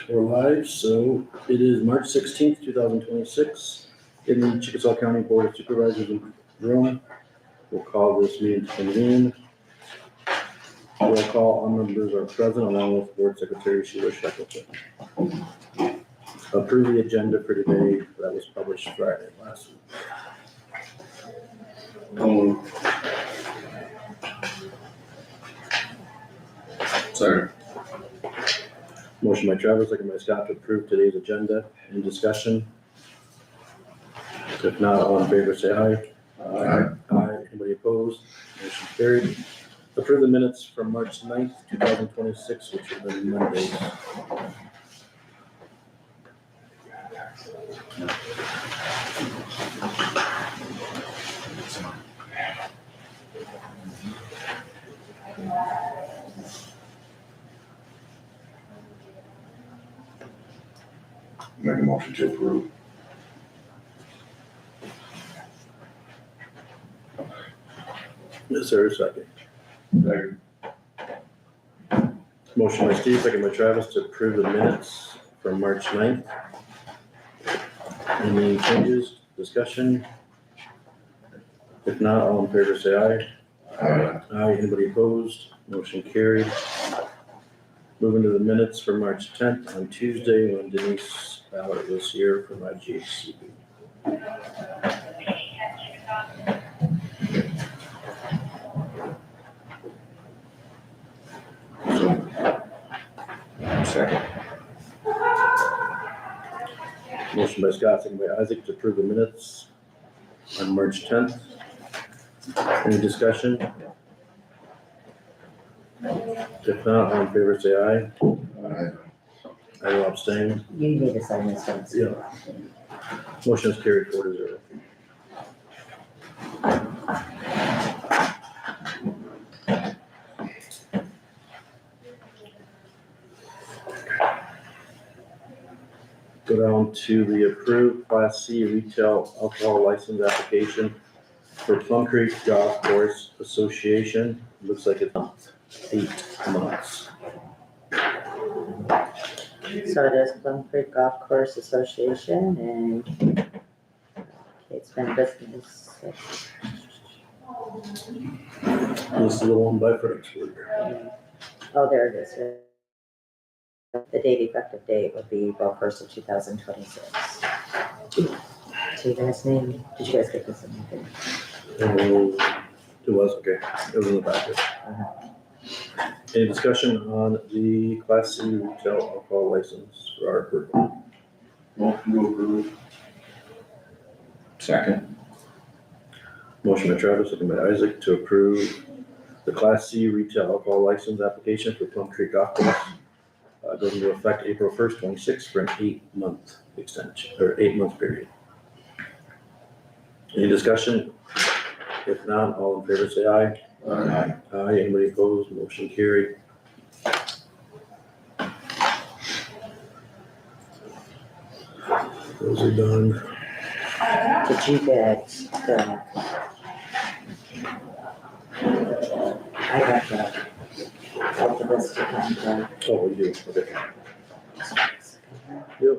We're live, so it is March 16th, 2026, in the Chickasaw County Board of Supervisors room. We'll call this meeting to convene. Roll call, all members are present along with Board Secretary Sheila Shackleton. Approve the agenda for today that was published Friday last week. Sorry. Motion by Travis, second by Scott to approve today's agenda. Any discussion? If not, all in favor say aye. Aye. Aye. Anybody opposed? Motion carried. Approve the minutes from March 9th, 2026, which have been Mondays. Make a motion to approve. Is there a second? Second. Motion by Steve, second by Travis to approve the minutes from March 9th. Any changes, discussion? If not, all in favor say aye. Aye. Aye. Anybody opposed? Motion carried. Moving to the minutes for March 10th on Tuesday when Denise Ballard was here from IGHCB. Second. Motion by Scott, second by Isaac to approve the minutes on March 10th. Any discussion? If not, all in favor say aye. Aye. I will abstain. You need to sign this one. Yeah. Motion is carried 4-0. Go down to the approved Class C retail alcohol license application for Plum Creek Golf Course Association. Looks like it's 8 months. So it is Plum Creek Golf Course Association and it's been business. This is the one by Fredericksburg. Oh, there it is. The date effective date would be April 1st of 2026. So you guys name, did you guys get this in? It was, okay. It was in the packet. Any discussion on the Class C retail alcohol license for our approval? Motion to approve. Second. Motion by Travis, second by Isaac to approve the Class C retail alcohol license application for Plum Creek Golf Course. Goes into effect April 1st, 26 for an 8-month extension, or 8-month period. Any discussion? If not, all in favor say aye. Aye. Aye. Anybody opposed? Motion carried. Those are done. Did you get the? I got the list of them. Oh, we do, okay. Yep.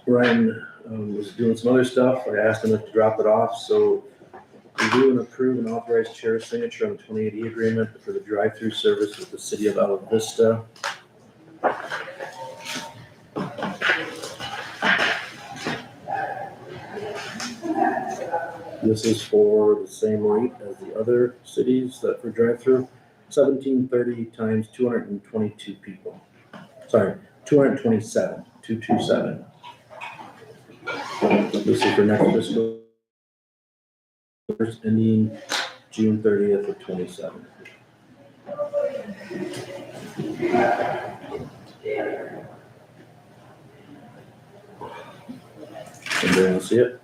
Ryan was doing some other stuff. I asked him to drop it off, so review and approve and authorize chair signature on the 2080 agreement for the drive-through service with the city of Alta Vista. This is for the same rate as the other cities that for drive-through, 1730 times 222 people. Sorry, 227, 227. This is for next fiscal year ending June 30th of 27. Anybody want to see it?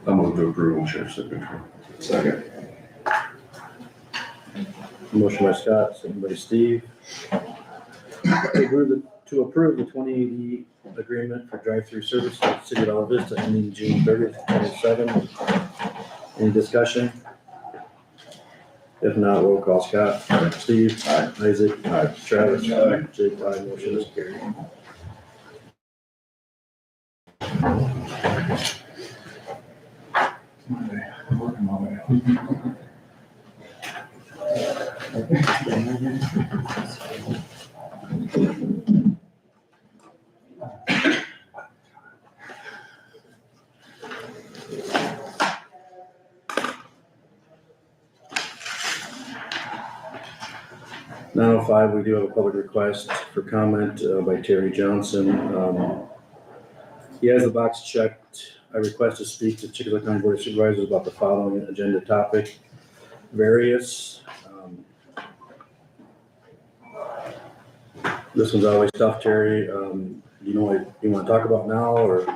I'll move to approve and share signature. Second. Motion by Scott, second by Steve. To approve the 2080 agreement for drive-through service with the city of Alta Vista ending June 30th, 27. Any discussion? If not, roll call. Scott? Steve? Isaac? Travis? Jake? Motion is carried. Nine oh five, we do have a public request for comment by Terry Johnson. He has the box checked. I request to speak to Chickasaw County Board of Supervisors about the following agenda topic. Various. This one's always tough, Terry. Do you know what you want to talk about now, or?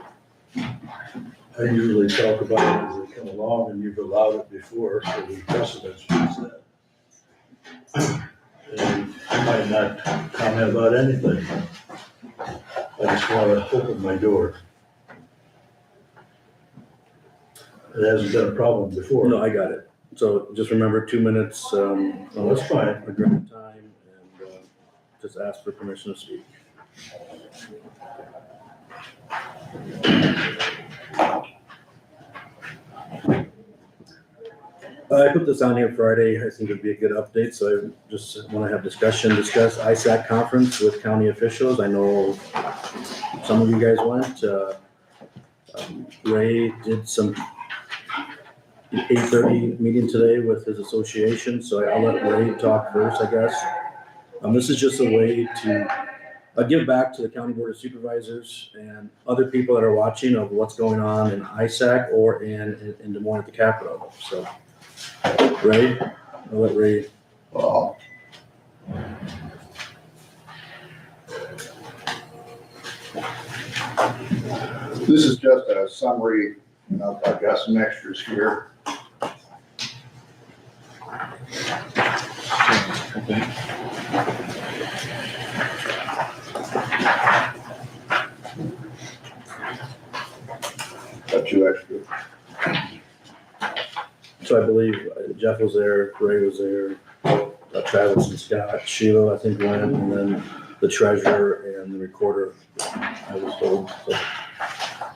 I usually talk about it as they come along, and you've allowed it before, so the precedence is that. And I might not comment about anything. I just want to open my door. It hasn't been a problem before. No, I got it. So just remember 2 minutes. Oh, that's fine. Agreement time, and just ask for permission to speak. I put this on here Friday. I think it'd be a good update, so I just want to have discuss ISAC conference with county officials. I know some of you guys went. Ray did some 8:30 meeting today with his association, so I'll let Ray talk first, I guess. This is just a way to give back to the County Board of Supervisors and other people that are watching of what's going on in ISAC or in Des Moines at the Capitol. So, Ray, I'll let Ray. Well, this is just a summary. I've got some extras here. Got 2 extra. So I believe Jeff was there, Ray was there, Travis and Scott, Sheila, I think went, and then the treasurer and the recorder, I was told. So,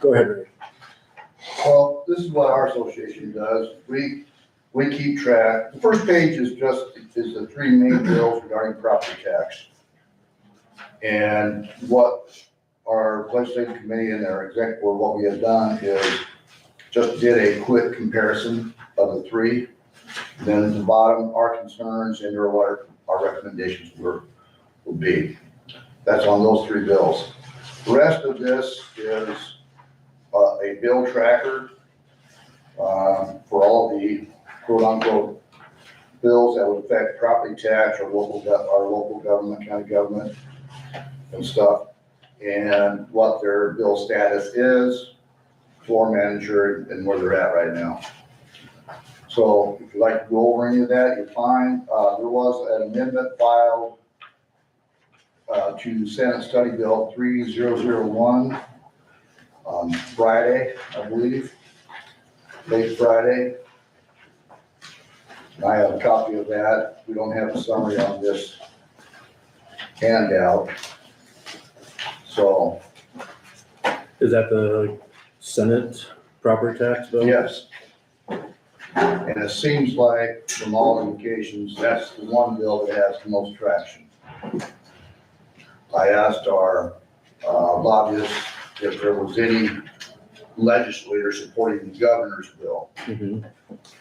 go ahead, Ray. Well, this is what our association does. We keep track. The first page is the 3 main bills regarding property tax. And what our legislative committee and our executive board, what we have done is just did a quick comparison of the 3. Then at the bottom, our concerns and what our recommendations will be. That's on those 3 bills. The rest of this is a bill tracker for all the quote unquote bills that would affect property tax or our local government, county government and stuff, and what their bill status is, floor manager, and where they're at right now. So if you'd like to go over any of that, you're fine. There was an amendment filed to Senate Study Bill 3001 on Friday, I believe, late Friday. And I have a copy of that. We don't have a summary on this handout. So. Is that the Senate property tax bill? Yes. And it seems like, from all indications, that's the one bill that has the most traction. I asked our lobbyists if there was any legislator supporting the governor's bill. Mhm.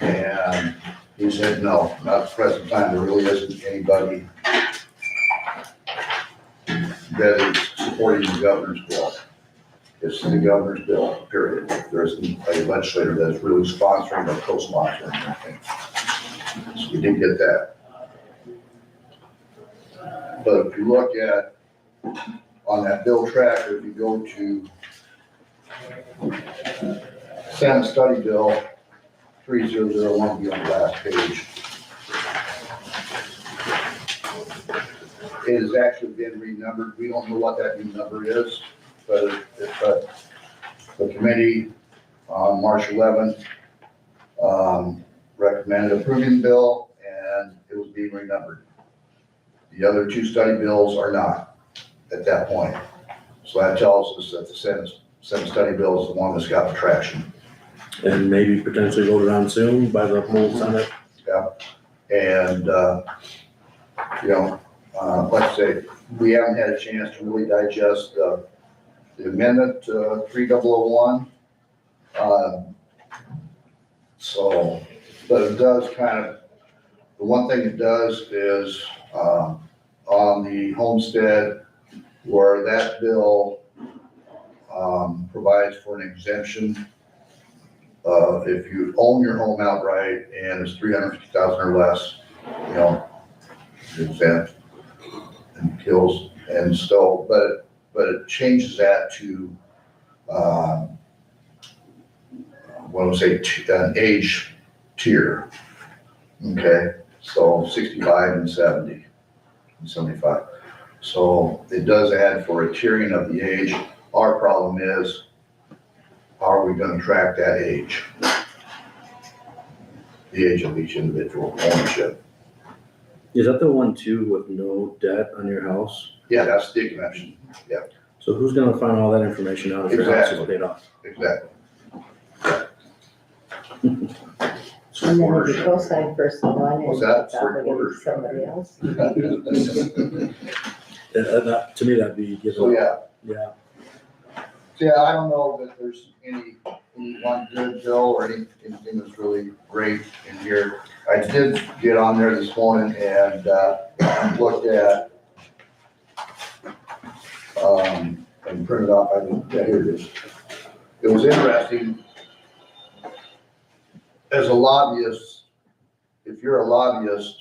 And he said, no, not at the present time. There really isn't anybody that is supporting the governor's bill. It's the governor's bill, period. There isn't a legislator that is really sponsoring or co-sponsoring anything. So we did get that. But if you look at, on that bill tracker, if you go to Senate Study Bill 3001, be on the last page. It has actually been renumbered. We don't know what that new number is, but the committee on March 11th recommended approving the bill, and it was being renumbered. The other two study bills are not at that point. So that tells us that the Senate study bill is the one that's got the traction. And maybe potentially voted on soon by the whole Senate. And, like I say, we haven't had a chance to really digest the amendment, 3001. So, but it does the one thing it does is, on the homestead, where that bill, provides for an exemption. If you own your home outright and it's 350,000 or less, exempt and kills. And so, but it changes that to, an age tier. Okay, so 65 and 70 and 75. So it does add for a tiering of the age. Our problem is, how are we gonna track that age? The age of each individual ownership. Is that the one too with no debt on your house? Yeah, that's the exemption. So who's gonna find all that information out if your house is Exactly. paid off? Exactly. And then if you co-sign first one and What's that? it's obligated to somebody else. To me, that'd be, So, yeah. yeah. So, yeah, I don't know that there's any one good bill or anything that's really great in here. I did get on there this morning and, looked at, and printed off, here it is. It was interesting. As a lobbyist, if you're a lobbyist,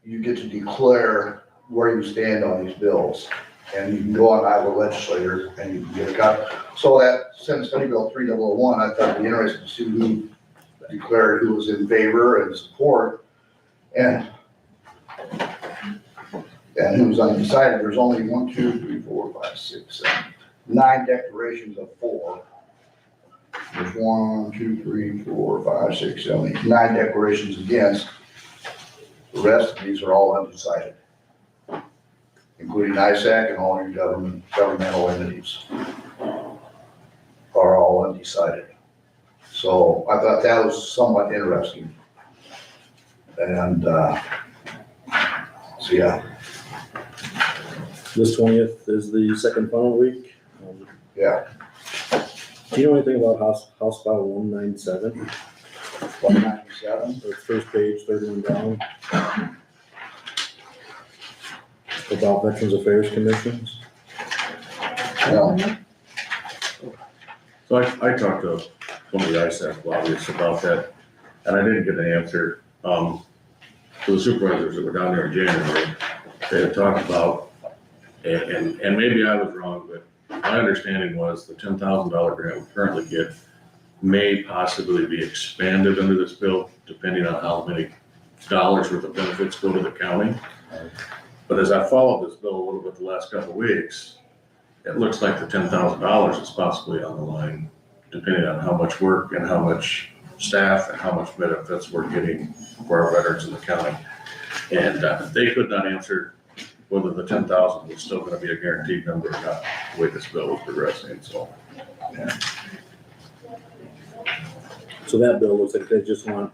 you get to declare where you stand on these bills. And you can go on Iowa legislator and you can get a copy. So that Senate Study Bill 3001, I thought it'd be interesting to see who declared who was in favor and support and who was undecided. There's only 1, 2, 3, 4, 5, 6, 7, 9 declarations of 4. There's 1, 2, 3, 4, 5, 6, 7, 8, 9 declarations against. The rest of these are all undecided, including ISAC and all your governmental entities are all undecided. So I thought that was somewhat interesting. And, so yeah, This 20th is the second funnel week. yeah. Do you know anything about House File 197? 197. The first page, third one down. About Veterans Affairs Commissions. No, So I talked to one of the ISAC lobbyists about that, and I didn't get an answer. To the supervisors that were down there in January, they had talked about, and maybe I was wrong, but my understanding was the $10,000 grant we currently get may possibly be expanded under this bill, depending on how many dollars worth of benefits go to the county. But as I followed this bill a little bit the last couple of weeks, it looks like the $10,000 is possibly on the line, depending on how much work and how much staff and how much benefits we're getting for our veterans in the county. And they could not answer whether the 10,000 was still gonna be a guaranteed number or not, the way this bill was progressing, so. So that bill looks like they just want,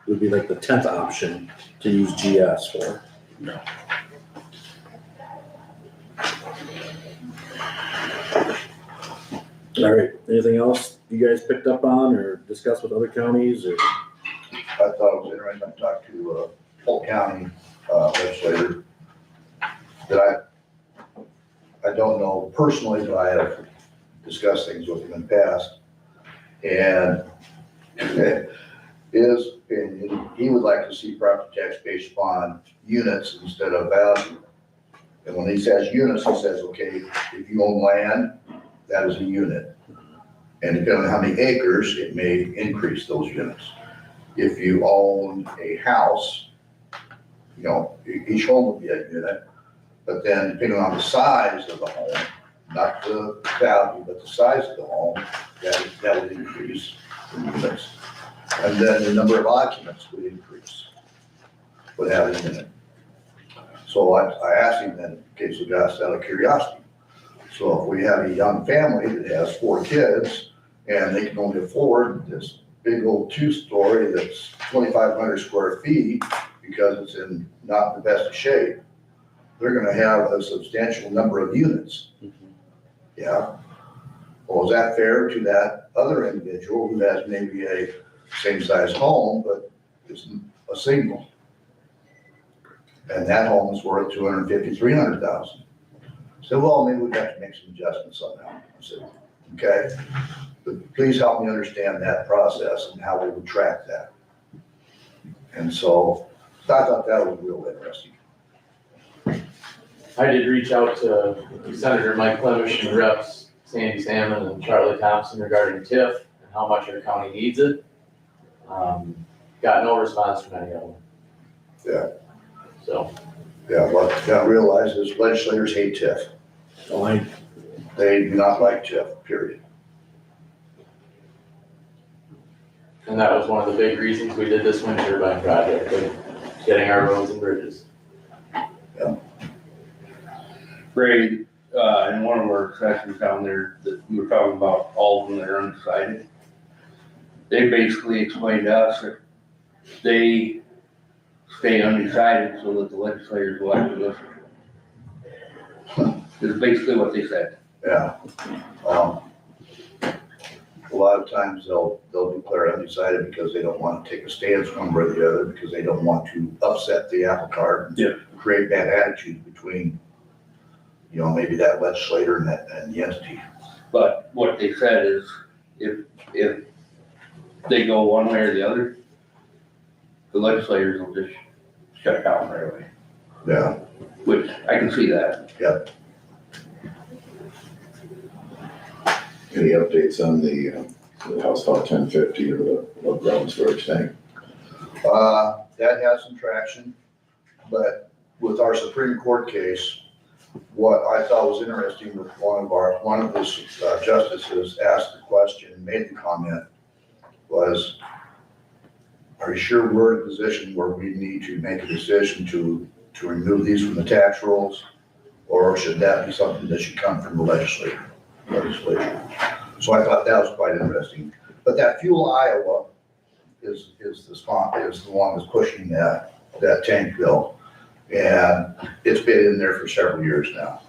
it would be like the 10th option to use GS for. No. All right, anything else you guys picked up on or discussed with other counties or? I thought it was interesting. I talked to Polk County legislator that I don't know personally, but I have discussed things with him in the past. And his opinion, he would like to see property tax based upon units instead of value. And when he says units, he says, okay, if you own land, that is a unit. And depending on how many acres, it may increase those units. If you own a house, each home would be a unit, but then depending on the size of the home, not the value, but the size of the home, that would increase the units. And then the number of occupants would increase, would have a unit. So I asked him then, okay, so just out of curiosity. So if we have a young family that has 4 kids and they can only afford this big old 2-story that's 2,500 square feet because it's in not the best of shape, they're gonna have a substantial number of units. Yeah. Well, is that fair to that other individual who has maybe a same size home, but it's a single? And that home is worth 250, 300,000. So, well, maybe we'd have to make some adjustments on that. I said, okay, but please help me understand that process and how we would track that. And so I thought that was real interesting. I did reach out to Senator Mike Clemish and Reps Sandy Salmon and Charlie Thompson regarding TIF and how much our county needs it. Got no response from any of them. Yeah. So, Yeah, what you gotta realize is legislators hate TIF. They do not like TIF, period. and that was one of the big reasons we did this wind turbine project, like getting our roads and bridges. Ray, in one of our sessions down there, that we were talking about all of them that are undecided. They basically explained to us that they stay undecided so that the legislators will have to listen. Is basically what they said. Yeah. A lot of times they'll declare undecided because they don't want to take a stance one way or the other, because they don't want to upset the apple cart. Yeah. Create bad attitudes between, maybe that legislator and the entity. But what they said is if they go one way or the other, the legislators will just shut it down right away, Yeah. which I can see that. Any updates on the House File 1050 or the ground storage tank? That has some traction, but with our Supreme Court case, what I thought was interesting with one of the justices asked the question, made the comment, was, are you sure we're in a position where we need to make a decision to remove these from the tax rolls? Or should that be something that should come from the legislature? So I thought that was quite interesting. But that Fuel Iowa is the one that's pushing that tank bill. And it's been in there for several years now.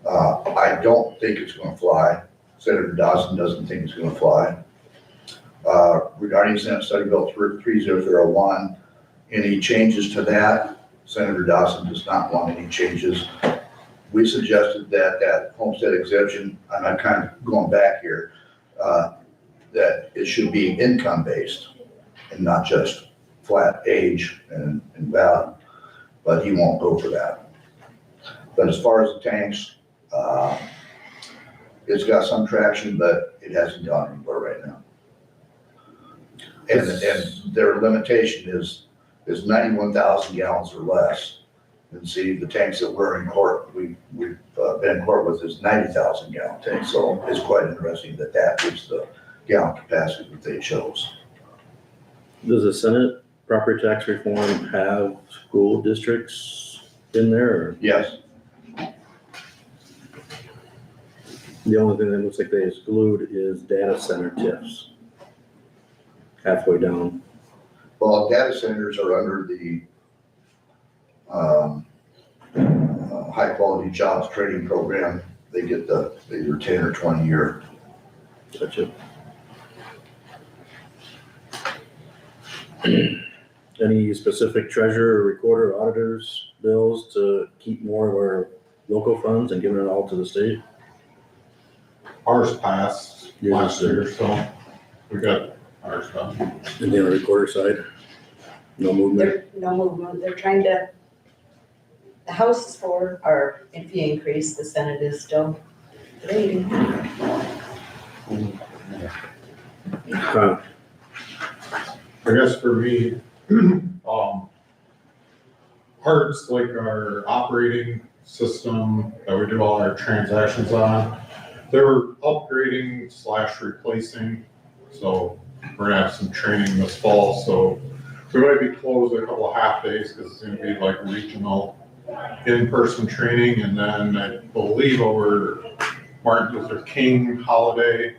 I don't think it's gonna fly. Senator Dawson doesn't think it's gonna fly. Regarding Senate Study Bill 3001, any changes to that? Senator Dawson does not want any changes. We suggested that homestead exemption, and I'm kind of going back here, that it should be income-based and not just flat age and value, but he won't go for that. But as far as the tanks, it's got some traction, but it hasn't gone anywhere right now. And their limitation is 91,000 gallons or less. And see, the tanks that we're in court, we've been in court with is 90,000 gallon tanks. So it's quite interesting that is the gallon capacity that they chose. Does the Senate property tax reform have school districts in there? Or Yes, the only thing that looks like they exclude is data center TIFs. Halfway down. well, data centers are under the high quality jobs training program. They get either 10 or 20 year. Gotcha. Any specific treasurer, recorder, auditors bills to keep more of our local funds and giving it all to the state? Ours passed Yours last is year, so we got ours done. And the recorder side, no movement. No movement, they're trying to, the House is for our fee increase, the Senate is still debating. I guess for me, parts like our operating system that we do all our transactions on, they were upgrading / replacing. So we're gonna have some training this fall, so we might be closed a couple of half days because it's gonna be like regional in-person training, and then I believe over Martin Luther King holiday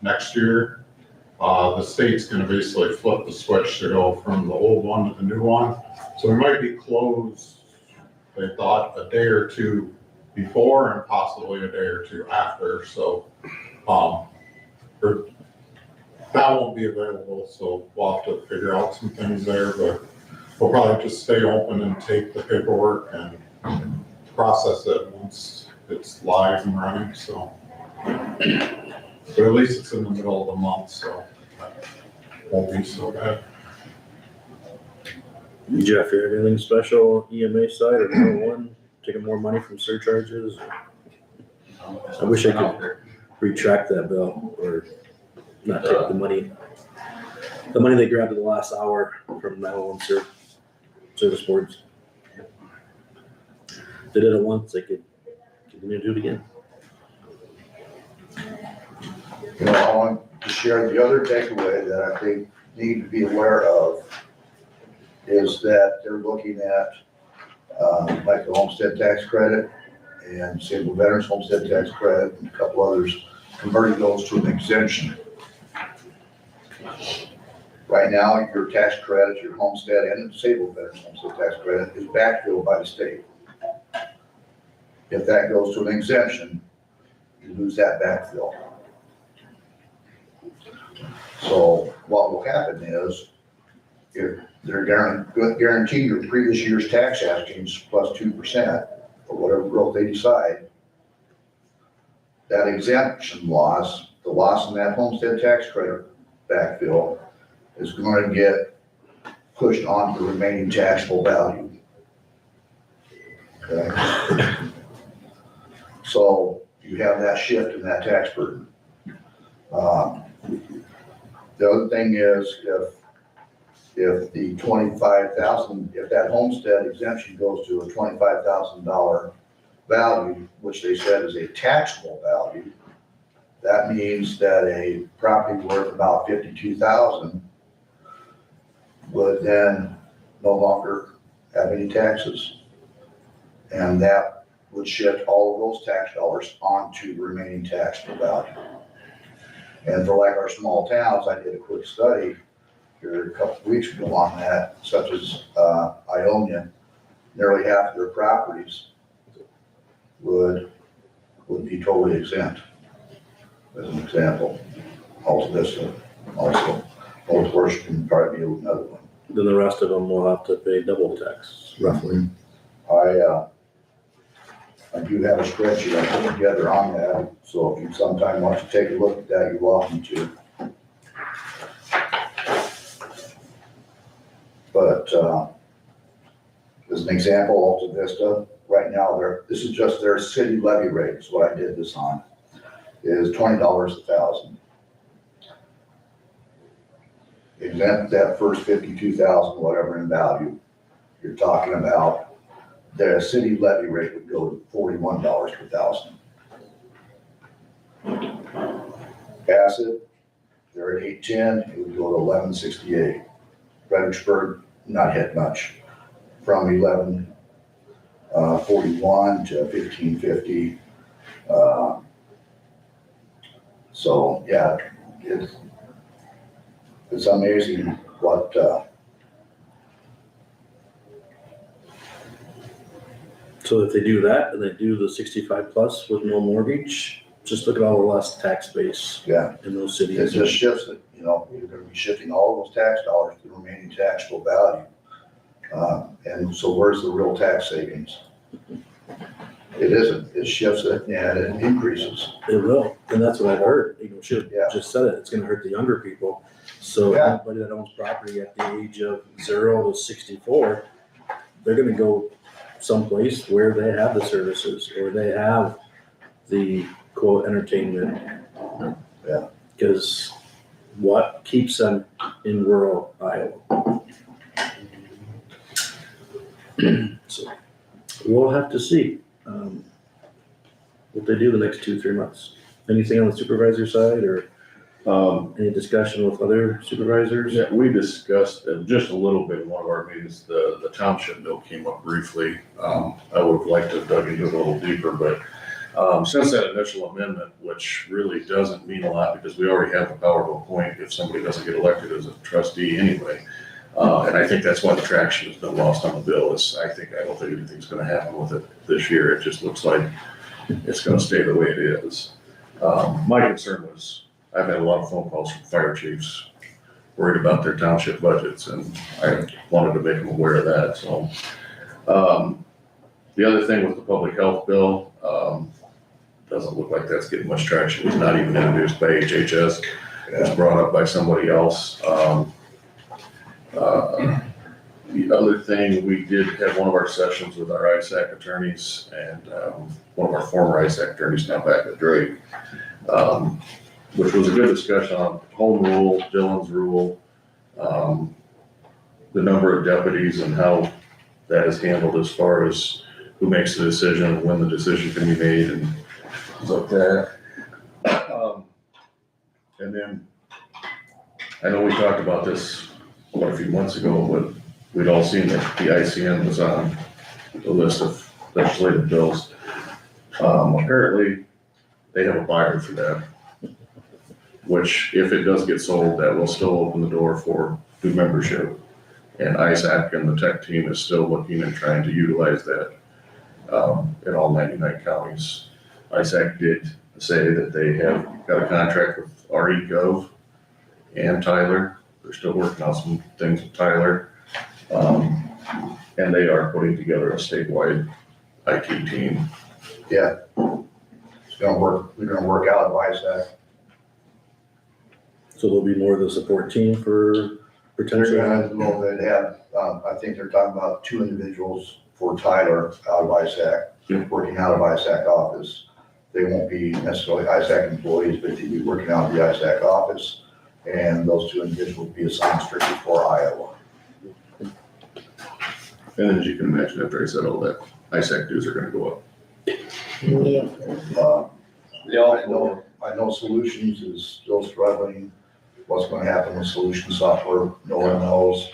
next year, the state's gonna basically flip the switch to go from the old one to the new one. So we might be closed, they thought, a day or two before and possibly a day or two after, so, that won't be available, so we'll have to figure out some things there, but we'll probably just stay open and take the paperwork and process it once it's live and running, so. But at least it's in the middle of the month, so it won't be so bad. Jeff, you have anything special EMA side or no one, taking more money from surcharges? I wish I could retract that bill or not take the money they grabbed in the last hour from 911 service boards. They did it once, they could continue to do it again. You know, I want to share the other takeaway that I think need to be aware of is that they're looking at, like the homestead tax credit and disabled veterans homestead tax credit and a couple others, converting those to an exemption. Right now, your tax credit, your homestead and the disabled veterans homestead tax credit is backfilled by the state. If that goes to an exemption, you lose that backfill. So what will happen is, if they're guaranteeing your previous year's tax askings plus 2%, or whatever growth they decide, that exemption loss, the loss in that homestead tax credit backfill, is going to get pushed on to the remaining taxable value. Okay? So you have that shift in that tax burden. The other thing is if the 25,000, if that homestead exemption goes to a $25,000 value, which they said is a taxable value, that means that a property worth about 52,000 would then no longer have any taxes. And that would shift all of those tax dollars onto the remaining taxable value. And for like our small towns, I did a quick study here a couple of weeks ago on that, such as Ionia, nearly half of their properties would be totally exempt, as an example. Alta Vista also, Old Horse can probably be another one. Then the rest of them will have to pay double tax, roughly. I do have a spreadsheet I put together on that, so if you sometime want to take a look at that, you're welcome to. But as an example, Alta Vista, right now, this is just their city levy rate, is what I did this on, is $20 a thousand. Exempt that first 52,000, whatever in value, you're talking about the city levy rate would go to $41 per thousand. Acid, they're at 810, it would go to 1168. Fredericksburg, not hit much, from 1141 to 1550. So yeah, it's amazing what So if they do that and they do the 65 plus with no mortgage, just look at all the less tax base yeah, in those it cities. just shifts it, you know, you're gonna be shifting all those tax dollars to the remaining taxable value. And so where's the real tax savings? It isn't, it shifts it and it increases. It will, and that's what I've heard, should have Yeah. just said it, it's gonna hurt the younger people. So Yeah. anybody that owns property at the age of 0 to 64, they're gonna go someplace where they have the services or they have the quote entertainment. Yeah. Because what keeps them in rural Iowa? So we'll have to see what they do the next 2-3 months. Anything on the supervisor side or Any discussion with other supervisors? Yeah, we discussed just a little bit in one of our meetings, the township bill came up briefly. I would have liked to have dug into it a little deeper, but since that initial amendment, which really doesn't mean a lot because we already have the power to appoint if somebody doesn't get elected as a trustee anyway. And I think that's why the traction has been lost on the bill is I don't think anything's gonna happen with it this year. It just looks like it's gonna stay the way it is. My concern was, I've had a lot of phone calls from fire chiefs worried about their township budgets, and I wanted to make them aware of that, so. The other thing with the public health bill, doesn't look like that's getting much traction. It's not even introduced by HHS. It was brought up by somebody else. The other thing, we did have one of our sessions with our ISAC attorneys and one of our former ISAC attorneys now back at Drake, which was a good discussion on home rule, Dillon's rule, the number of deputies and how that is handled as far as who makes the decision, when the decision can be made and things like that. And then, I know we talked about this quite a few months ago, but we'd all seen that the ICN was on the list of legislative bills. Apparently, they have a buyer for that, which if it does get sold, that will still open the door for new membership. And ISAC and the tech team is still looking and trying to utilize that in all 99 counties. ISAC did say that they have got a contract with REGov and Tyler. They're still working on some things with Tyler. And they are putting together a statewide IT team. Yeah. It's gonna work, we're gonna work out of ISAC. So there'll be more of the support team for They're potential. gonna, they'd have, I think they're talking about 2 individuals for Tyler out of ISAC, working out of ISAC office. They won't be necessarily ISAC employees, but they'll be working out of the ISAC office. And those 2 individuals will be assigned strictly for Iowa. And as you can imagine, after I said all that, ISAC dues are gonna go up. Yeah. I know Solutions is still struggling. What's gonna happen with Solution software, no one knows.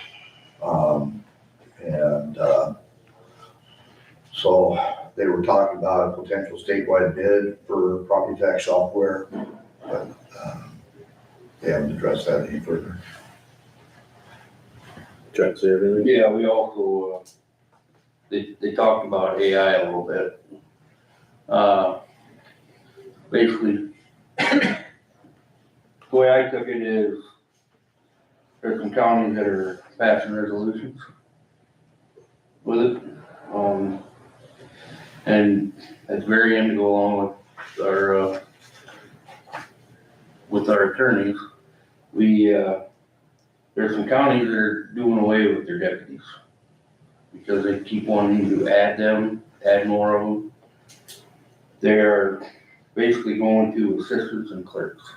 So they were talking about a potential statewide bid for property tax software, but, they haven't addressed that any further. Try to say everything. Yeah, we also, they talked about AI a little bit. Basically, the way I took it is, there's some counties that are passing resolutions with it. And at the very end, to go along with our attorneys, there's some counties that are doing away with their deputies because they keep wanting to add more of them. They're basically going to assistants and clerks.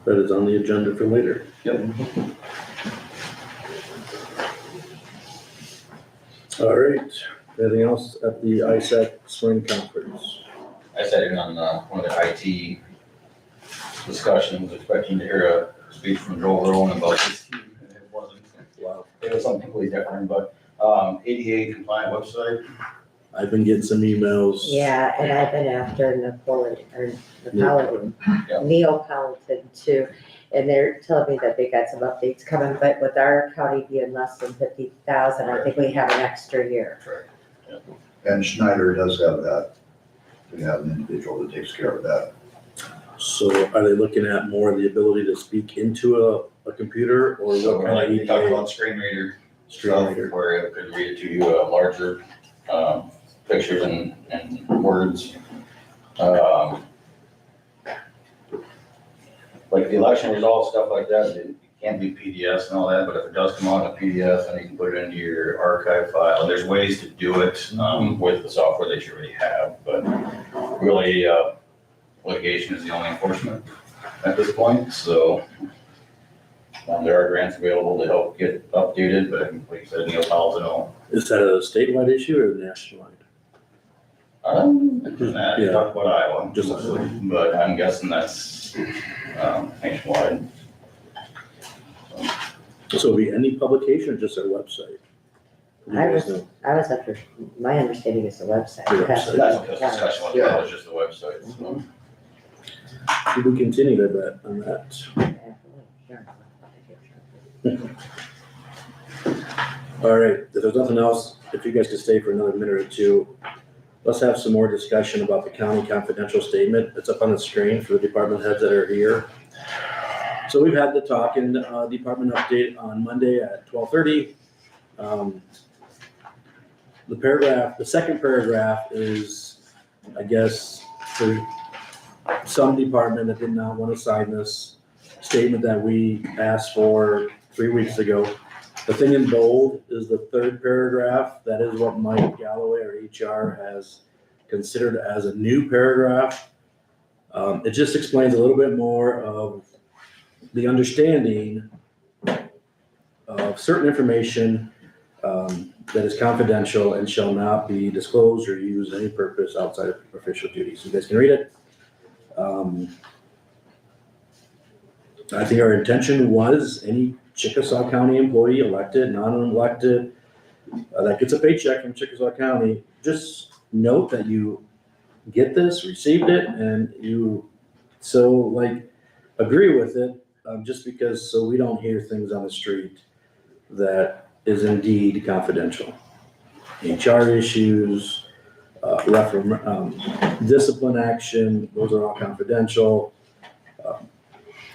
That is on the agenda for later. Yep. All right, anything else at the ISAC spring conference? I sat in on one of the IT discussions, expecting to hear a speech from Joel Rowan about this team, and it wasn't. Wow. It was something completely different, but ADA compliant website. I've been getting some emails. Yeah, and I've been after Yeah. Neapolitan too, and they're telling me that they got some updates coming, but with our county being less than 50,000, I think we have an extra year. And Schneider does have that. We have an individual that takes care of that. So are they looking at more the ability to speak into a computer or So what kind like of we talked EDA? about screen reader Screen stuff, reader. where it could read it to you, larger pictures and words. Like the election results, stuff like that, it can't be PDFs and all that, but if it does come out in a PDF, then you can put it into your archive file. And there's ways to do it with the software that you already have, but really litigation is the only enforcement at this point, so there are grants available to help get updated, but like you said, Neapolitan. Is that a statewide issue or nationwide? You talk about Iowa, Just- but I'm guessing that's, nationwide. So it'll be any publication or just our website? Do you I guys was- know? I was under, my understanding is the website. The That's- website. That's what this discussion was about, was just the website, so. Should we continue to bet on that? All right, if there's nothing else, if you guys could stay for another minute or two, let's have some more discussion about the county confidential statement. It's up on the screen for the department heads that are here. So we've had the talk in department update on Monday at 12:30. The second paragraph is, I guess, for some department that did not want to sign this statement that we asked for 3 weeks ago. The thing in bold is the third paragraph. That is what Mike Galloway, our HR, has considered as a new paragraph. It just explains a little bit more of the understanding of certain information that is confidential and shall not be disclosed or used any purpose outside of official duties. You guys can read it. I think our intention was any Chickasaw County employee, elected, non-elected, that gets a paycheck from Chickasaw County, just note that you get this, received it, and you agree with it, just because, so we don't hear things on the street that is indeed confidential. HR issues, discipline action, those are all confidential.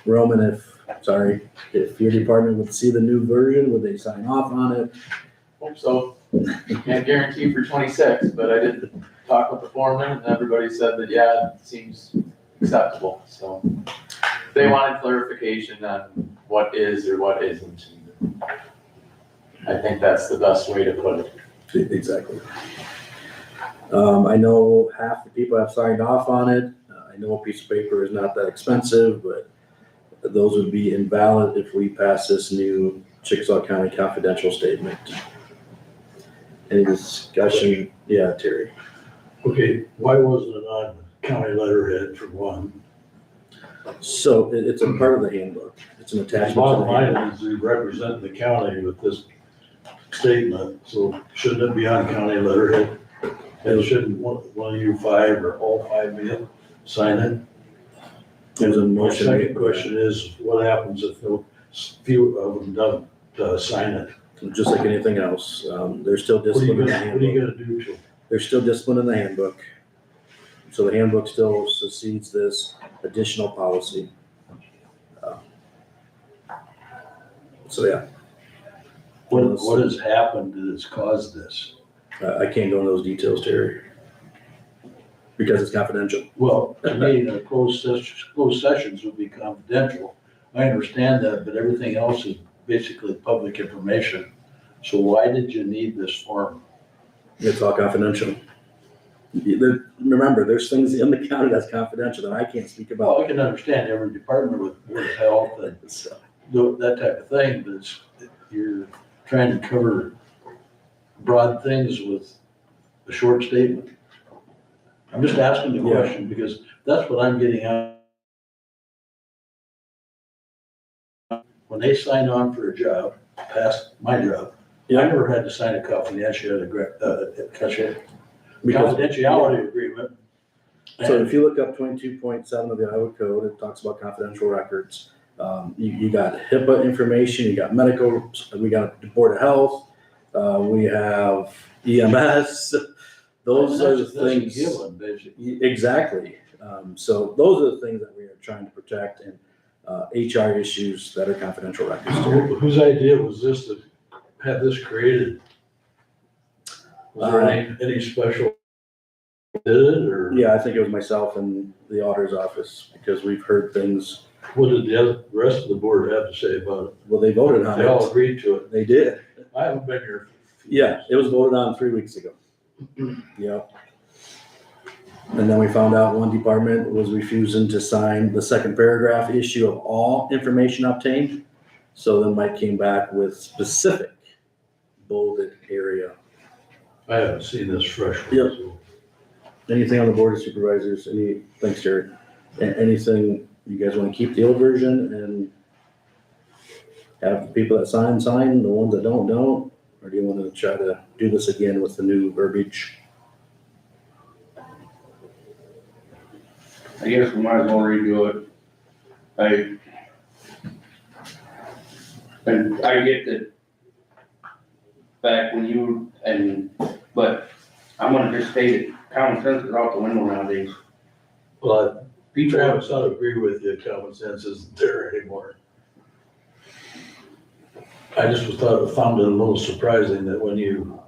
Roman, if your department would see the new version, would they sign off on it? Hope so. Can't guarantee for 26, but I did talk with the foreman and everybody said that, yeah, it seems acceptable, so. They wanted clarification on what is or what isn't. I think that's the best way to put it. Exactly. I know half the people have signed off on it. I know a piece of paper is not that expensive, but those would be invalid if we pass this new Chickasaw County confidential statement. Any discussion? Yeah, Terry. Okay, why wasn't it on county letterhead for one? So it's a part of the handbook. It's an attachment to Bottom the line handbook. is we represent the county with this statement, so shouldn't it be on county letterhead? And shouldn't one of you five or all five of you sign it? There's a My motion. second question is, what happens if no few of them don't sign it? Just like anything else, there's still What are you discipline in the gonna, what are you handbook. gonna do to them? There's still discipline in the handbook. So the handbook still succeeds this additional policy. So yeah, What has happened that has caused this? I can't go into those details, Terry. Because it's confidential. Well, to me, closed sessions would be confidential. I understand that, but everything else is basically public information. So why did you need this form? It's all confidential. Remember, there's things in the county that's confidential that I can't speak Well, about. I can understand every department with Board of Health and So, that type of thing, but you're trying to cover broad things with a short statement. I'm just asking the Yeah. question because that's what I'm getting at. When they signed on for a job, past my job, I never had to sign a confidentiality agreement. So if you look up 22.7 of the Iowa Code, it talks about confidential records. You got HIPAA information, you got medical, we got the Board of Health, we have EMS. Those are the things. Given, basically. Exactly. So those are the things that we are trying to protect, and HR issues that are confidential records too. Whose idea was this to have this created? Was there any special did it or? Yeah, I think it was myself and the auditor's office, because we've heard things. What did the rest of the board have to say about it? Well, they voted on They all it. agreed to it. They did. I haven't been here. Yeah, it was voted on 3 weeks ago. Yep. And then we found out one department was refusing to sign the second paragraph issue of all information obtained. So then Mike came back with specific bolded area. I haven't seen this fresh. Yep. Anything on the board of supervisors, thanks, Jared. Anything, you guys wanna keep the old version and have the people that sign, the ones that don't? Or do you wanna try to do this again with the new verbiage? I guess we might as well redo it. And I get that back when you, but I'm gonna just state it, common sense is out the window nowadays. Well, Travis, I'd agree with you, common sense isn't there anymore. I just found it a little surprising that when you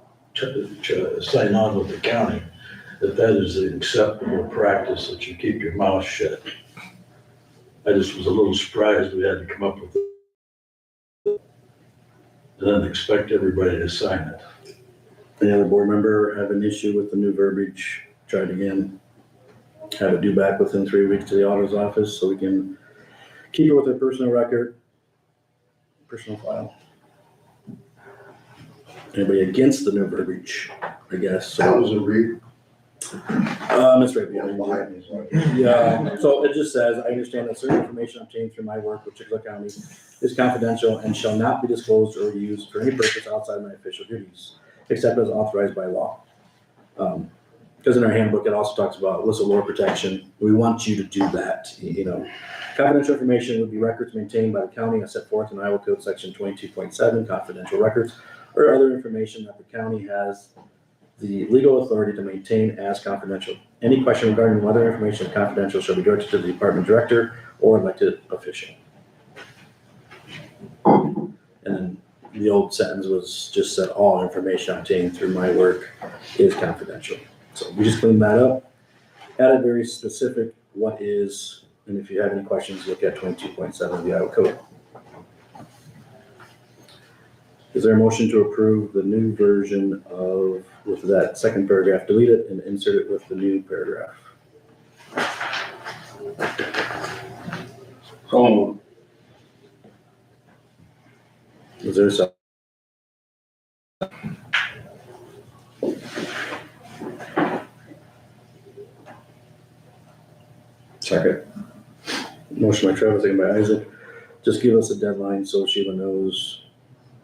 sign on with the county, that is an acceptable practice, that you keep your mouth shut. I just was a little surprised we had to come up with it. And then expect everybody to sign it. Any other board member have an issue with the new verbiage? Try it again. Have it due back within 3 weeks to the auditor's office so we can keep it with their personal record, personal file. Anybody against the new verbiage, I guess? How does it read? It's right behind you. Behind me, sorry. Yeah, so it just says, I understand that certain information obtained through my work with Chickasaw County is confidential and shall not be disclosed or used for any purpose outside my official duties, except as authorized by law. Because in our handbook, it also talks about whistleblower protection. We want you to do that, Confidential information would be records maintained by the county as set forth in Iowa Code Section 22.7, confidential records, or other information that the county has the legal authority to maintain as confidential. Any question regarding whether information is confidential shall be directed to the department director or elected official. And then the old sentence was just said, all information obtained through my work is confidential. So we just cleaned that up, added very specific what is, and if you have any questions, look at 22.7 of the Iowa Code. Is there a motion to approve the new version of, with that second paragraph, delete it and insert it with the new paragraph? So, Is there a second? Second. Motion by Travis, second by Isaac. Just give us a deadline so Sheila knows.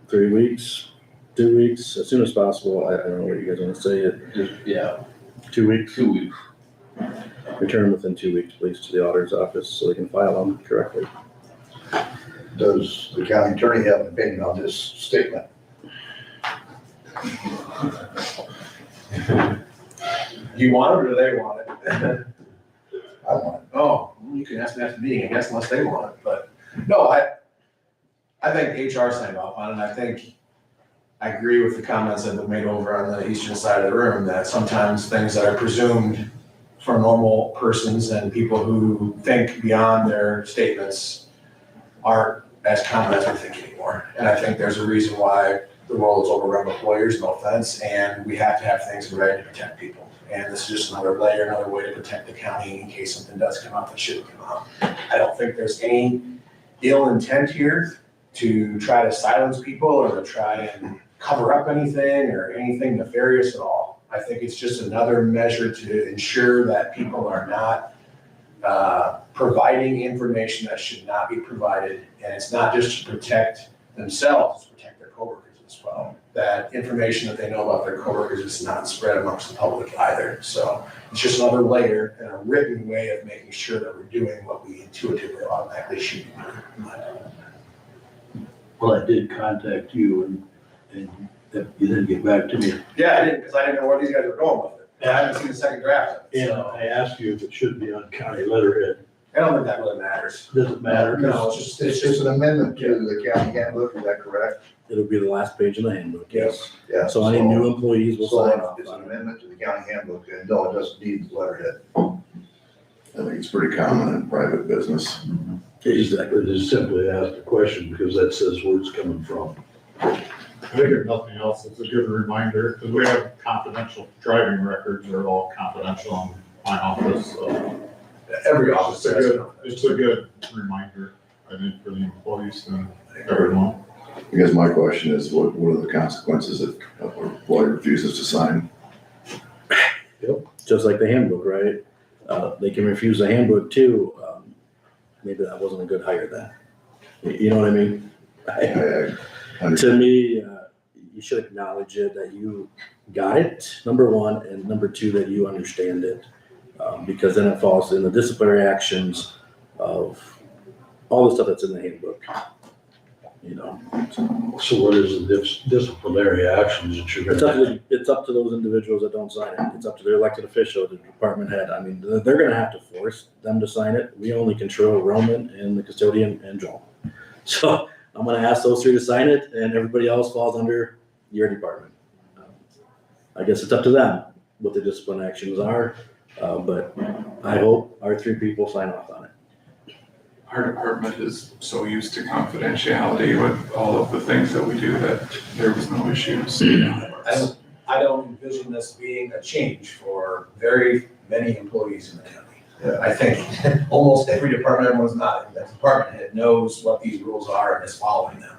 3 weeks, 2 weeks, as soon as possible. I don't know what you guys want to say. yeah, 2 weeks. 2 weeks. Return within 2 weeks, please, to the auditor's office so they can file them correctly. Does the county attorney have an opinion on this statement? Do you want it or do they want it? I want Oh, you can ask them after the meeting, I guess, unless they want it, but, no, I think HR signed off on it, and I think I agree with the comments that have been made over on the eastern side of the room, that sometimes things that are presumed for normal persons and people who think beyond their statements aren't as common as we think anymore. And I think there's a reason why the world is overrun with lawyers, no offense, and we have to have things ready to protect people. And this is just another layer, another way to protect the county in case something does come out that shouldn't come out. I don't think there's any ill intent here to try to silence people or to try and cover up anything or anything nefarious at all. I think it's just another measure to ensure that people are not providing information that should not be provided. And it's not just to protect themselves, it's to protect their coworkers as well. That information that they know about their coworkers is not spread amongst the public either. So it's just another layer and a written way of making sure that we're doing what we intuitively automatically should be doing. Well, I did contact you and you didn't get back to me. Yeah, I didn't, because I didn't know where these guys were going with it. And I haven't seen the second draft of it, And so I asked you if it should be on county letterhead. I don't think that really matters. Does it matter? No, It's just an amendment to the county handbook, is that correct? It'll be the last page of the handbook, yes. Yeah. So any new employees will sign off It's an on it. amendment to the county handbook, and no, it doesn't need the letterhead. I think it's pretty common in private business. Exactly. Or just simply ask a question because that says where it's coming from. I think if nothing else, it's a good reminder, because we have confidential driving records, they're all confidential in my office, so. Every office It's a does. good, it's a good reminder, I think, for the employees and everyone. I guess my question is, what are the consequences if an employee refuses to sign? just like the handbook, right? They can refuse the handbook too. Maybe that wasn't a good hire then. You know what I mean? To me, you should acknowledge it, that you got it, number one, and number two, that you understand it. Because then it falls in the disciplinary actions of all the stuff that's in the handbook. You know, So what is the disciplinary actions that you're gonna? it's up to those individuals that don't sign it. It's up to their elected official, the department head. I mean, they're gonna have to force them to sign it. We only control Roman and the custodian and Joel. So I'm gonna ask those three to sign it, and everybody else falls under your department. I guess it's up to them what the discipline actions are, but I hope our three people sign off on it. Our department is so used to confidentiality with all of the things that we do that there was no issues. I don't envision this being a change for very many employees in the county. I think almost every department, everyone's not, the department head knows what these rules are and is following them.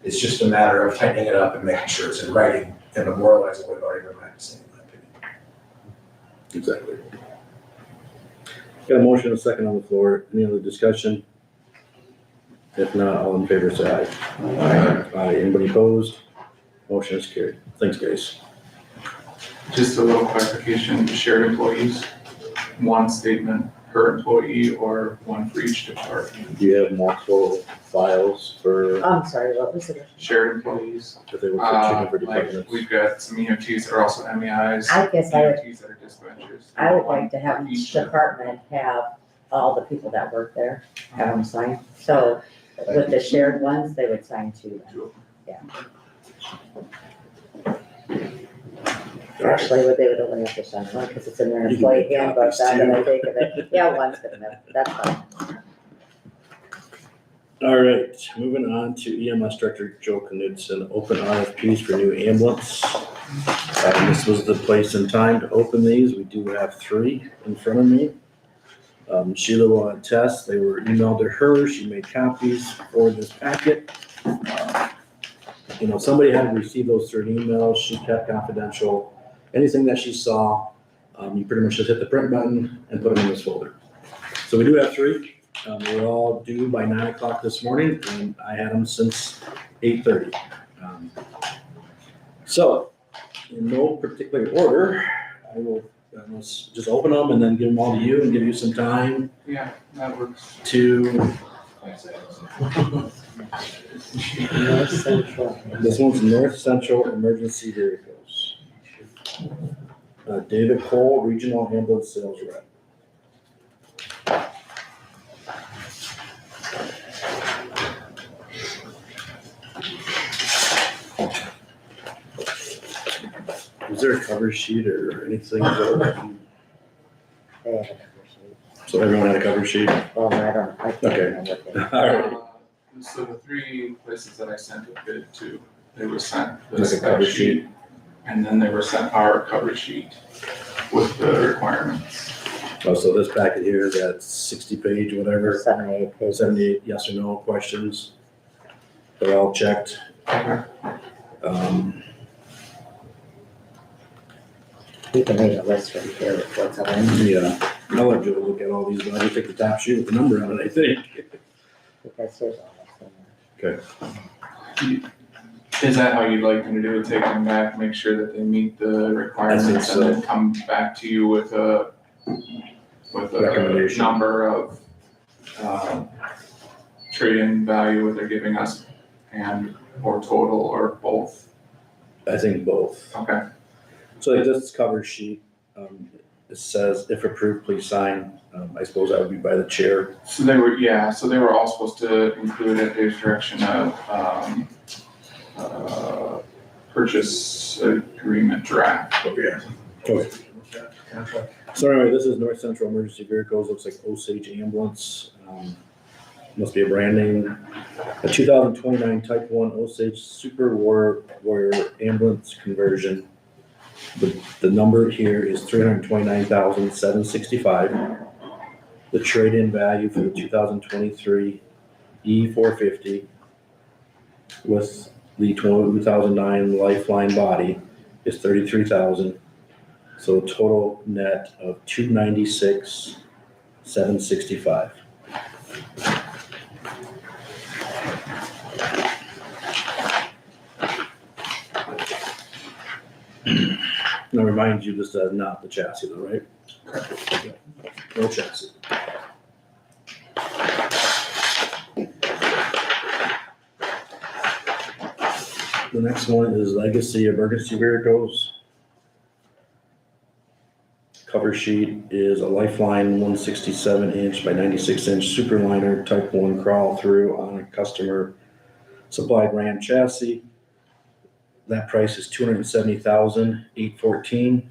It's just a matter of tightening it up and making sure it's in writing and memorializing what we've already been practicing, in my opinion. Exactly. Got a motion and a second on the floor. Any other discussion? If not, all in favor say aye. Aye. Anybody opposed? Motion is carried. Thanks, guys. Just a little clarification, shared employees, one statement per employee or one for each department. Do you have multiple files for, I'm sorry, what was it? Shared employees, if they were for two different like departments? we've got some EMTs that are also MEIs. I guess I would, EMTs that are dispatchers. I would like to have each department have all the people that work there, have them sign. So with the shared ones, they would sign two. Actually, they would only have to sign one because it's in their You can employee make handbook, copies I'm too. gonna think of it. Yeah, one's good enough, that's fine. All right, moving on to EMS Director Joe Knudsen, open RFPs for new ambulance. This was the place and time to open these. We do have three in front of me. Sheila will attest, they were emailed to her, she made copies for this packet. You know, somebody had to receive those through an email, she kept confidential. Anything that she saw, you pretty much just hit the print button and put them in this folder. So we do have three. We're all due by 9 o'clock this morning, and I had them since 8:30. So, in no particular order, I will just open them and then give them all to you and give you some time Yeah, that works. to, North Central. this one's North Central Emergency Vehicles. David Cole, Regional Ambulance Sales Rep. Is there a cover sheet or anything? They have a cover sheet. So everyone had a cover sheet? Well, I can't Okay. remember what they. All right. So the three places that I sent a bid to, they were sent the Like a cover spec sheet, and then they were sent our cover sheet with the requirements. Oh, so this packet here is at 60 page, whatever, 78 pages. 78 yes or no questions. They're all checked. You can read a list right here with what's on it. Yeah, I'll let Joe look at all these, but I just take the top sheet with the number on it, I think. Because here's all that's in there. Is that how you'd like them to do it, take them back, make sure that they meet the requirements, so. and then come back to you with a Recommendation. number of, trade-in value what they're giving us, and, or total, or both? I think both. Okay, So like this cover sheet, it says, if approved, please sign. I suppose that would be by the chair. so they were all supposed to include at Dave's direction of, purchase agreement draft. Okay. So anyway, this is North Central Emergency Vehicles, looks like Osage Ambulance. Must be a brand name. A 2029 Type 1 Osage Super Warrior Ambulance conversion. The number here is $329,765. The trade-in value for the 2023 E450 with the 2009 Lifeline body is $33,000. So total net of $296,765. And I remind you, this is not the chassis though, right? Correct. No chassis. The next one is Legacy Emergency Vehicles. Cover sheet is a Lifeline 167-inch by 96-inch Superliner Type 1 crawl through on a customer supplied Ram chassis. That price is $270,814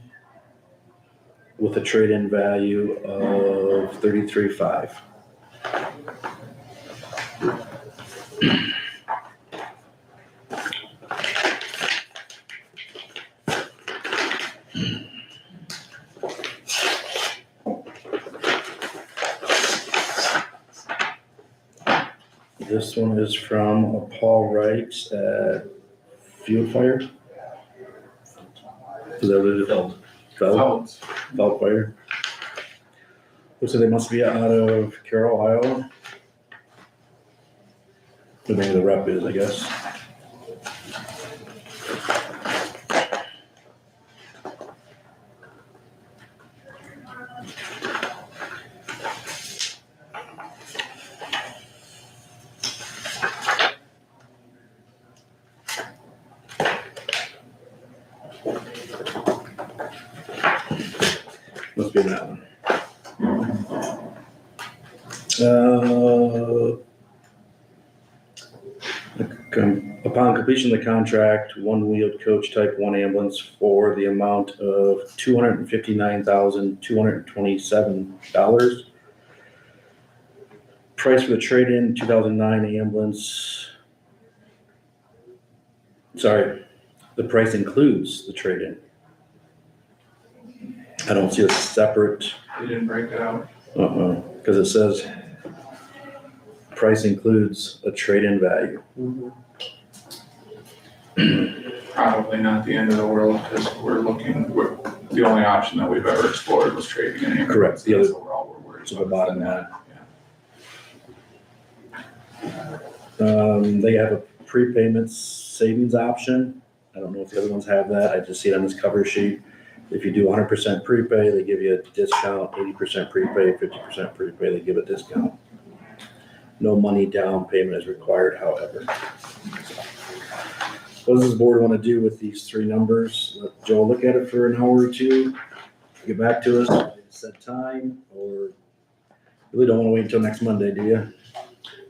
with a trade-in value of $33,500. This one is from Paul Wright at Field Fire. Is that what it is? Felt Fire. Looks like they must be out of Carroll, Iowa. The name of the rep is, I guess. Must be that one. Upon completion of the contract, one-wheeled coach type 1 ambulance for the amount of $259,227. Price for the trade-in 2009 ambulance. Sorry, the price includes the trade-in. I don't see a separate. They didn't break it out. Because it says price includes a trade-in value. Probably not the end of the world, because the only option that we've ever explored was trading in. Correct. The other, That's all we're worried to the about. bottom line. They have a prepayment savings option. I don't know if the other ones have that. I just see it on this cover sheet. If you do 100% prepay, they give you a discount. 80% prepay, 50% prepay, they give a discount. No money down payment is required, however. What does this board want to do with these three numbers? Let Joe look at it for an hour or two, get back to us at set time, or really don't want to wait until next Monday, do you?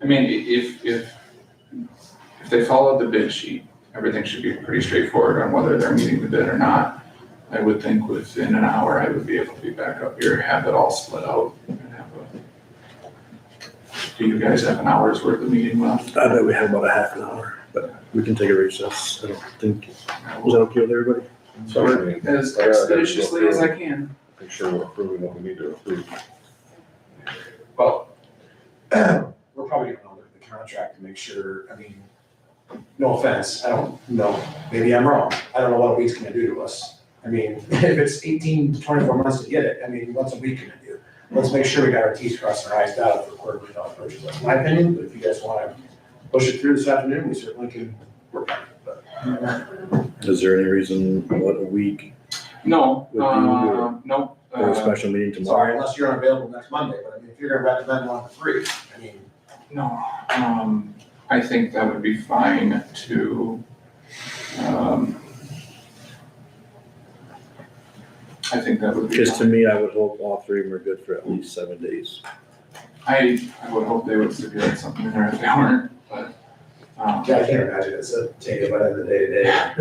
I mean, if they followed the bid sheet, everything should be pretty straightforward on whether they're meeting the bid or not. I would think within an hour, I would be able to be back up here, have it all split out. Do you guys have an hour's worth of meeting left? I bet we have about a half an hour, but we can take a recess. I don't think, is that okay with everybody? Sorry. As expeditiously as I can. Make sure we're approving what we need to approve. Well, we're probably gonna look at the contract to make sure, I mean, no offense, I don't know, maybe I'm wrong. I don't know what a week's gonna do to us. I mean, if it's 18 to 24 months to get it, I mean, what's a week gonna do? Let's make sure we got our T's crossed and our I's dotted for quarterly approaches. That's my opinion, but if you guys wanna push it through this afternoon, we certainly can work on it, but. Is there any reason what a week No, Would you no. or a special meeting Sorry, tomorrow? unless you're unavailable next Monday, but I mean, if you're gonna recommend 1 to 3, I mean. No, I think that would be fine to, I think that would be. Because to me, I would hope all three of them are good for at least 7 days. I would hope they would stipulate something in there if they weren't, but, Yeah, I can't imagine it's a take it by the day to day.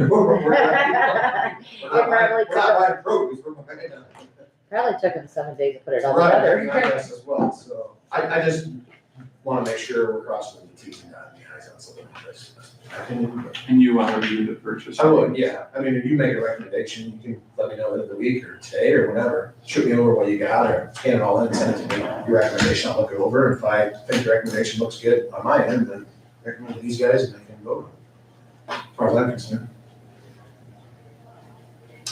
Probably took him 7 days to put it all Right, together. I guess as well, so I just wanna make sure we're crossing the T's and dotting the I's on something like this. That's my opinion, but- and you want to review the purchase. I would, yeah, I mean, if you make a recommendation, you can let me know within the week or today or whatever, shoot me over what you got or scan it all in, send it to me, your recommendation, I'll look it over, if I think the recommendation looks good on my end, then recommend to these guys and I can vote. As far as I'm concerned.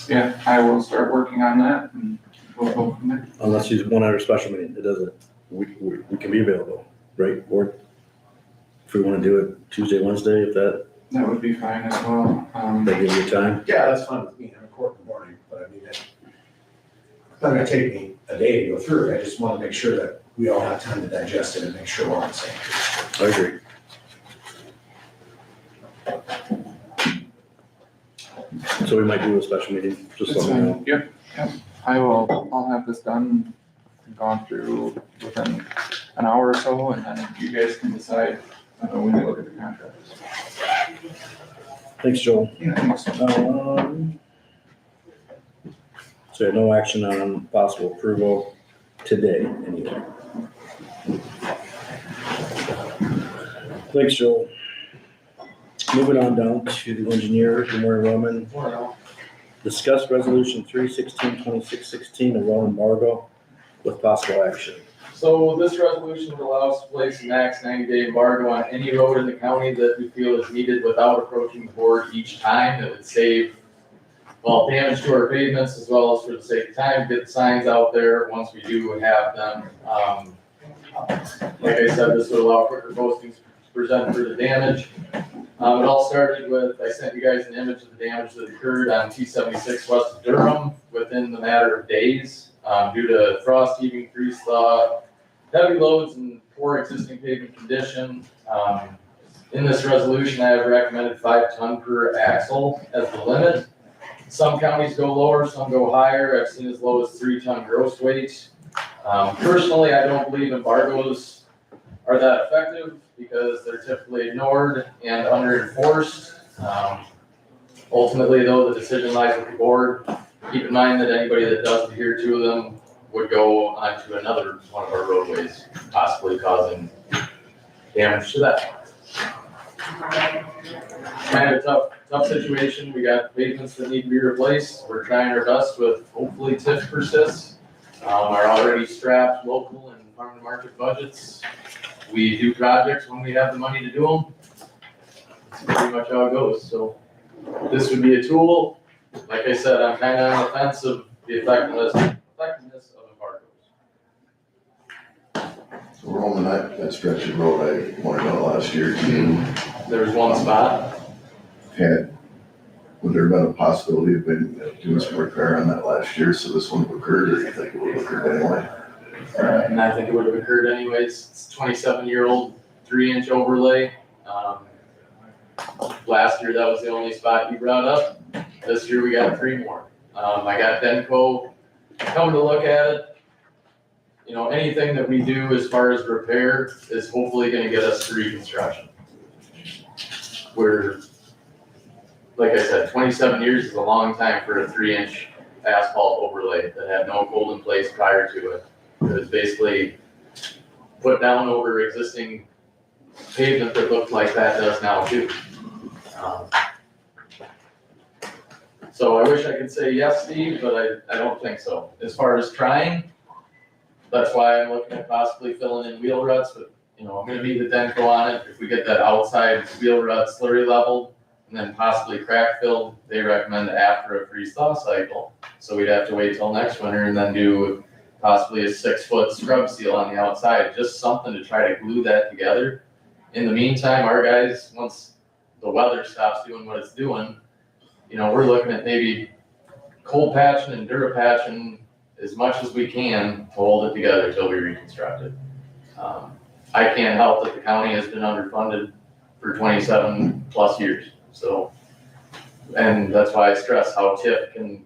Yeah, I will start working on that and we'll go from there. Unless you want our special meeting, it doesn't, we can be available, right? Or if we want to do it Tuesday, Wednesday, if that That would be fine as well. gives you time. Yeah, that's fine with me, I'm a court in the morning, but I mean, it's not gonna take me a day to go through it, I just wanna make sure that we all have time to digest it and make sure we're on the same page. I agree. So we might do a special meeting, just It's let me know. fine. Yep. I'll have this done and gone through within an hour or so, and then you guys can decide when you look at the contracts. Thanks, Joel. Yeah, thanks. So yeah, no action on possible approval today, anyway. Thanks, Joel. Moving on down to the engineer, good morning, Roman. Discuss resolution 3/16/2616 of Roman Margot with possible action. So this resolution would allow us to place a max 90-day embargo on any road in the county that we feel is needed without approaching the board each time. It would save, well, damage to our pavements as well as for the sake of time, get the signs out there once we do have them. Like I said, this would allow quicker postings to present for the damage. It all started with, I sent you guys an image of the damage that occurred on T76 west of Durham within the matter of days, due to frost heaving, freeze thaw, heavy loads and poor existing pavement condition. In this resolution, I have recommended 5 ton per axle as the limit. Some counties go lower, some go higher. I've seen as low as 3 ton gross weight. Personally, I don't believe embargoes are that effective because they're typically ignored and under-enforced. Ultimately, though, the decision lies with the board. Keep in mind that anybody that doesn't adhere to them would go onto another one of our roadways, possibly causing damage to that. Kind of a tough situation. We got pavements that need to be replaced. We're trying our best with, hopefully TIF persists. Our already strapped local and farm to market budgets. We do projects when we have the money to do them. That's pretty much how it goes. So this would be a tool. Like I said, I'm kind of on the fence of the effectiveness of embargoes. So Roman, that stretch of road I pointed out last year to you, There was one spot. would there have been a possibility of doing some repair on that last year, so this one would have occurred, or do you think it would have occurred anyway? And I think it would have occurred anyways. It's 27-year-old 3-inch overlay. Last year, that was the only spot you brought up. This year, we got 3 more. I got Denko coming to look at it. You know, anything that we do as far as repair is hopefully gonna get us to reconstruction. We're, like I said, 27 years is a long time for a 3-inch asphalt overlay that had no cold in place prior to it. It was basically put down over existing pavement that looked like that does now too. So I wish I could say yes, Steve, but I don't think so. As far as trying, that's why I'm looking at possibly filling in wheel ruts, but you know, I'm gonna need the Denko on it. If we get that outside wheel rut slurry level and then possibly crack filled, they recommend after a freeze thaw cycle. So we'd have to wait till next winter and then do possibly a 6-foot scrub seal on the outside, just something to try to glue that together. In the meantime, our guys, once the weather stops doing what it's doing, you know, we're looking at maybe cold patching and dura patching as much as we can to hold it together till we reconstruct it. I can't help that the county has been underfunded for 27 plus years. So, and that's why I stress how TIF can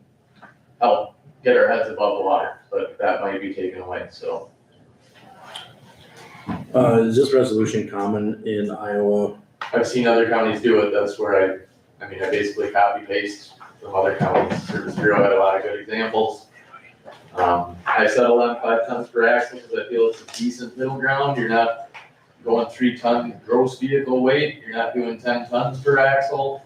help get our heads above the water, but that might be taken away, so. Is this resolution common in Iowa? I've seen other counties do it, that's where I basically copy paste from other counties. Service Bureau had a lot of good examples. I settle on 5 tons per axle because I feel it's a decent middle ground. You're not going 3 ton gross vehicle weight. You're not doing 10 tons per axle.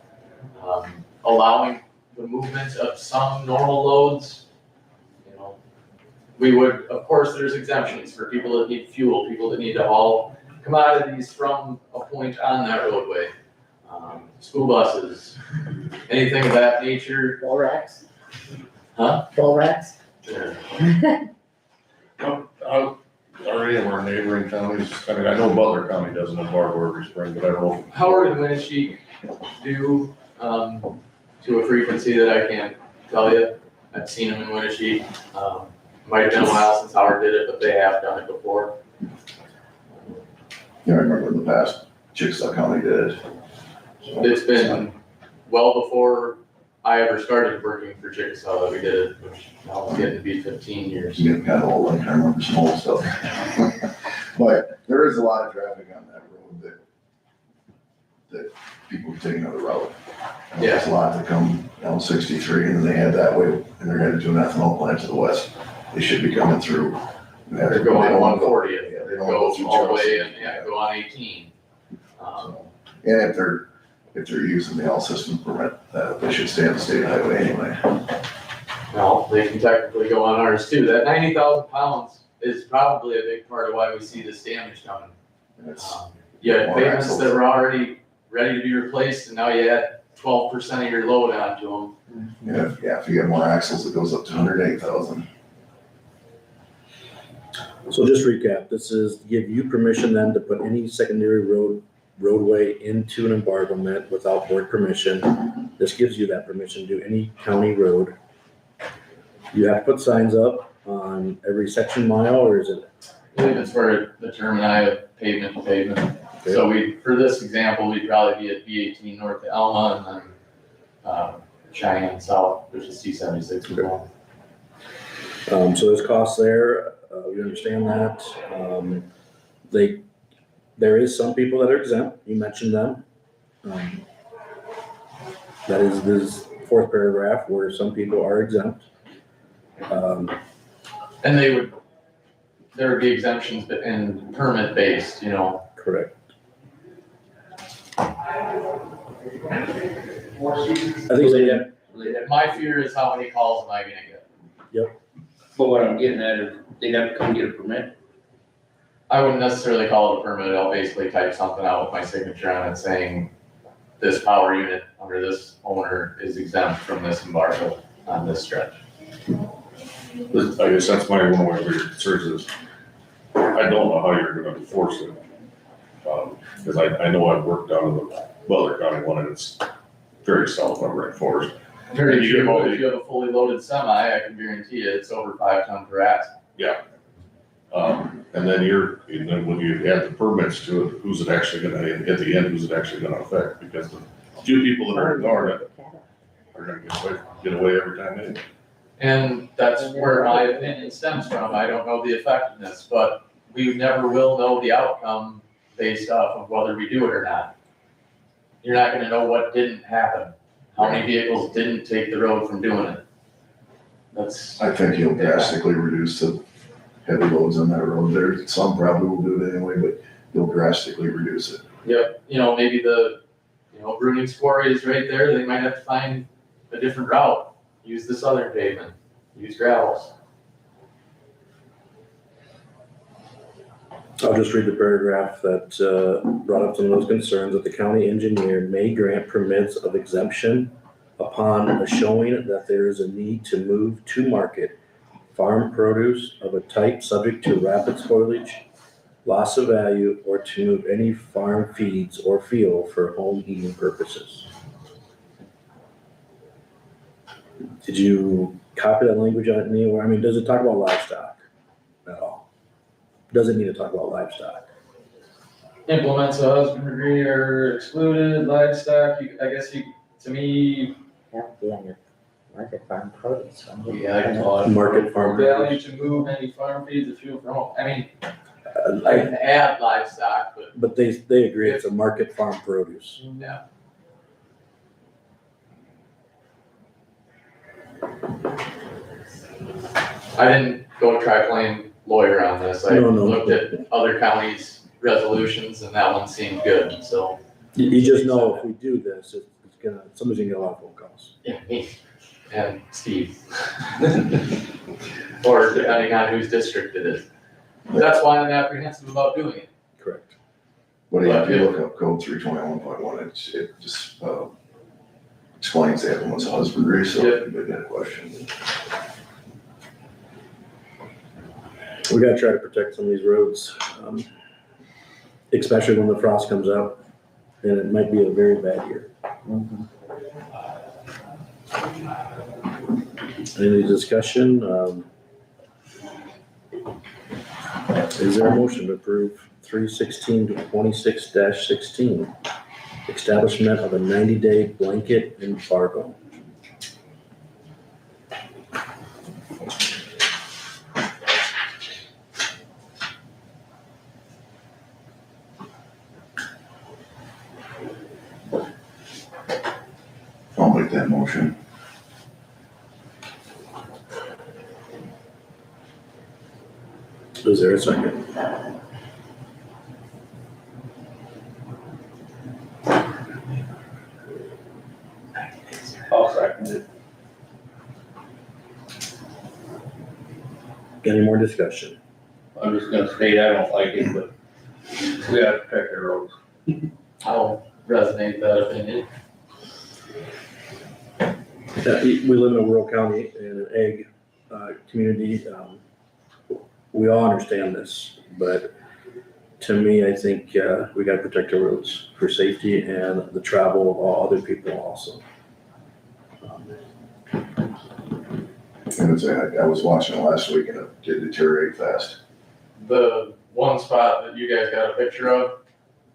Allowing the movement of some normal loads. You know, we would, of course, there's exemptions for people that need fuel, people that need to haul commodities from a point on that roadway. School buses, anything of that nature. Lorax. Bull rats? Are any of our neighboring counties, I mean, I know Butler County doesn't embargo every spring, but I don't know. Howard and Winnebago do, to a frequency that I can't tell you. I've seen them in Winnebago. Might have been a while since Howard did it, but they have done it before. Yeah, I remember in the past, Chickasaw County did it. It's been well before I ever started working for Chickasaw that we did it, which now it's getting to be 15 years. You get kind of old, I can't remember some old stuff. But there is a lot of traffic on that road that people take another route. There's a lot that come down 63 and then they head that way and they're headed to an ethanol plant to the west. They should be coming through. They're going on 140, Yeah, they don't go go through all the way Charleston. and, yeah, go on 18. And if they're using the L system permit, they should stay on the state highway anyway. Well, they can technically go on ours too. That 90,000 pounds is probably a big part of why we see this damage coming. And it's, You had More pavements axles. that were already ready to be replaced and now you add 12% of your load onto them. if you get more axles, it goes up to 108,000. So just recap, this is to give you permission then to put any secondary roadway into an embargoment without board permission. This gives you that permission to do any county road. You have to put signs up on every section mile, or is it? I believe it's for the termini of pavement to pavement. So for this example, we'd probably be at B18 north of Alma and then Cheyenne south, which is C76 as well. So there's costs there, we understand that. There is some people that are exempt, you mentioned them. That is this fourth paragraph where some people are exempt. And there would be exemptions and permit based, you know. Correct. I think My fear is how many calls am I gonna get? But what I'm getting at is they'd have to come get a permit. I wouldn't necessarily call it a permit, I'll basically type something out with my signature on it saying this power unit under this owner is exempt from this embargo on this stretch. I guess that's one of my bigger concerns is, I don't know how you're gonna enforce it. Cause I know I've worked down in the Butler County one and it's very south on Red Forest. If you have a fully loaded semi, I can guarantee you it's over 5 ton per axle. And then when you add the permits to it, who's it actually gonna, at the end, who's it actually gonna affect? Because the few people that are ignoring it are gonna get away every time anyway. And that's where my opinion stems from. I don't know the effectiveness, but we never will know the outcome based off of whether we do it or not. You're not gonna know what didn't happen, how many vehicles didn't take the road from doing it. I think you'll drastically reduce the heavy loads on that road there. Some probably will do it anyway, but you'll drastically reduce it. Yep, maybe Bruning's quarry is right there, they might have to find a different route, use the southern pavement, use gravels. I'll just read the paragraph that brought up some of those concerns, that the county engineer may grant permits of exemption upon a showing that there is a need to move to market farm produce of a type subject to rapid spoilage, loss of value, or to move any farm feeds or fuel for home eating purposes. Did you copy that language on it anywhere? I mean, does it talk about livestock at all? Does it need to talk about livestock? Implements of husbandry are excluded, livestock, to me, That would be on your market farm produce. wouldn't it? yeah, I can call it. Market farm Value produce. to move any farm feeds or fuel for home, I mean, I I- can add livestock, but But they agree it's a market farm produce. yeah. I didn't go try playing lawyer on this, I No. looked at other counties' resolutions and that one seemed good, so. You just know if we do this, it's somebody's gonna get a lot of phone calls. Yeah, me and Steve. Or depending on whose district it is. That's why I'm apprehensive about doing it. Correct. But if you look up code 321.1, it just explains that one's husbandry, so if anybody got a question. We gotta try to protect some of these roads, especially when the frost comes out, and it might be a very bad year. Any discussion? Is there a motion to approve 3/16/26-16? Establishment of a 90-day blanket embargo. I'll make that motion. Is there a second? I'll second it. Any more discussion? I'm just gonna state I don't like it, but we gotta protect our roads. I'll resonate that opinion. We live in a rural county and an ag community. We all understand this, but to me, I think we gotta protect our roads for safety and the travel of all other people also. And it's, I was watching it last week and it did deteriorate fast. The one spot that you guys got a picture of,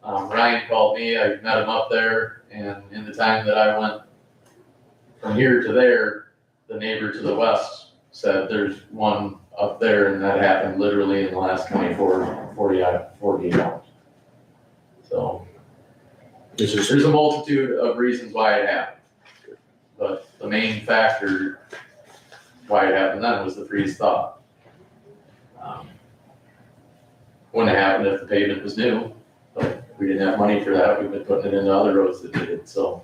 Ryan called me, I met him up there, and in the time that I went from here to there, the neighbor to the west said there's one up there, and that happened literally in the last 48 hours. So, there's a multitude of reasons why it happened. But the main factor why it happened then was the freeze thaw. Wouldn't have happened if the pavement was new, but we didn't have money for that. We've been putting it into other roads that did it, so.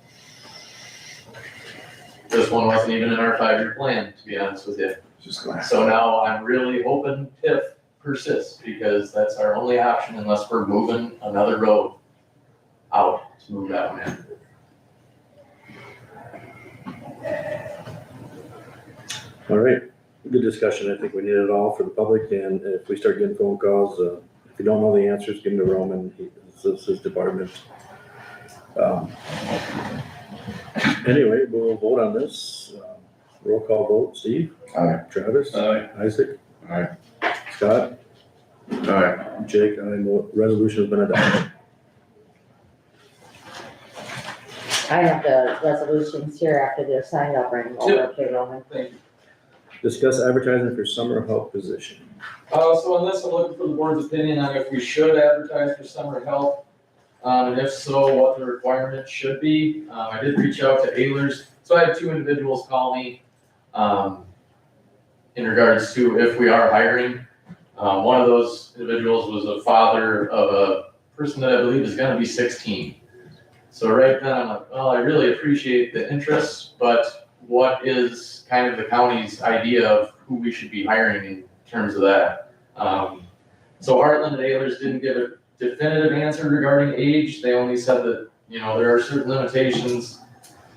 This one wasn't even in our 5-year plan, to be honest with you. Just gonna So now I'm really hoping TIF persists, because that's our only option unless we're moving another road out to move that one in. All right, good discussion. I think we need it all for the public, and if we start getting phone calls, if you don't know the answers, give them to Roman, this is his department. Anyway, we'll vote on this. Roll call vote, Steve? Aye. Travis? Aye. Isaac? Aye. Scott? Aye. Jake? Resolution has been adopted. I have the resolutions here after they're signed, I'll bring them over to Roman. Thank you. Discuss advertising for summer help position. So on this, I'm looking for the board's opinion on if we should advertise for summer help. And if so, what the requirements should be. I did reach out to Ehlers, so I had 2 individuals call me, in regards to if we are hiring. One of those individuals was a father of a person that I believe is gonna be 16. So right then, I'm like, well, I really appreciate the interest, but what is kind of the county's idea of who we should be hiring in terms of that? So Heartland and Ehlers didn't give a definitive answer regarding age. They only said that, there are certain limitations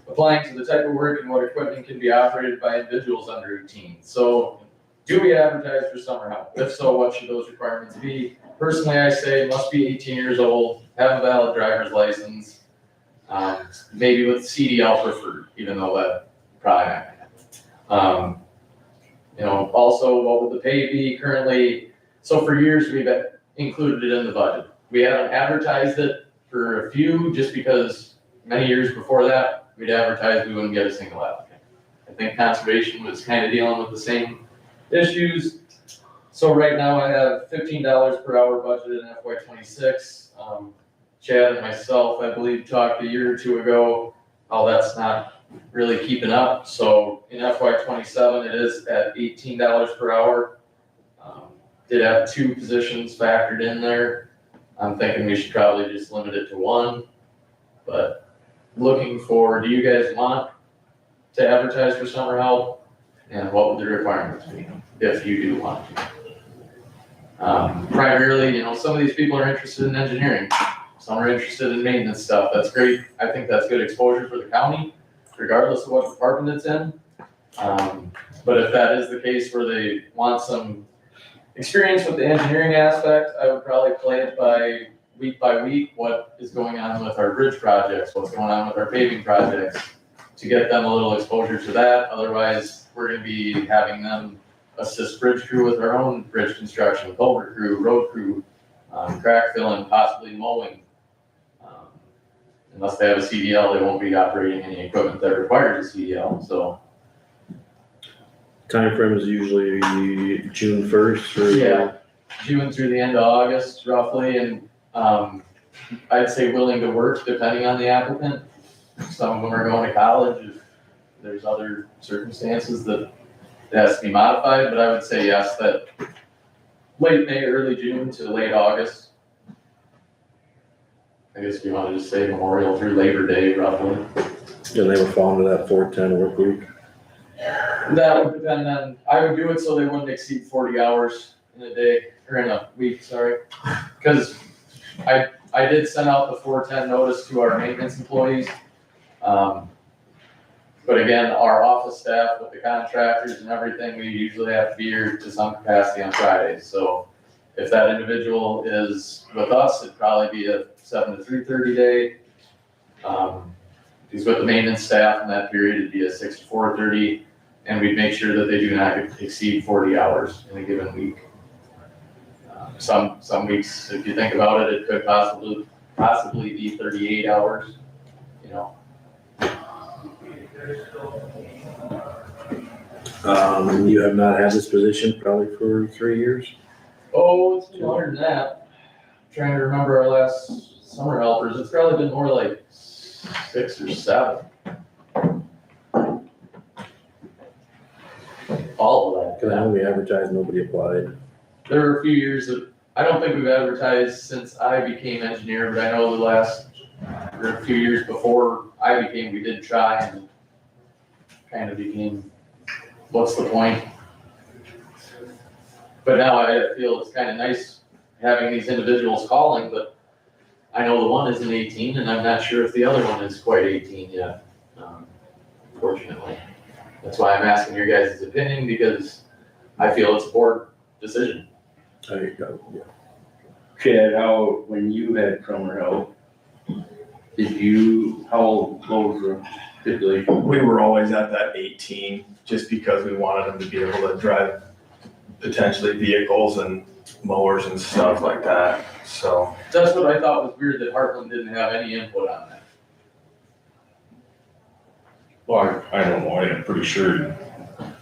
applying to the type of work and what equipment can be operated by individuals under 18. So do we advertise for summer help? If so, what should those requirements be? Personally, I say must be 18 years old, have a valid driver's license, maybe with CDL preferred, even though that probably not gonna happen. Also, what would the pay be currently? So for years, we've included it in the budget. We haven't advertised it for a few, just because many years before that, we'd advertised, we wouldn't get a single applicant. I think conservation was kind of dealing with the same issues. So right now, I have $15 per hour budgeted in FY26. Chad and myself, I believe, talked a year or 2 ago, how that's not really keeping up. So in FY27, it is at $18 per hour. Did have 2 positions factored in there. I'm thinking we should probably just limit it to 1. But looking for, do you guys want to advertise for summer help? And what would the requirements be if you do want to? Primarily, some of these people are interested in engineering. Some are interested in maintenance stuff. That's great. I think that's good exposure for the county. regardless of what department it's in. But if that is the case where they want some experience with the engineering aspect, I would probably play it by week, what is going on with our bridge projects, what's going on with our paving projects, to get them a little exposure to that. Otherwise, we're gonna be having them assist bridge crew with our own bridge construction, culvert crew, road crew, crack filling, possibly mowing. Unless they have a CDL, they won't be operating any equipment that requires a CDL, so. Timeframe is usually June 1st or? Yeah, June through the end of August roughly, and, I'd say willing to work depending on the applicant. Some of them are going to college, if there's other circumstances that it has to be modified, but I would say yes, that late May, early June to late August. I guess if you want to just say Memorial through Labor Day roughly. And they would fall into that 4-10 work week. That would depend on, I would do it so they wouldn't exceed 40 hours in a day, or in a week, sorry. Because I did send out the 410 notice to our maintenance employees. But again, our office staff with the contractors and everything, we usually have to be here to some capacity on Fridays. So if that individual is with us, it'd probably be a 7 to 3:30 day. If he's with the maintenance staff in that period, it'd be a 6 to 4:30. And we'd make sure that they do not exceed 40 hours in a given week. Some weeks, if you think about it, it could possibly be 38 hours, you know. You have not had this position probably for 3 years? Oh, it's been longer than that. I'm trying to remember our last summer helpers. It's probably been more like 6 or 7. All of that. Because I know we advertised, nobody applied. There were a few years that, I don't think we've advertised since I became engineer, but I know there were a few years before I became, we did try and kind of became, what's the point? But now I feel it's kind of nice having these individuals calling, but I know the one isn't 18 and I'm not sure if the other one is quite 18 yet, fortunately. That's why I'm asking your guys' opinion, because I feel it's a board decision. There you go, yeah. Chad, when you had summer help, how low was the stipulation? We were always at that 18, just because we wanted them to be able to drive potentially vehicles and mowers and stuff like that, so. That's what I thought was weird, that Heartland didn't have any input on that. Well, I don't know, I'm pretty sure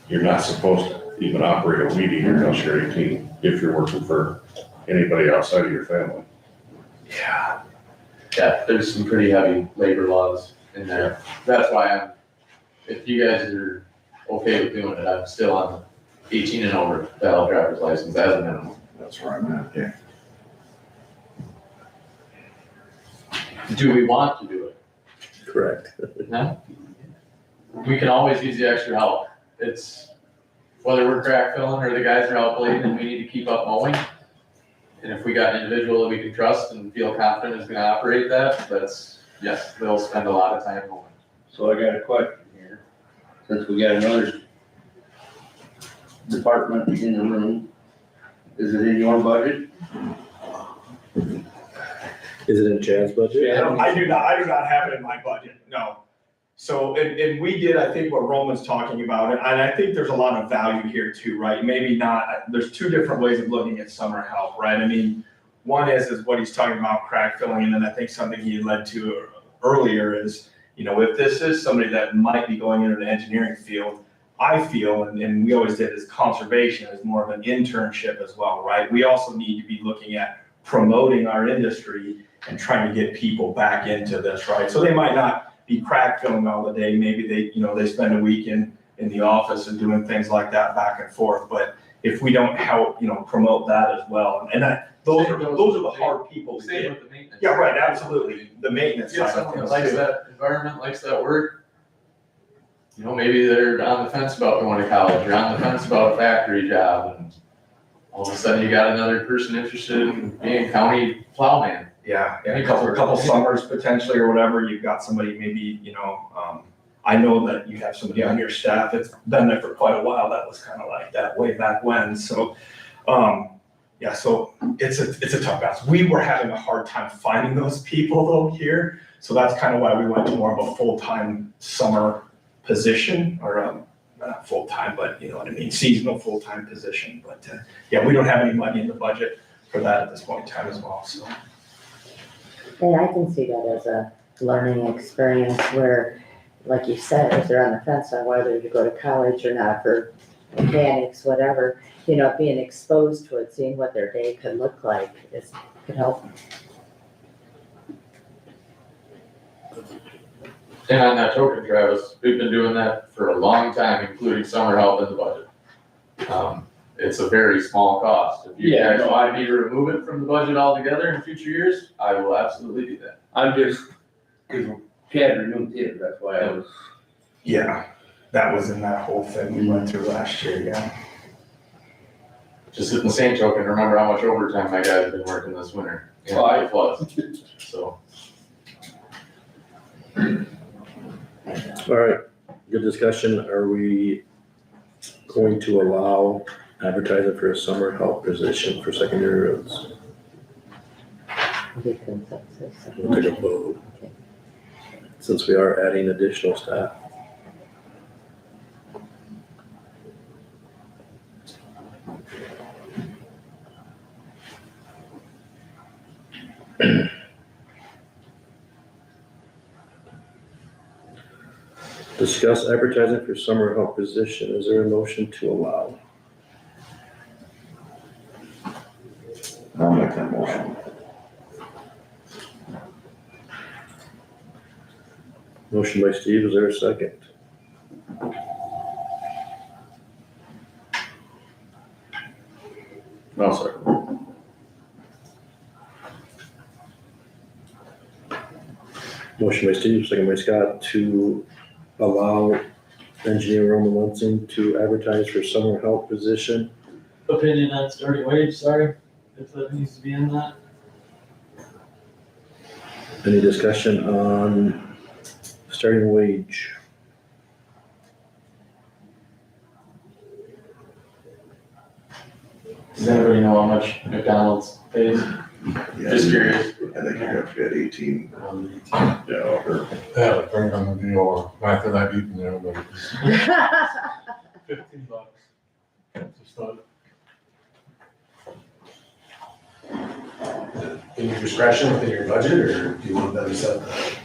you're not supposed to even operate a weed eater unless you're 18, if you're working for anybody outside of your family. Yeah. Yeah, there's some pretty heavy labor laws in there. That's why if you guys are okay with doing it, I'm still on the 18 and over valid driver's license as a minimum. That's where I'm at, yeah. Do we want to do it? Correct. No? We can always use the extra help. It's whether we're crack filling or the guys are out blading and we need to keep up mowing. And if we got an individual that we can trust and feel confident is gonna operate that's, yes, they'll spend a lot of time mowing. So I got a question here, since we got another department in the room, is it in your budget? Is it in Chad's budget? I do not have it in my budget, no. So, and we did, I think, what Roman's talking about, and I think there's a lot of value here too, right? Maybe not, there's two different ways of looking at summer help, right? I mean, one is what he's talking about, crack filling, and then I think something he led to earlier is, if this is somebody that might be going into the engineering field, I feel, and we always did, is conservation is more of an internship as well, right? We also need to be looking at promoting our industry and trying to get people back into this, right? So they might not be crack filling all the day. Maybe they spend a week in the office and doing things like that back and forth. But if we don't help, promote that as well, and those are the hard people to Same get. with the maintenance. Yeah, right, absolutely. The maintenance Get side of someone that things likes too. that environment, likes that work. Maybe they're on the fence about going to college or on the fence about a factory job, and all of a sudden you got another person interested in being a county plowman. Yeah, a couple summers potentially or whatever, you've got somebody maybe, I know that you have somebody on your staff that's been there for quite a while, that was kind of like that way back when, so, yeah, so it's a tough balance. We were having a hard time finding those people though here, so that's kind of why we went to more of a full-time summer position, or, not full-time, but you know what I mean, seasonal full-time position, but, yeah, we don't have any money in the budget for that at this point in time as well, so. And I can see that as a learning experience where, like you said, if they're on the fence on whether to go to college or not for mechanics, whatever, you know, being exposed to it, seeing what their day could look like could help. And on that token, Travis, we've been doing that for a long time, including summer help in the budget. It's a very small cost. If you guys want me to remove it from the budget altogether in future years, I will absolutely do that. I'm just, cause Chad renewed it, that's why I was. Yeah, that was in that whole thing we went through last year, yeah. Just in the same token, remember how much overtime my guys have been working this winter. Oh, I- Plus, so. All right, good discussion. Are we going to allow advertising for a summer help position for secondary roads? Be consensus. We'll take a vote. Since we are adding additional staff. Discuss advertising for summer help position. Is there a motion to allow? I'll make that motion. Motion by Steve, is there a second? I'll second. Motion by Steve, second by Scott, to allow engineer Roman Munson to advertise for summer help position. Opinion on starting wage, sorry, if that needs to be in that. Any discussion on starting wage? Does anybody know how much McDonald's pays? Yeah, Just curious. I think you got to be at 18. Yeah, or Yeah, like bring on the deal, or after that, you know, but it's $15. Just not. In your discretion within your budget, or do you want them to set that?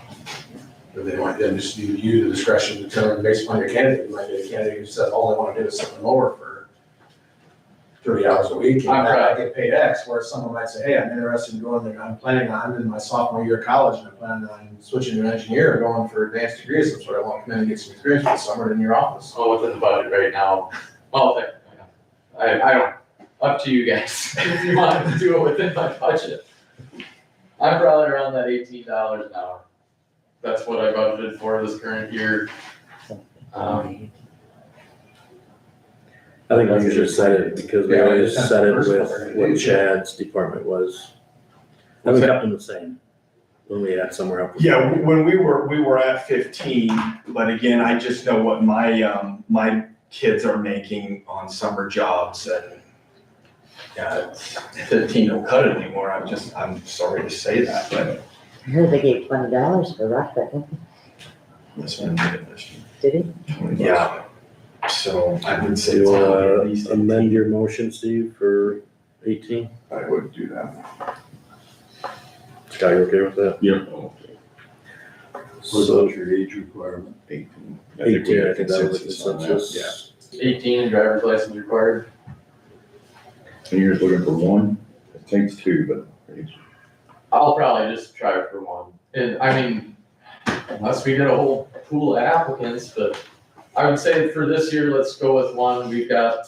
Or they want them to just you the discretion to determine based upon your candidate, you might be a candidate who says, all they wanna do is something lower for 30 hours a week, and I get paid X, where someone might say, hey, I'm interested in going there, I'm in my sophomore year of college, and I'm planning on switching to an engineer, or going for advanced degrees, that's what I want to come in and get some experience for the summer in your office. Well, within the budget right now, well, I don't, up to you guys, if you want to do it within my budget. I'm probably around that $18 an hour. That's what I budgeted for this current year. I think we usually set it because we always set it with what Chad's department was. And we kept them the same when we had somewhere up. Yeah, when we were at 15, but again, I just know what my kids are making on summer jobs, and yeah, 15 don't cut it anymore. I'm sorry to say that, but I heard they gave $20 for rock that, this one did it this year. did he? Yeah, so I would say. Do you it's wanna probably at least amend your motion, Steve, for 18? I would do that. Scott, you okay with that? yeah. So your age requirement? 18. 18, I think that was the Consensus on that, consensus. 18 and driver's license required. And you're just looking for one? It takes two, but I'll probably just try for one. And I mean, unless we get a whole pool of applicants, but I would say for this year, let's go with one. We've got,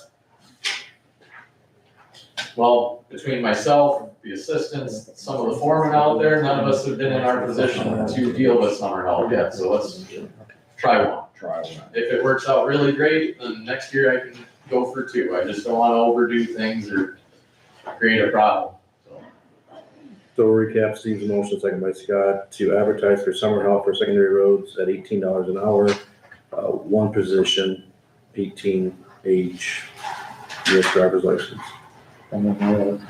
well, between myself, the assistants, some of the foremen out there, none of us have been in our position to deal with summer help yet, so let's try one. try one. If it works out really great, then next year I can go for two. I just don't wanna overdo things or create a problem. So recap Steve's motion, second by Scott, to advertise for summer help for secondary roads at $18 an hour one position, 18 age, US driver's license. And Memorial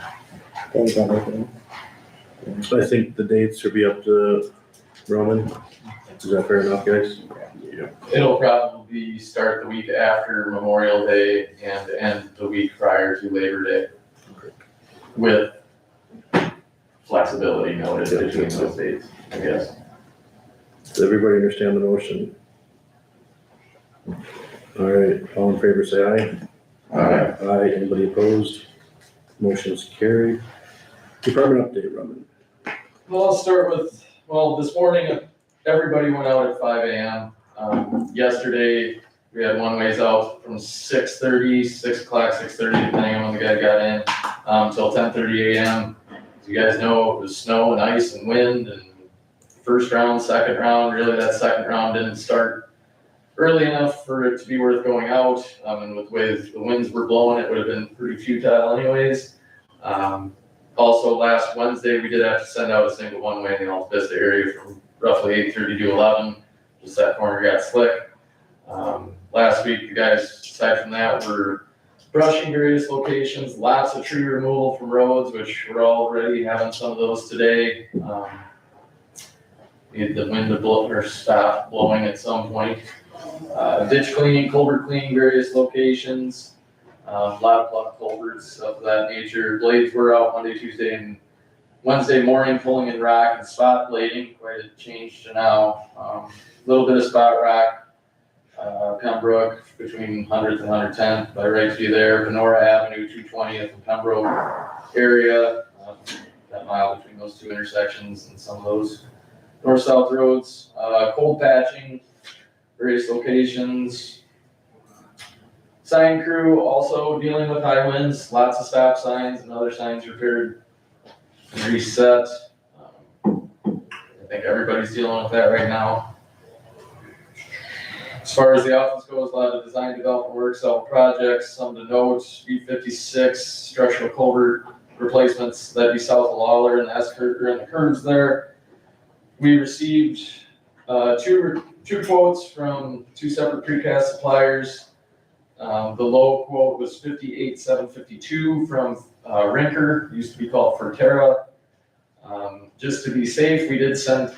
Day, everything. So I think the dates should be up to Roman. Is that fair enough, guys? It'll probably start the week after Memorial Day and end the week prior to Labor Day. With flexibility noted between those dates, I guess. Does everybody understand the motion? All right, all in favor, say aye. Aye, anybody opposed? Motion's carried. Department update, Roman. Well, I'll start with, this morning, everybody went out at 5 a.m. Yesterday, we had one ways out from 6:30, 6 o'clock, 6:30, depending on when the guy got in, till 10:30 a.m. As you guys know, it was snow and ice and wind, and first round, second round, really that second round didn't start early enough for it to be worth going out. And with the way the winds were blowing, it would have been pretty futile anyways. Also, last Wednesday, we did have to send out a single one-way in the Alta Vista area from roughly 8:30 to 11. Just that corner got slick. Last week, the guys, aside from that, were brushing various locations, lots of tree removal from roads, which we're already having some of those today. Need the wind to blow or stop blowing at some point. Ditch cleaning, culvert cleaning, various locations. A lot of plug culverts of that nature. Blades were out Monday, Tuesday, and Wednesday morning pulling in rock and spot blading. Quite a change to now. A little bit of spot rock. Pembroke between 100th and 110th by right to you there. Venora Avenue, 220th and Pembroke area. That mile between those two intersections and some of those north-south roads. Cold patching, various locations. Sign crew also dealing with high winds, lots of stop signs and other signs repaired and reset. I think everybody's dealing with that right now. As far as the office goes, a lot of design development work, several projects, some to note, B56, structural culvert replacements, that'd be south of Lawler and the S-curve and the curves there. We received two quotes from two separate precast suppliers. The low quote was $58,752 from Rinker, used to be called Forterra. Just to be safe, we did send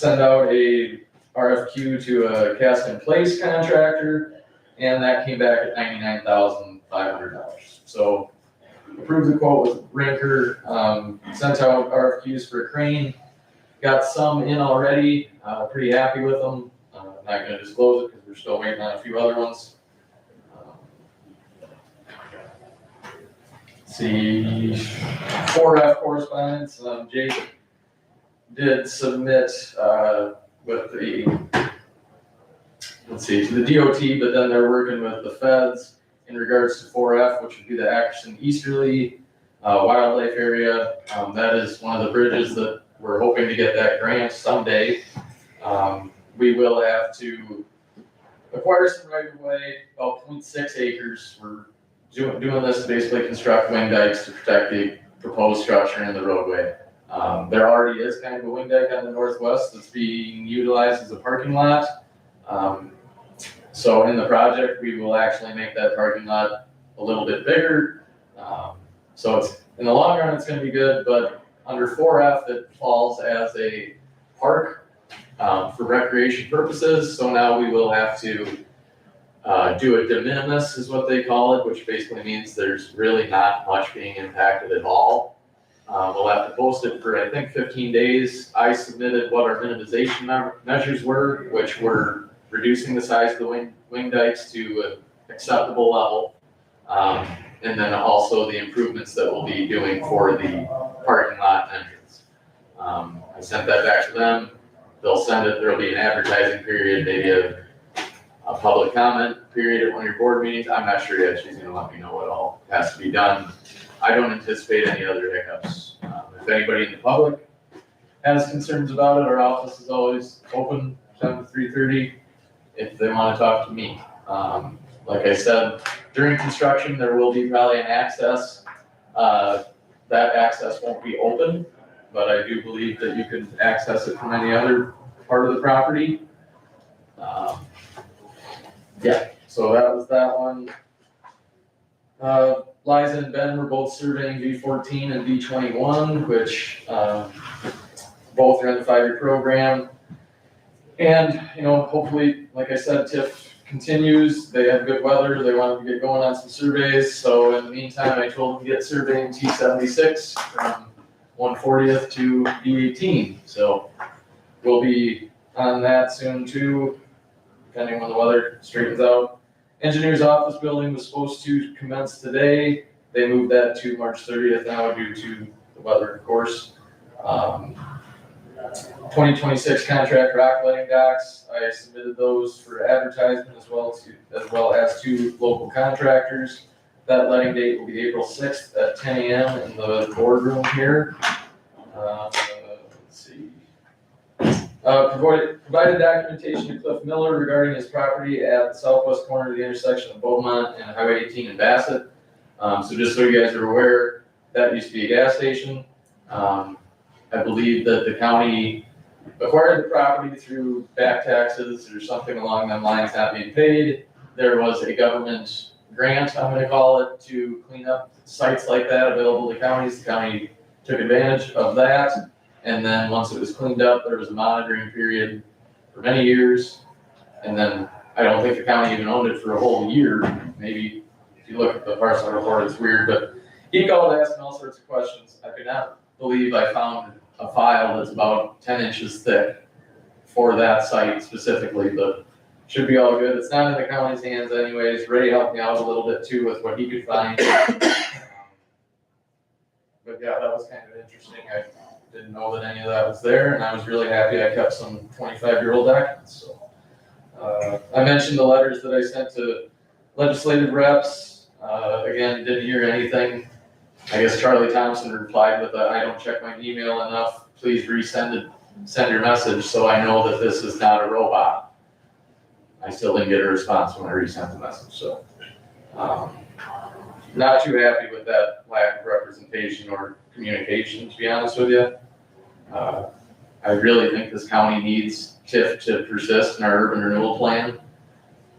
out a RFQ to a cast in place contractor, and that came back at $99,500. So approved the quote with Rinker, sent out RFQs for a crane, got some in already, pretty happy with them. I'm not gonna disclose it because we're still waiting on a few other ones. See, 4F correspondence, Jake did submit, with the, to the DOT, but then they're working with the feds in regards to 4F, which would be the Ackerson Easterly wildlife area. That is one of the bridges that we're hoping to get that grant someday. We will have to acquire some right of way, about 0.6 acres. We're doing this to basically construct wing dikes to protect the proposed structure in the roadway. There already is kind of a wing dike on the northwest that's being utilized as a parking lot. So in the project, we will actually make that parking lot a little bit bigger. So it's, in the long run, it's gonna be good, but under 4F, it falls as a park for recreation purposes. So now we will have to do a de minimis is what they call it, which basically means there's really not much being impacted at all. We'll have to post it for, I think, 15 days. I submitted what our minimization measures were, which were reducing the size of the wing dikes to an acceptable level. And then also the improvements that we'll be doing for the parking lot entrance. I sent that back to them. They'll send it, there'll be an advertising period, maybe a public comment period at one of your board meetings. I'm not sure yet. She's gonna let me know what all has to be done. I don't anticipate any other hiccups. If anybody in the public has concerns about it, our office is always open 7 to 3:30 if they want to talk to me. Like I said, during construction, there will be probably an access. That access won't be open, but I do believe that you can access it from any other part of the property. So that was that one. Liza and Ben were both surveying V14 and V21, which, both are in the 5-year program. And, hopefully, like I said, TIF continues, they have good weather, they wanted to get going on some surveys, so in the meantime, I told them to get surveying T76 from 140th to V18, so we'll be on that soon too, depending when the weather straightens out. Engineer's office building was supposed to commence today, they moved that to March 30th now due to the weather, of course. 2026 contract rock letting docks, I submitted those for advertisement as well as to local contractors. That letting date will be April 6th at 10 a.m. in the boardroom here. Let's see. Provided documentation to Cliff Miller regarding his property at the southwest corner of the intersection of Beaumont and Highway 18 in Bassett. So just so you guys are aware, that used to be a gas station. I believe that the county acquired the property through back taxes or something along them lines not being paid. There was a government grant, I'm gonna call it, to clean up sites like that available to counties. The county took advantage of that. And then once it was cleaned up, there was a monitoring period for many years. And then I don't think the county even owned it for a whole year. Maybe if you look at the parcel report, it's weird, but he called asking all sorts of questions. I could not believe I found a file that's about 10 inches thick for that site specifically, but should be all good. It's not in the county's hands anyways. Ray helped me out a little bit too with what he could find. But yeah, that was kind of interesting. I didn't know that any of that was there, and I was really happy I kept some 25-year-old documents. So I mentioned the letters that I sent to legislative reps. Again, didn't hear anything. I guess Charlie Thompson replied with I don't check my email enough. Please send your message so I know that this is not a robot. I still didn't get a response when I resent the message, so. Not too happy with that lack of representation or communication, to be honest with you. I really think this county needs TIF to persist in our urban renewal plan,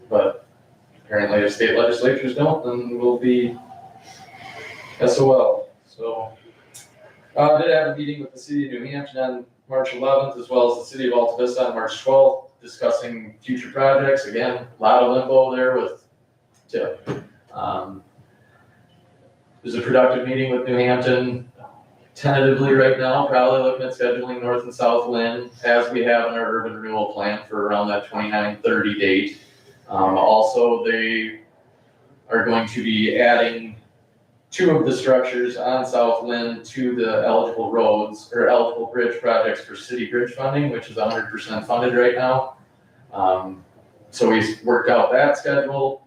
but apparently if state legislatures don't, then we'll be SOL. So, I did have a meeting with the city of New Hampton on March 11th, as well as the city of Alta Vista on March 12th, discussing future projects. Again, a lot of limbo there with TIF. It was a productive meeting with New Hampton. Tentatively right now, probably looking at scheduling North and South Lynn as we have in our urban renewal plan for around that 29-30 date. Also, they are going to be adding 2 of the structures on South Lynn to the eligible roads or eligible bridge projects for city bridge funding, which is 100% funded right now. So we worked out that schedule.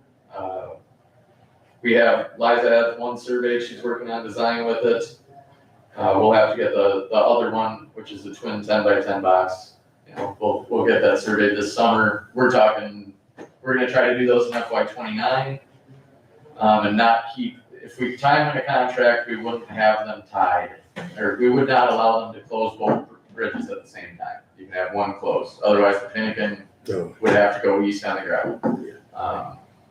We have, Liza has one survey she's working on design with it. We'll have to get the other one, which is the twin 10x10 box. We'll get that surveyed this summer. We're gonna try to do those in FY29, and not keep, if we time in a contract, we wouldn't have them tied, or we would not allow them to close both bridges at the same time. You can have one closed, otherwise the Finnegan would have to go east on the gravel.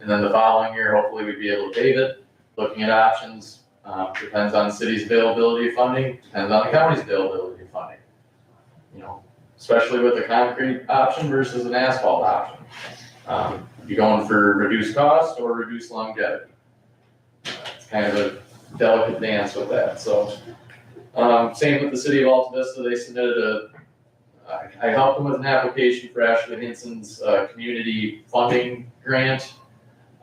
And then the following year, hopefully we'd be able to pave it, looking at options. Depends on the city's availability of funding, depends on the county's availability of funding. Especially with the concrete option versus an asphalt option. You going for reduced cost or reduced longevity? It's kind of a delicate dance with that. So, same with the city of Alta Vista. They submitted I helped them with an application for Ashley Hinson's community funding grant.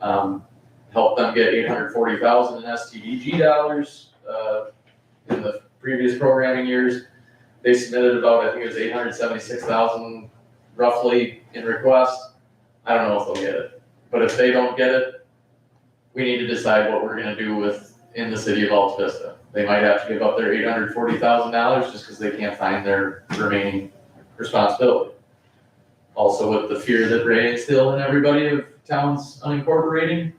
Helped them get $840,000 in STDG dollars in the previous programming years. They submitted about, I think it was $876,000 roughly in request. I don't know if they'll get it, but if they don't get it, we need to decide what we're gonna do in the city of Alta Vista. They might have to give up their $840,000 just because they can't find their remaining responsibility. Also with the fear that Ray instilled in everybody of towns unincorporating.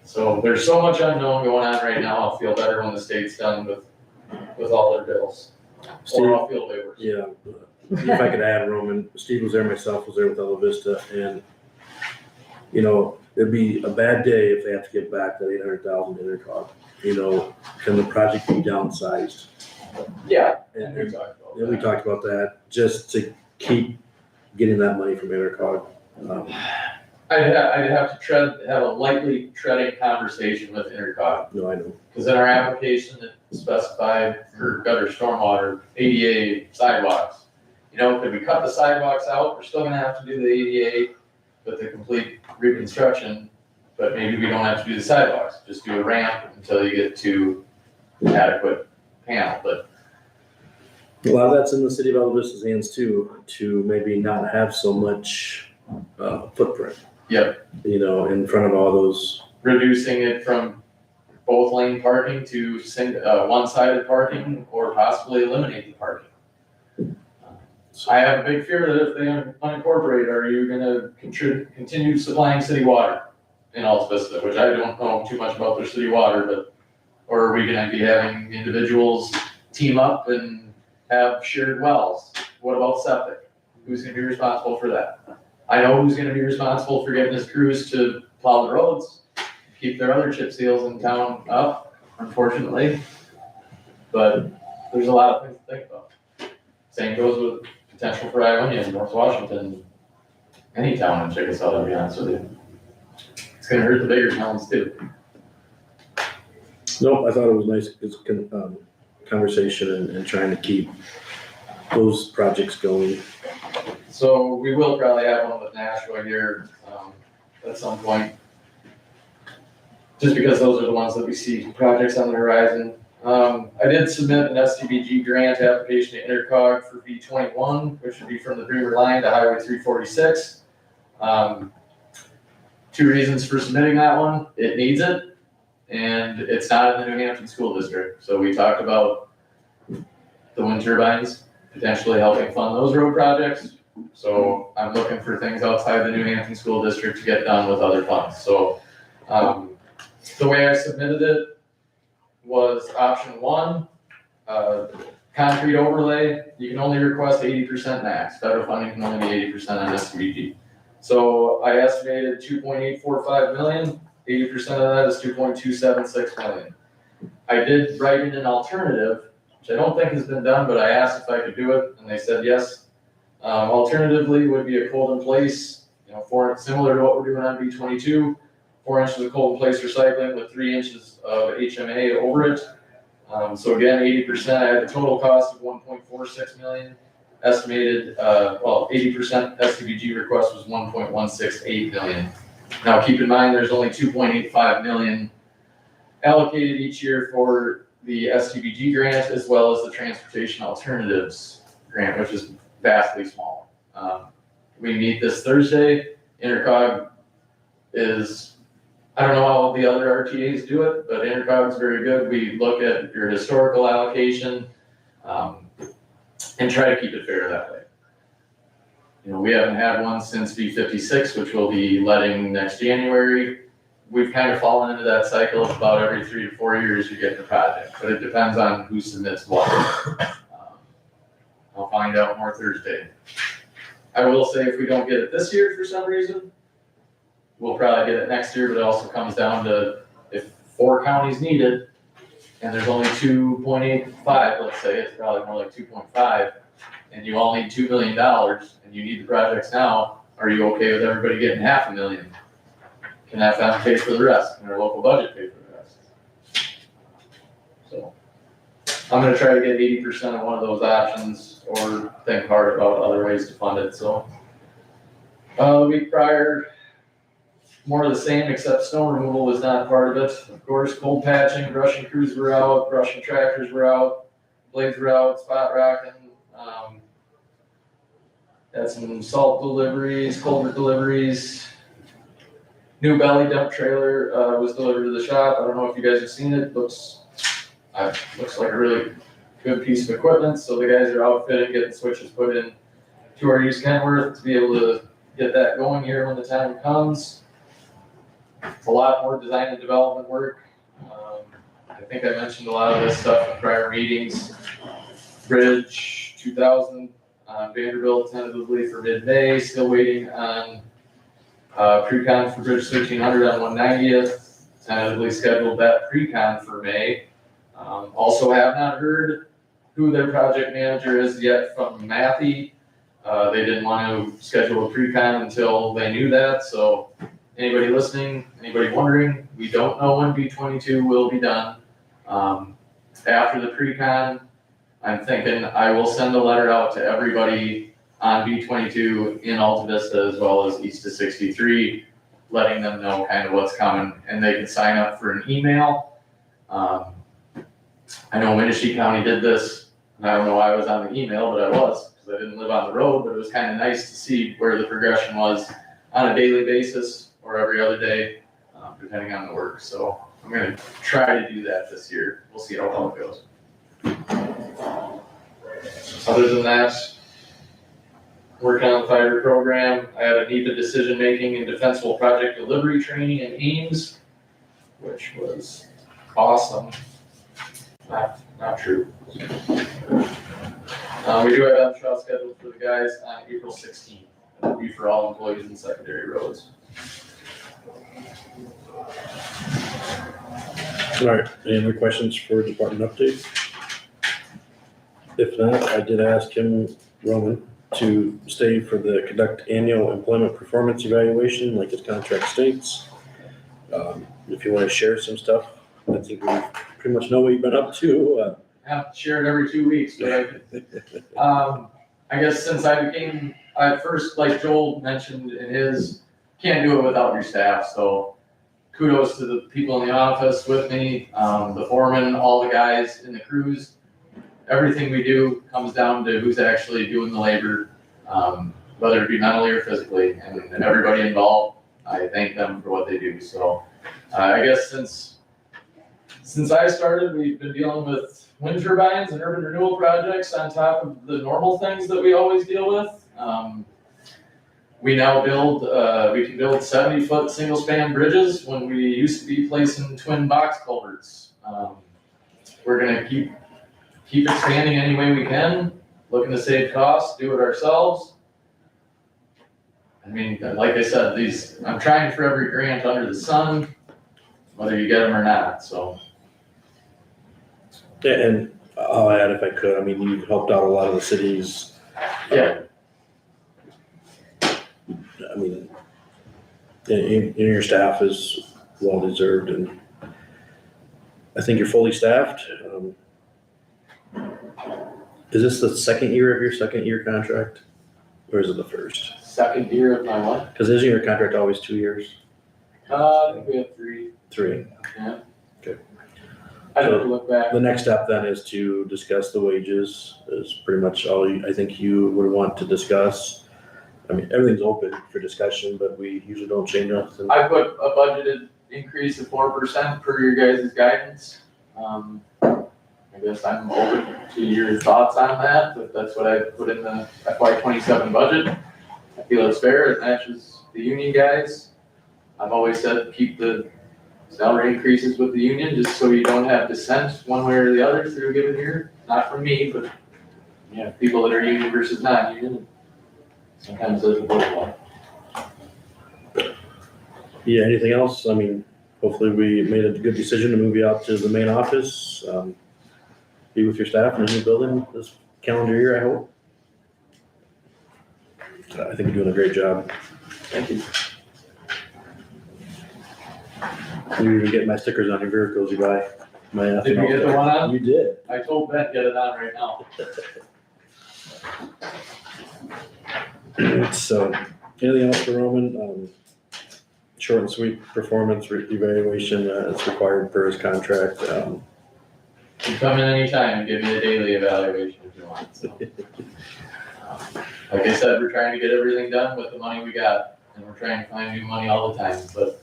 So there's so much unknown going on right now. I'll feel better when the state's done with all their bills. Or I'll feel way worse. Yeah, if I could add, Roman, Steve was there, myself was there with Alta Vista, and you know, it'd be a bad day if they have to get back that 800,000 intercog. You know, can the project be downsized? Yeah, And we talked about we that. talked about that, just to keep getting that money from intercog. I'd have to have a lightly treading conversation with Intercog, No, I know. because in our application, it specified for gutter stormwater, ADA sidewalks. You know, could we cut the sidewalks out? We're still gonna have to do the ADA with the complete reconstruction, but maybe we don't have to do the sidewalks, just do a ramp until you get to adequate panel, but A lot of that's in the city of Alta Vista's hands too, to maybe not have so much footprint. Yep. You know, in front of all those. reducing it from both lane parking to one-sided parking, or possibly eliminate the parking. I have a big fear that if they unincorporate, are you gonna continue supplying city water in Alta Vista, which I don't know too much about their city water, but, or are we gonna be having individuals team up and have shared wells? What about septic? Who's gonna be responsible for that? I know who's gonna be responsible for getting his crews to plow the roads, keep their other chip seals in town up, unfortunately. But there's a lot of things to think about. Same goes with potential for Ionia in North Washington, any town in Chickasaw, to be honest with you. It's gonna hurt the bigger towns too. Nope, I thought it was nice, it's conversation and trying to keep those projects going. So we will probably have one with Nashua here, at some point. Just because those are the ones that we see projects on the horizon. I did submit an STBG grant application to Intercog for V21, which would be from the Bremer line to Highway 346. 2 reasons for submitting that one: it needs it, and it's not in the New Hampton School District. So we talked about the wind turbines potentially helping fund those road projects. So I'm looking for things outside the New Hampton School District to get done with other funds. So the way I submitted it was option 1, concrete overlay. You can only request 80% max. Federal funding can only be 80% on STBG. So I estimated 2.845 million. 80% of that is 2.276 million. I did write in an alternative, which I don't think has been done, but I asked if I could do it, and they said yes. Alternatively would be a cold in place, similar to what we're doing on B22, 4 inches of cold in place recycling with 3 inches of HMA over it. So again, 80%, I had a total cost of 1.46 million. Estimated, 80% STBG request was 1.168 million. Now keep in mind, there's only 2.85 million allocated each year for the STBG grant, as well as the transportation alternatives grant, which is vastly small. We meet this Thursday. Intercog is, I don't know how the other RTAs do it, but Intercog is very good. We look at your historical allocation and try to keep it fair that way. We haven't had one since V56, which we'll be letting next January. We've kind of fallen into that cycle of about every 3 to 4 years you get the project, but it depends on who submits what. I'll find out more Thursday. I will say if we don't get it this year for some reason, we'll probably get it next year, but it also comes down to if 4 counties need it and there's only 2.85, let's say, it's probably more like 2.5, and you all need $2 million and you need the projects now, are you okay with everybody getting $500,000? Can FM pay for the rest? Can our local budget pay for the rest? So I'm gonna try to get 80% of one of those options, or think hard about other ways to fund it, so. The week prior, more of the same, except snow removal was not part of it. Of course, cold patching, brushing crews were out, brushing tractors were out, blades were out, spot rocking. Had some salt deliveries, culvert deliveries. New belly dump trailer was delivered to the shop. I don't know if you guys have seen it. Looks like a really good piece of equipment. So the guys are outfitted, getting switches put in to our East Kenworth to be able to get that going here when the time comes. It's a lot more design and development work. I think I mentioned a lot of this stuff in prior meetings. Bridge 2000, Vanderbilt tentatively for mid-May, still waiting on Pre-con for Bridge 1300 on 190th, tentatively scheduled that pre-con for May. Also have not heard who their project manager is yet from Matthew. They didn't want to schedule a pre-con until they knew that, so anybody listening, anybody wondering, we don't know when B22 will be done. After the pre-con, I'm thinking I will send a letter out to everybody on B22 in Alta Vista as well as east of 63, letting them know kind of what's coming, and they can sign up for an email. I know Winnebago County did this, and I don't know why I was on the email, but I was, because I didn't live on the road, but it was kind of nice to see where the progression was on a daily basis or every other day, depending on the work. So I'm gonna try to do that this year. We'll see how well it goes. Other than that, working on the fiber program. I had a NEPA decision-making and defensible project delivery training in Ames, which was awesome. Not true. We do have trial scheduled for the guys on April 16th. It'll be for all employees in secondary roads. All right, any other questions for department updates? If not, I did ask him, Roman, to stay for the conduct annual employment performance evaluation like his contract states. If you want to share some stuff, I think we pretty much know what you've been up to. I have to share it every 2 weeks, but I guess since I became, I first, like Joel mentioned in his, can't do it without your staff, so kudos to the people in the office with me, the foreman, all the guys in the crews. Everything we do comes down to who's actually doing the labor, whether it be mentally or physically, and everybody involved, I thank them for what they do. So I guess since I started, we've been dealing with wind turbines and urban renewal projects on top of the normal things that we always deal with. We now we can build 70-foot single span bridges when we used to be placing twin box culverts. We're gonna keep expanding any way we can, looking to save costs, do it ourselves. I mean, like I said, I'm trying for every grant under the sun, whether you get them or not, so. Yeah, and I'll add if I could, I mean, you've helped out a lot of the cities. Yeah. I mean, and your staff is well deserved, and I think you're fully staffed. Is this the second year of your second year contract, or is it the first? Second year of my what? Because isn't your contract always 2 years? I think we have 3. 3. Yeah. Okay. I don't look back. The next step then is to discuss the wages, is pretty much all I think you would want to discuss. I mean, everything's open for discussion, but we usually don't change nothing. I put a budgeted increase of 4% per your guys' guidance. I guess I'm open to your thoughts on that, but that's what I put in the FY27 budget. I feel it's fair, it matches the union guys. I've always said keep the salary increases with the union, just so you don't have dissent one way or the other through a given year. Not from me, but people that are union versus non-union. Sometimes there's a both. Yeah, anything else? I mean, hopefully we made a good decision to move you out to the main office. Be with your staff in a new building this calendar year, I hope. I think you're doing a great job. Thank you. You're even getting my stickers on your vehicles you buy. Did you get the one on? You did. I told Ben get it on right now. So, anything else for Roman? Short and sweet performance evaluation is required per his contract. You come in anytime and give me a daily evaluation if you want. So. Like I said, we're trying to get everything done with the money we got, and we're trying to find new money all the time. But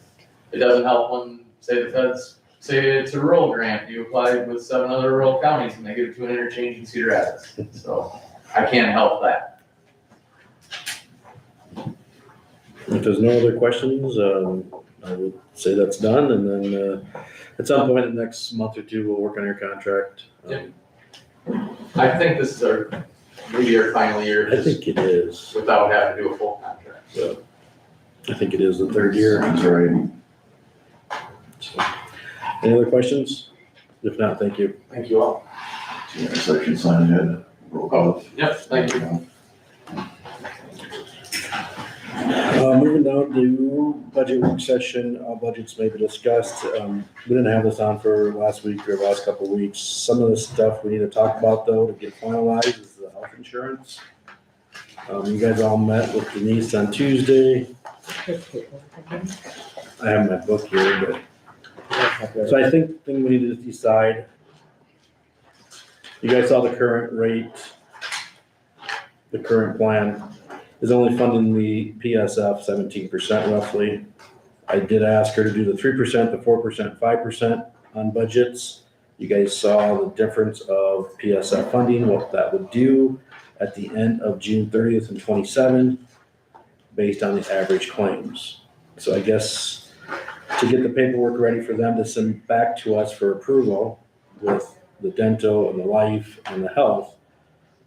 it doesn't help when, say, the feds say it's a rural grant. You applied with 7 other rural counties, and they give it to an interchange in Cedar Rapids. So I can't help that. If there's no other questions, I would say that's done, and then at some point in the next month or two, we'll work on your contract. I think this is maybe our final year. I think it is. Without having to do a full contract. So I think it is the third year. That's right. So, any other questions? If not, thank you. Thank you all. Yeah, section sign ahead. Roll call. Yep, thank you. Moving down to budget work session, all budgets may be discussed. We didn't have this on for last week or last couple of weeks. Some of the stuff we need to talk about though to get finalized is the health insurance. You guys all met with Denise on Tuesday. I have my book here, but, so I think the thing we need to decide, you guys saw the current rate, the current plan is only funding the PSF 17% roughly. I did ask her to do the 3%, the 4%, 5% on budgets. You guys saw the difference of PSF funding, what that would do at the end of June 30th and 27, based on the average claims. So I guess to get the paperwork ready for them to send back to us for approval with the dental and the life and the health,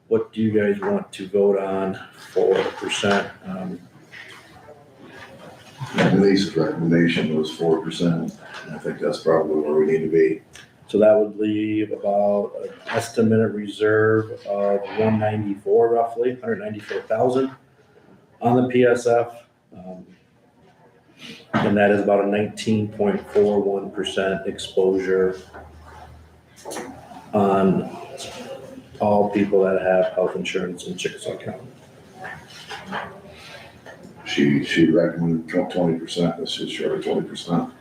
what do you guys want to vote on for percent? Denise's recommendation was 4%. I think that's probably where we need to be. So that would leave about an estimated reserve of 194 roughly, 194,000 on the PSF. And that is about a 19.41% exposure on all people that have health insurance in Chickasaw County. She recommended 20%, that's just short of 20%.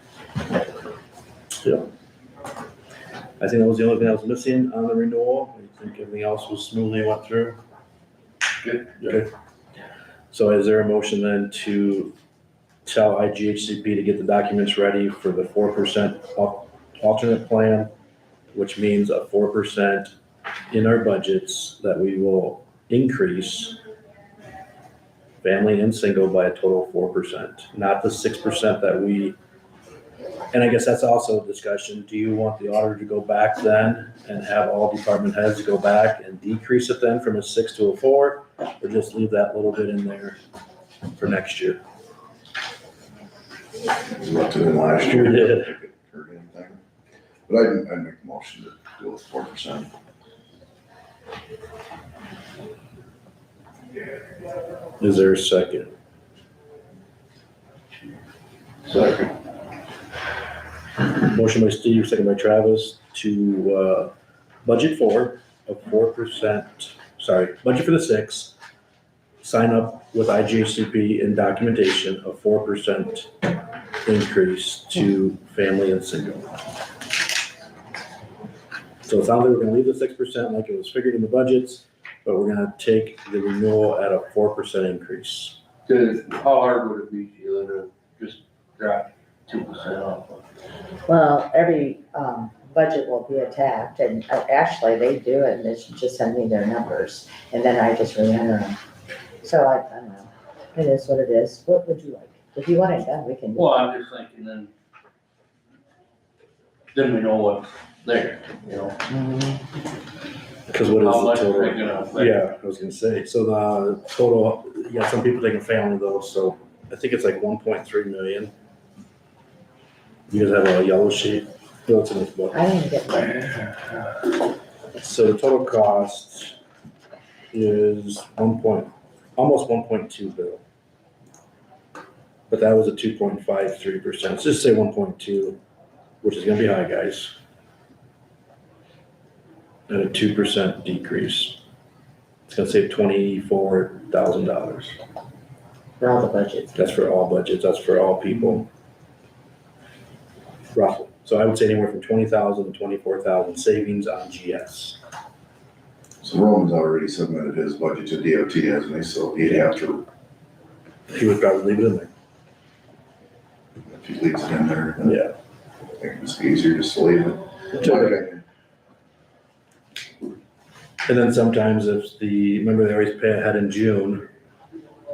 Yeah. I think that was the only thing that was missing on the renewal. I think everything else was smoothly went through. Good. Okay. So is there a motion then to tell IGHCP to get the documents ready for the 4% alternate plan, which means a 4% in our budgets that we will increase family and single by a total of 4%, not the 6% that we, and I guess that's also a discussion. Do you want the auditor to go back then and have all department heads go back and decrease it then from a 6 to a 4, or just leave that little bit in there for next year? We left it in last year. We did. Heard anything. But I'd make a motion to go with 4%. Is there a second? Second. Motion by Steve, second by Travis to budget for a 4%, budget for the 6, sign up with IGHCP in documentation of 4% increase to family and single. So it sounds like we're gonna leave the 6% like it was figured in the budgets, but we're gonna take the renewal at a 4% increase. How hard would it be, Sheila, to just drop 2% off? Well, every budget will be attacked, and actually they do it, and they should just send me their numbers, and then I just re-enter them. So I don't know, it is what it is. What would you like? If you want it done, we can. Well, I'm just thinking then we know what's there, you know? Because what How is much the are they total? gonna affect? Yeah, I was gonna say, so the total, you got some people taking family though, so I think it's like 1.3 million. You guys have a yellow sheet, no, it's in this book. I didn't get that. So the total cost is almost 1.2 bill. But that was a 2.53%, let's just say 1.2, which is gonna be high, guys. And a 2% decrease. It's gonna save $24,000. For all the budgets. That's for all budgets, that's for all people. Roughly. So I would say anywhere from 20,000 to 24,000 savings on GS. So Roman's already submitted his budget to DOT, hasn't he? So he'd have to, He would probably leave it in there. if he leaves it in there, then Yeah. I think it's easier just to leave it. In my opinion. And then sometimes remember they always pay ahead in June.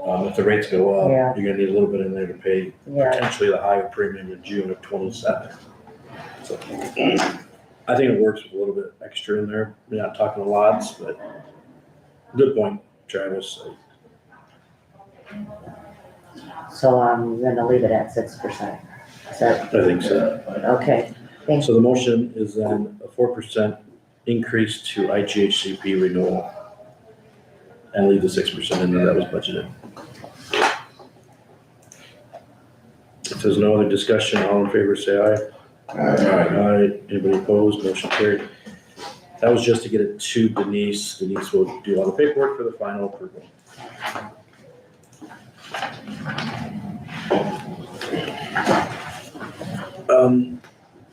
If the rates go up, Yeah. you're gonna need a little bit in there to pay Yeah, potentially the higher premium in June of 27. So I think it works with a little bit extra in there. We're not talking lots, but good point, Travis. So I'm gonna leave it at 6%. Is that, I think so. okay, So the motion is then a 4% increase to IGHCP renewal. And leave the 6% in there that was budgeted. If there's no other discussion, all in favor say aye. Aye. Anybody opposed? Motion carried. That was just to get it to Denise. Denise will do all the paperwork for the final approval.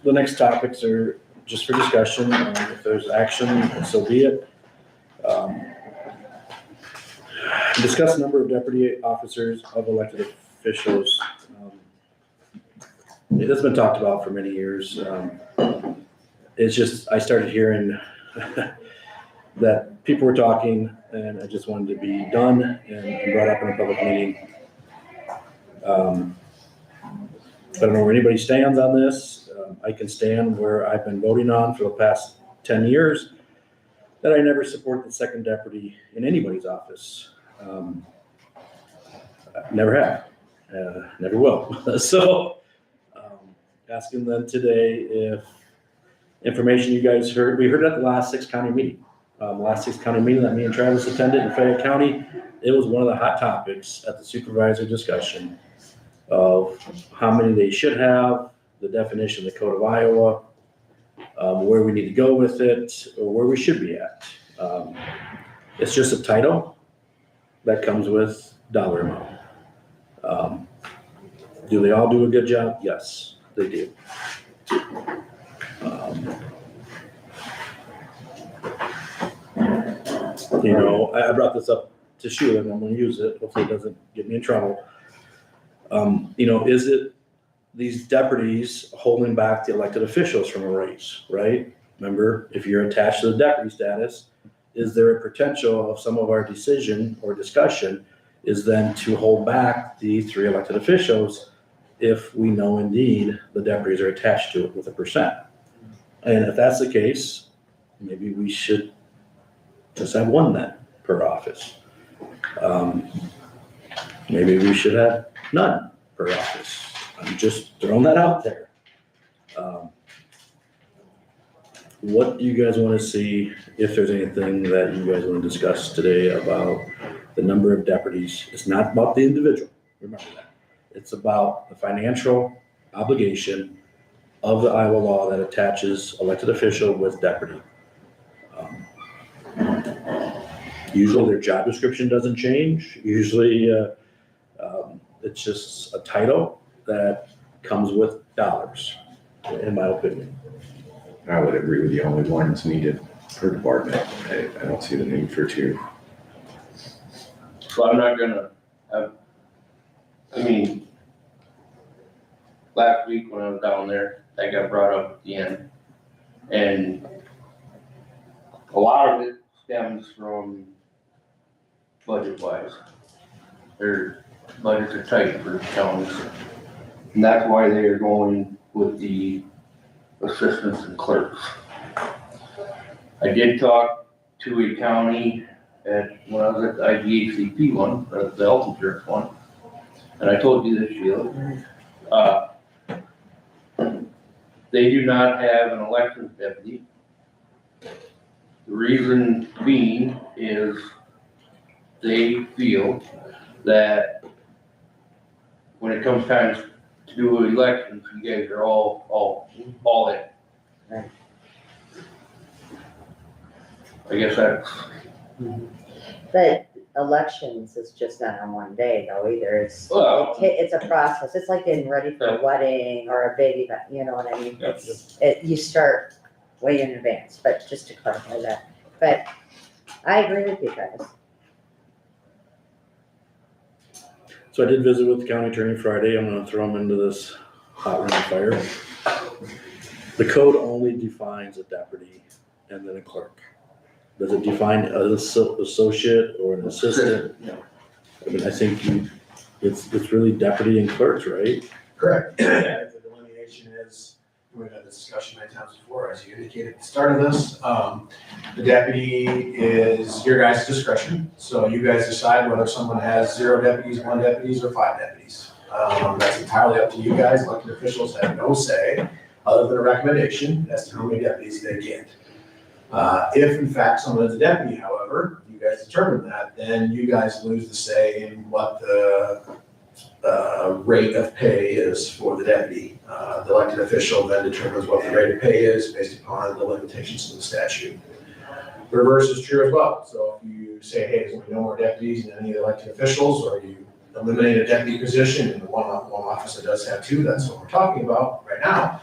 The next topics are just for discussion. If there's action, so be it. Discuss the number of deputy officers of elected officials. It has been talked about for many years. It's just, I started hearing that people were talking and I just wanted to be done and brought up in a public meeting. I don't know where anybody stands on this. I can stand where I've been voting on for the past 10 years, that I never support the second deputy in anybody's office. Never have, never will. So asking them today if information you guys heard, we heard it at the last 6 county meeting. Last 6 county meeting that me and Travis attended in Fayette County, it was one of the hot topics at the supervisor discussion of how many they should have, the definition of the Code of Iowa, where we need to go with it, or where we should be at. It's just a title that comes with dollar amount. Do they all do a good job? Yes, they do. You know, I brought this up to Sheila and I'm gonna use it, hopefully it doesn't get me in trouble. You know, is it these deputies holding back the elected officials from a raise, right? Remember, if you're attached to the deputy status, is there a potential of some of our decision or discussion is then to hold back the 3 elected officials if we know indeed the deputies are attached to it with a percent? And if that's the case, maybe we should just have 1 then per office. Maybe we should have none per office. I'm just throwing that out there. What do you guys want to see, if there's anything that you guys want to discuss today about the number of deputies? It's not about the individual, remember that. It's about the financial obligation of the Iowa law that attaches elected official with deputy. Usually their job description doesn't change. Usually it's just a title that comes with dollars, in my opinion. I would agree with you, only 1 is needed per department. I don't see the need for 2. So I'm not gonna have, I mean, last week when I was down there, that got brought up at the end. And a lot of it stems from budget wise. Their budgets are tight for counties. And that's why they are going with the assistants and clerks. I did talk to a county when I was at the IGHCP one, the health insurance one, and I told you this, Sheila. They do not have an elections deputy. The reason being is they feel that when it comes time to do elections, you guys are all in. Right. I guess that's. But elections is just not on one day though either. Well, It's a process. It's like getting ready for a wedding or a baby, you know what I mean? You start way in advance, but just to clarify that. But I agree with you guys. So I did visit with the county attorney Friday. I'm gonna throw him into this hot ring of fire. The code only defines a deputy and then a clerk. Does it define an associate or an assistant? I mean, I think it's really deputy and clerks, right? Correct. The delineation is we've had this discussion many times before, as you indicated at the start of this. The deputy is your guys' discretion, so you guys decide whether someone has 0 deputies, 1 deputies, or 5 deputies. That's entirely up to you guys. Elected officials have no say, other than a recommendation as to how many deputies they get. If in fact someone is a deputy, however, you guys determine that, then you guys lose the say in what the rate of pay is for the deputy. The elected official then determines what the rate of pay is based upon the limitations of the statute. The reverse is true as well. So if you say, hey, there's going to be no more deputies than any of the elected officials, or you eliminate a deputy position in the one office that does have 2, that's what we're talking about right now,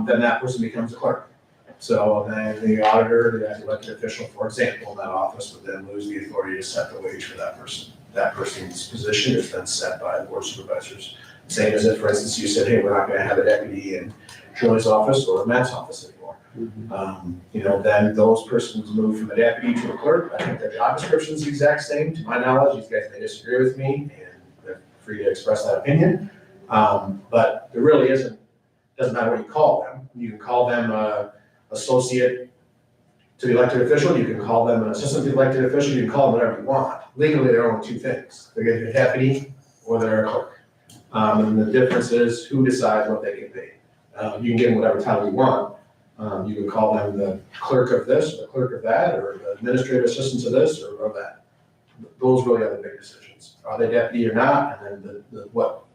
then that person becomes a clerk. So then the auditor, the elected official, for example, in that office would then lose the authority to set the wage for that person. That person's position is then set by the board of supervisors. Same as if, for instance, you said, hey, we're not gonna have a deputy in Shirley's office or Matt's office anymore. Then those persons move from a deputy to a clerk. I think their job description is the exact same. To my knowledge, these guys may disagree with me, and they're free to express that opinion. But there really doesn't matter what you call them. You can call them associate to the elected official, you can call them an assistant to the elected official, you can call them whatever you want. Legally, there are only 2 things. They're either a deputy or they're a clerk. And the difference is who decides what they get paid. You can give them whatever title you want. You can call them the clerk of this, or the clerk of that, or the administrative assistant to this, or that. Those really are the big decisions. Are they deputy or not? And then what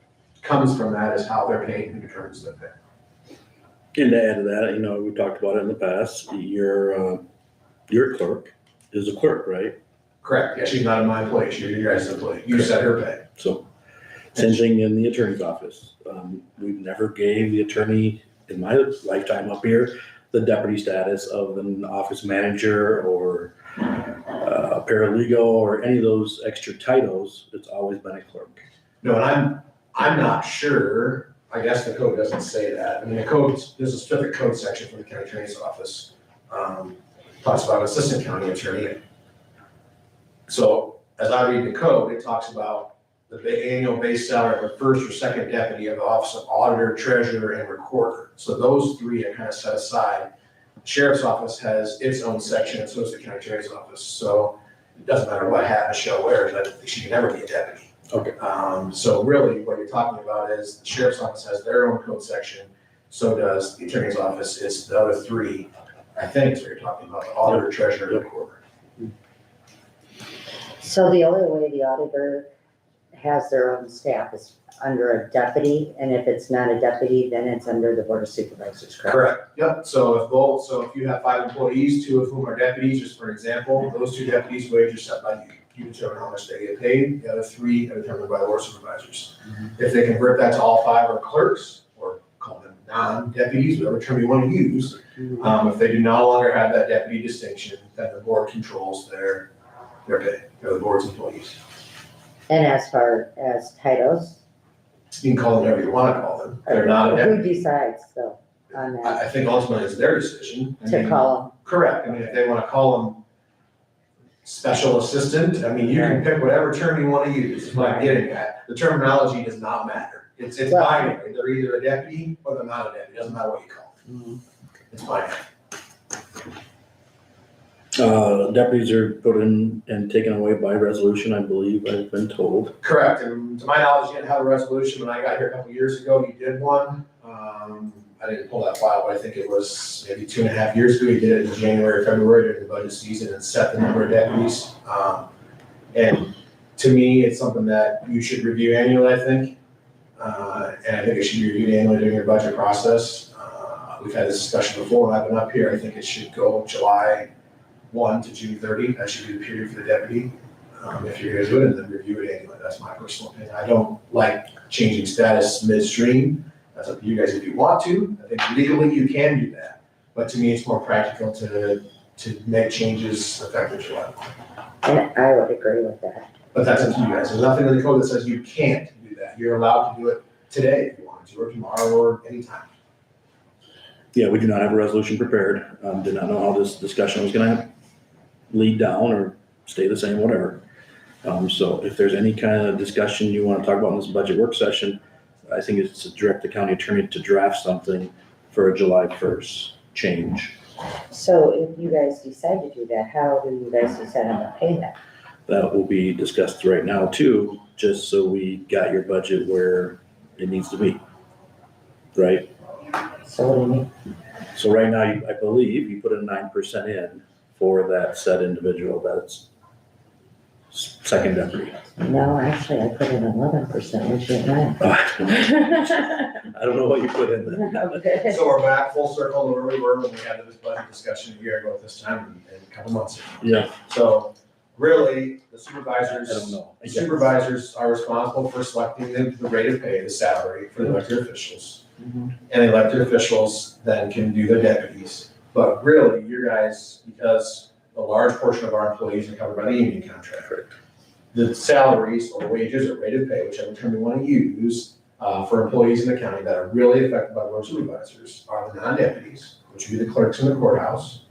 comes from that is how they're paid and determines their pay. And to add to that, we talked about it in the past, your clerk is a clerk, right? Correct. Yeah, she's not my employee. She's your guys' employee. You set her pay. So, same thing in the attorney's office. We've never gave the attorney, in my lifetime up here, the deputy status of an office manager or a paralegal or any of those extra titles. It's always been a clerk. No, and I'm not sure. I guess the code doesn't say that. I mean, there's a specific code section for the county attorney's office. Talks about assistant county attorney. So as I read the code, it talks about the annual base salary of a first or second deputy of the office of auditor, treasurer, and recorder. So those 3 are kind of set aside. The sheriff's office has its own section, and so does the county attorney's office. So it doesn't matter what hat Michelle wears, she can never be a deputy. Okay. So really what you're talking about is the sheriff's office has their own code section, so does the attorney's office. It's the other 3, I think is what you're talking about, the auditor, treasurer, and recorder. So the only way the auditor has their own staff is under a deputy, and if it's not a deputy, then it's under the board of supervisors, correct? Correct, yep. So if you have 5 employees, 2 of whom are deputies, just for example, those 2 deputies' wages are set by you. You determine how much they get paid. The other 3 are determined by the board of supervisors. If they convert that to all 5 are clerks, or call them non-deputies, whatever term you want to use, if they do no longer have that deputy distinction, then the board controls their pay, or the board's employees. And as far as titles, You can call them whatever you want to call them. They're not a who deputy. decides though on that, I think ultimately it's their decision. I to mean, call correct. I mean, if they want to call them special assistant, I mean, you can pick whatever term you want to use, is what I'm getting at. The terminology does not matter. It's Well- binary. They're either a deputy or they're not a deputy. It doesn't matter what you call them. It's binary. Deputies are put in and taken away by resolution, I believe, I've been told. Correct. And to my knowledge, you didn't have a resolution. When I got here a couple years ago, you did one. I didn't pull that file, but I think it was maybe 2.5 years ago. You did it in January, February during the budget season and set the number of deputies. And to me, it's something that you should review annually, I think. And I think it should be reviewed annually during your budget process. We've had this discussion before when I've been up here. I think it should go July 1 to June 30. That should be the period for the deputy. If you're gonna do it, and then review it annually. That's my personal opinion. I don't like changing status midstream. That's up to you guys if you want to. I think legally you can do that. But to me, it's more practical to make changes effective July 1. and I would agree with that. But that's up to you guys. There's nothing in the code that says you can't do that. You're allowed to do it today if you want to, or tomorrow, or anytime. Yeah, we do not have a resolution prepared. Did not know how this discussion was gonna lead down or stay the same, whatever. So if there's any kind of discussion you wanna talk about in this budget work session, I think it's to direct the county attorney to draft something for a July 1st change. So if you guys decide to do that, how do you guys decide on the pay that? That will be discussed right now too, just so we got your budget where it needs to be. Right? So what do you mean? So right now, I believe you put a 9% in for that said individual that's second deputy. No, actually, I put in 11%, which is nine. I don't know what you put in there. Okay. So we're back full circle to where we were when we had this budget discussion a year ago at this time and a couple months ago. Yeah. So really, the I supervisors. don't know. The supervisors are responsible for selecting the rate of pay, the salary for the elected officials. Mhm. And the elected officials then can do their deputies. But really, you guys, because a large portion of our employees are covered by the union contract. The salaries or the wages or rate of pay, whichever term you want to use, for employees in the county that are really affected by board supervisors are the non-deputies, which would be the clerks in the courthouse,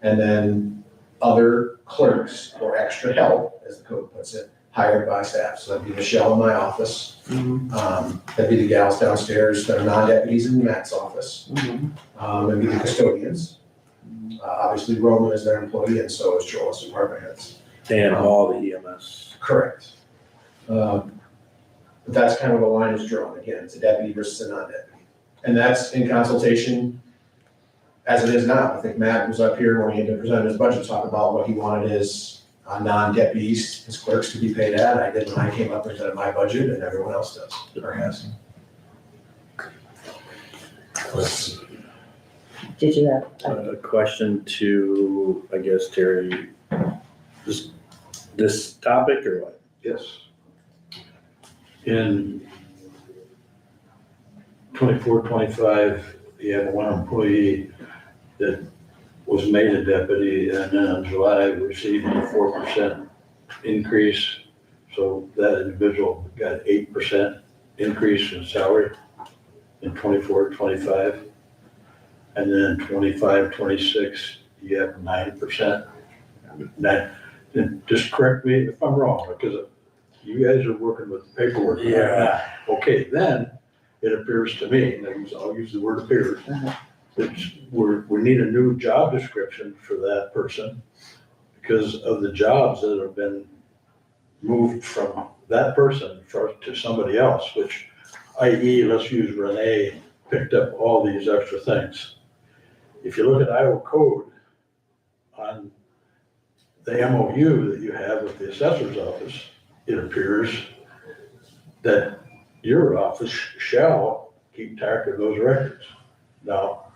and then other clerks or extra help, as the code puts it, hired by staff. So that'd be Michelle in my office. That'd be the gals downstairs that are non-deputies in Matt's office. It'd be the custodians. Obviously Roman is their employee and so is Joel's department heads. And all the EMS. Correct. But that's kind of the line is drawn. Again, it's a deputy versus a non-deputy. And that's in consultation as it is now. I think Matt was up here when he had to present his budget, talk about what he wanted his non-deputies, his clerks to be paid at. I did when I came up and presented my budget and everyone else does, or has. Did you have? A question to, I guess, Terry, this topic or what? Yes. In 24, 25, you have one employee that was made a deputy and then in July received a 4% increase. So that individual got 8% increase in salary in 24, 25. And then 25, 26, you have 9%. And just correct me if I'm wrong, because you guys are working with the paperwork. Yeah. Okay, then it appears to me, and I'll use the word appears, that we need a new job description for that person because of the jobs that have been moved from that person to somebody else, which i.e., let's use Renee, picked up all these extra things. If you look at Iowa code on the MOU that you have with the assessor's office, it appears that your office shall keep track of those records. Now,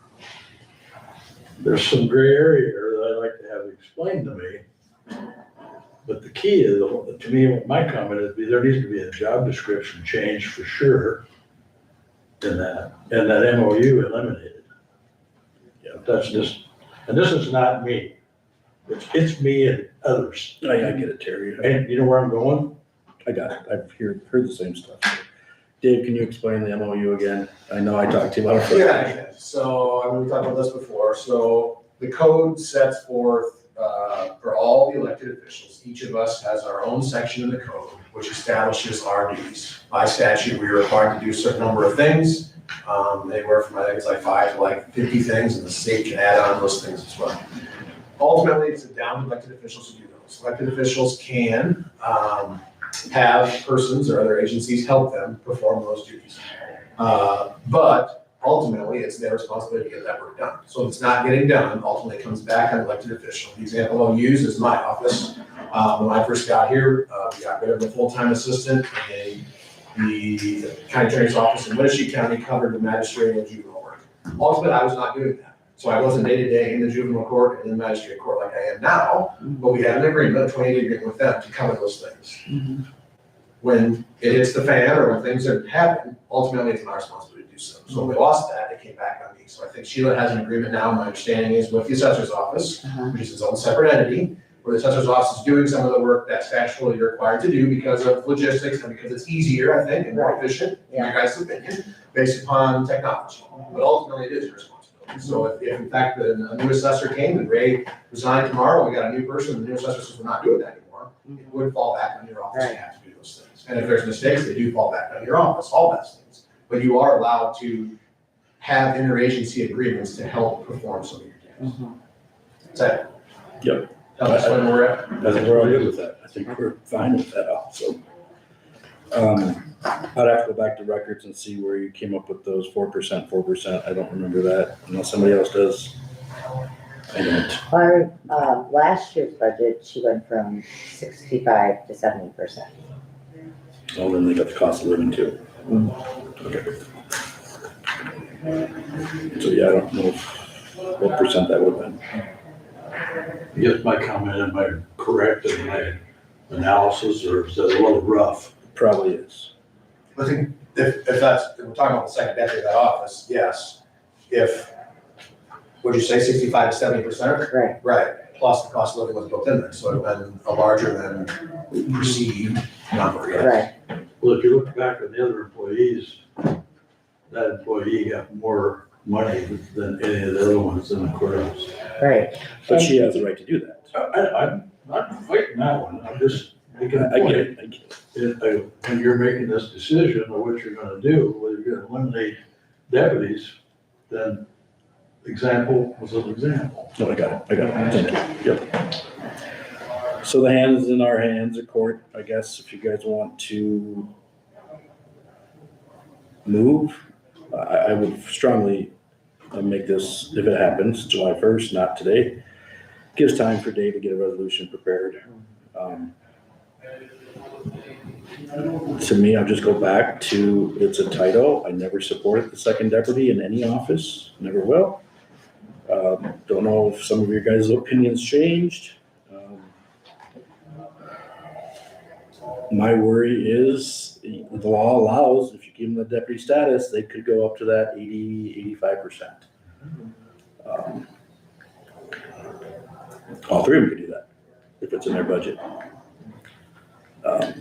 there's some gray area here that I'd like to have explained to me. But the key is, to me, my comment is there needs to be a job description change for sure in that, and that MOU eliminated. Yeah, that's just, and this is not me. It's me and others. I get it, Terry. And you know where I'm going? I got it. I've heard the same stuff. Dave, can you explain the MOU again? I know I talked to you about it. Yeah, so we talked about this before. So the code sets forth for all the elected officials, each of us has our own section in the code, which establishes our duties. By statute, we are required to do a certain number of things, anywhere from, I think it's like 5 to like 50 things, and the state can add on those things as well. Ultimately, it's down to elected officials to do those. Elected officials can have persons or other agencies help them perform those duties. But ultimately, it's their responsibility to get that work done. So if it's not getting done, ultimately it comes back on elected official. The example I'll use is my office. When I first got here, we got rid of the full-time assistant, and the county attorney's office in Winnebago County covered the magistrate and juvenile work. Ultimately, I was not doing that. So I wasn't day-to-day in the juvenile court and in the magistrate court like I am now, but we had an agreement, a 20-day agreement with them to cover those things. When it hits the fan or when things are happening, ultimately it's my responsibility to do so. So when we lost that, it came back on me. So I think Sheila has an agreement now, my understanding is with the assessor's office, which is its own separate entity, where the assessor's office is doing some of the work that's statutorily required to do because of logistics and because it's easier, I think, and more efficient, in your guys' opinion, based upon technology. But ultimately, it is your responsibility. So if in fact a new assessor came and Ray resigned tomorrow, we got a new person, the new assessor says we're not doing that anymore, it would fall back on your office to have to do those things. And if there's mistakes, they do fall back on your office, all those things. But you are allowed to have interagency agreements to help perform some of your tasks. Is that? Yep. Help us where we're at? I think we're all good with that. I think we're fine with that also. I'd have to go back to records and see where you came up with those 4%. I don't remember that, unless somebody else does. I don't. Our, last year's budget, she went from 65 to 70%. Oh, then they got the cost of living too. Okay. So yeah, I don't know what percent that would have been. Just my comment, am I correct in my analysis, or is that a little rough? Probably is. I think if that's, if we're talking about the second deputy of that office, yes. If, what'd you say, 65 to 70%? Right. Right, plus the cost of living was built in there, so it would have been a larger than perceived number, yes. Right. Well, if you look back at the other employees, that employee got more money than any of the other ones in the courthouse. Right. But she has the right to do that. I'm not fighting that one, I'm just making a I point. get it, I get it. When you're making this decision of what you're gonna do, whether you're gonna eliminate deputies, then example was an example. No, I got it, thank you, yep. So the hand is in our hands, the court, I guess, if you guys want to move, I would strongly make this, if it happens, July 1st, not today. Gives time for Dave to get a resolution prepared. To me, I'll just go back to, it's a title, I never supported the second deputy in any office, never will. Don't know if some of your guys' opinions changed. My worry is the law allows, if you give them the deputy status, they could go up to that 80, 85%. All three of them could do that if it's in their budget. Well,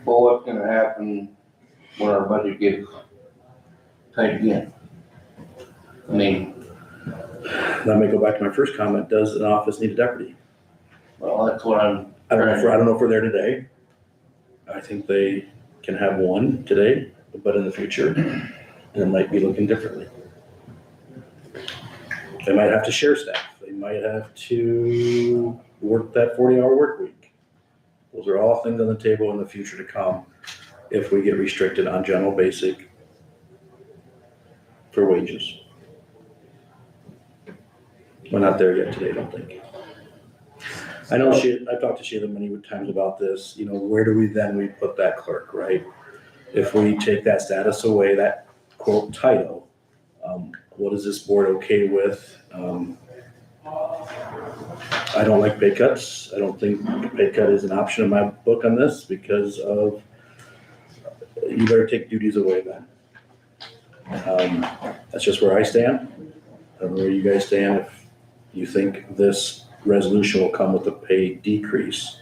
what's gonna happen when our budget gets tight again? I mean, That may go back to my first comment, does an office need a deputy? well, that's what I'm. I don't know if we're there today. I think they can have one today, but in the future, it might be looking differently. They might have to share staff. They might have to work that 40-hour work week. Those are all things on the table in the future to come if we get restricted on general basic for wages. We're not there yet today, I don't think. I know I've talked to Sheila many times about this, where do we put that clerk, right? If we take that status away, that quote title, what is this board okay with? I don't like pay cuts. I don't think pay cut is an option in my book on this because of, you better take duties away then. That's just where I stand. I don't know where you guys stand. If you think this resolution will come with a pay decrease,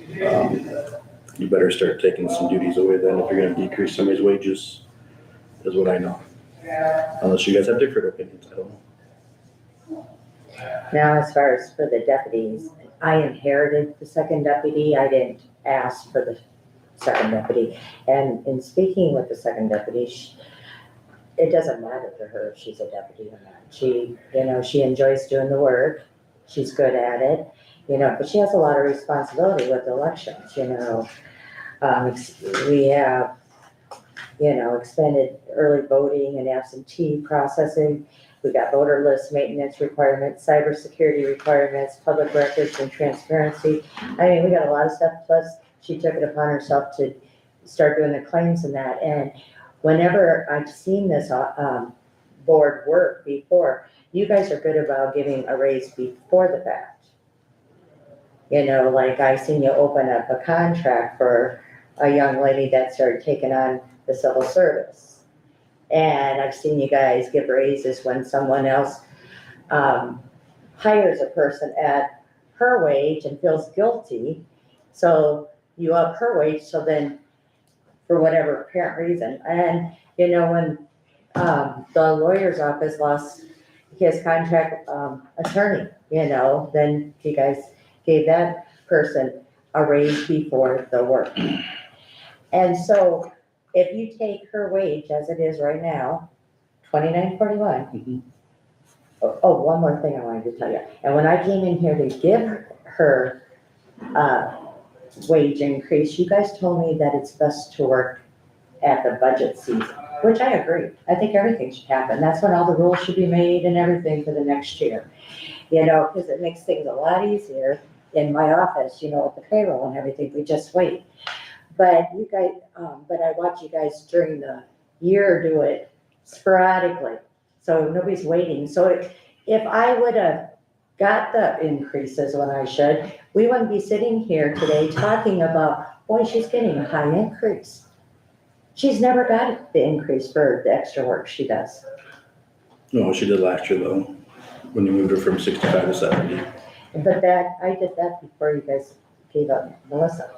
you better start taking some duties away then if you're gonna decrease somebody's wages, is what I know. Unless you guys have different opinions, I don't know. Now, as far as for the deputies, I inherited the second deputy. I didn't ask for the second deputy. And in speaking with the second deputy, it doesn't matter to her if she's a deputy or not. She enjoys doing the work. She's good at it, but she has a lot of responsibility with elections, we have, expanded early voting and absentee processing. We got voter list maintenance requirements, cybersecurity requirements, public records and transparency. I mean, we got a lot of stuff, plus she took it upon herself to start doing the claims and that. And whenever I've seen this board work before, you guys are good about giving a raise before the fact. Like I seen you open up a contract for a young lady that started taking on the civil service. And I've seen you guys give raises when someone else hires a person at her wage and feels guilty. So you up her wage, so then for whatever apparent reason. And, when the lawyer's office lost his contract attorney, then you guys gave that person a raise before the work. And so if you take her wage as it is right now, 2941. Mhm. Oh, one more thing I wanted to tell you. And when I came in here to give her, wage increase, you guys told me that it's best to work at the budget season, which I agree. I think everything should happen. That's when all the rules should be made and everything for the next year. You know, because it makes things a lot easier in my office, you know, with the payroll and everything. We just wait. But you guys, but I watch you guys during the year do it sporadically. So nobody's waiting. So if I would have got the increases when I should, we wouldn't be sitting here today talking about, boy, she's getting a high increase. She's never got the increase for the extra work she does. No, she did last year though, when you moved her from 65 to 70. But that, I did that before you guys gave up Melissa.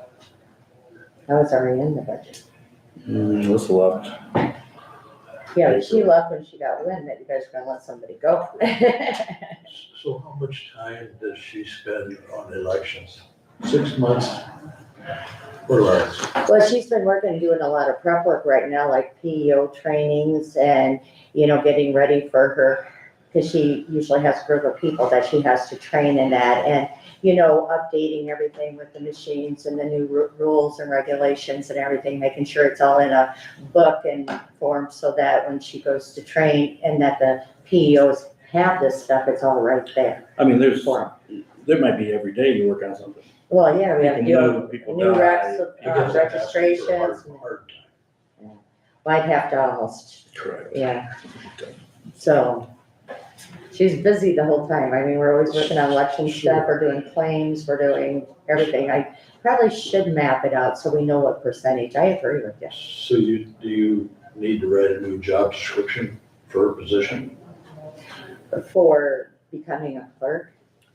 I was already in the budget. Melissa left. Yeah, but she left when she got wind that you guys were gonna let somebody go. So how much time does she spend on elections? 6 months? Or less? Well, she's been working, doing a lot of prep work right now, like PEO trainings and, you know, getting ready for her, because she usually has a group of people that she has to train in that, and, you know, updating everything with the machines and the new rules and regulations and everything, making sure it's all in a book and form so that when she goes to train and that the PEOs have this stuff, it's all right there. I mean, there might be every day you work on something. Well, yeah, we have People move, new people new die. recs, registrations. I'd have to almost, Correct. yeah. So, she's busy the whole time. I mean, we're always working on election stuff, we're doing claims, we're doing everything. I probably should map it out so we know what percentage. I agree with you. So do you need to write a new job description for her position? For becoming a clerk?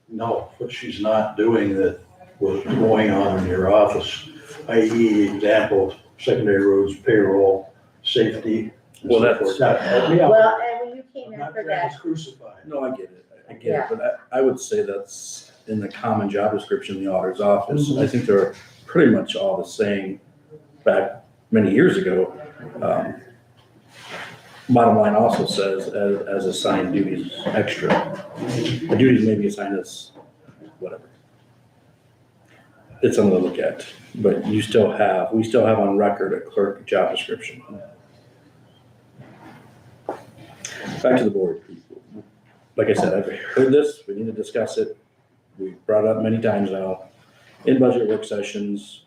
No, what she's not doing that was going on in your office, i.e. example, secondary roads, payroll, safety. and Well, so that's- forth. Now, Well, and when you came I'm in not for trying that, to crucify. No, I get it. I get it, but I would say that's in the common job description in the auditor's office. Mhm. I think they're pretty much all the same back many years ago. Bottom line also says as assigned duties extra. The duties may be assigned as whatever. It's something to look at, but we still have on record a clerk job description. Back to the board. Like I said, I've heard this, we need to discuss it. We've brought it up many times now in budget work sessions.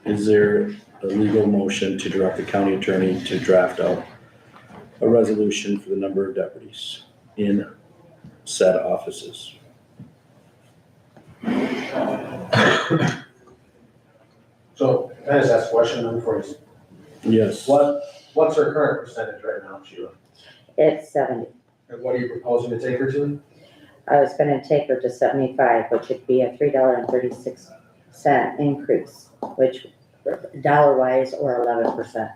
Is there a legal motion to direct the county attorney to draft out a resolution for the number of deputies in said offices? So, can I just ask a question before you, Yes. what's her current percentage right now, Sheila? it's 70. And what are you proposing to take her to? I was gonna take her to 75, which would be a $3.36 increase, which dollar-wise or 11%.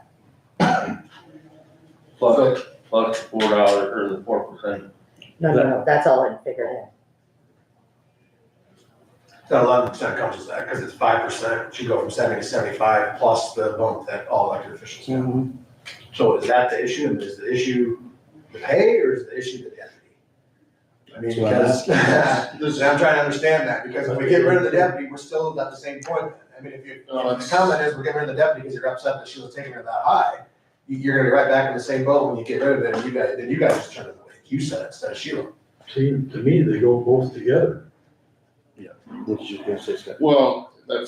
Plus $4 or the 4%. No, that's all in figured in. That 11% comes as that, because it's 5%, she'd go from 70 to 75 plus the bump that all elected officials get. So is that the issue, and is the issue the pay, or is the issue the deputy? I mean, because, I'm trying to understand that, because if we get rid of the deputy, we're still at the same point. I mean, if the comment is we're getting rid of the deputy because you're upset that she was taking her that high, you're gonna be right back in the same boat when you get rid of it, and you guys just turn it away, you said it instead of Sheila. See, to me, they go both together. What did you gonna say, Scott? Well, I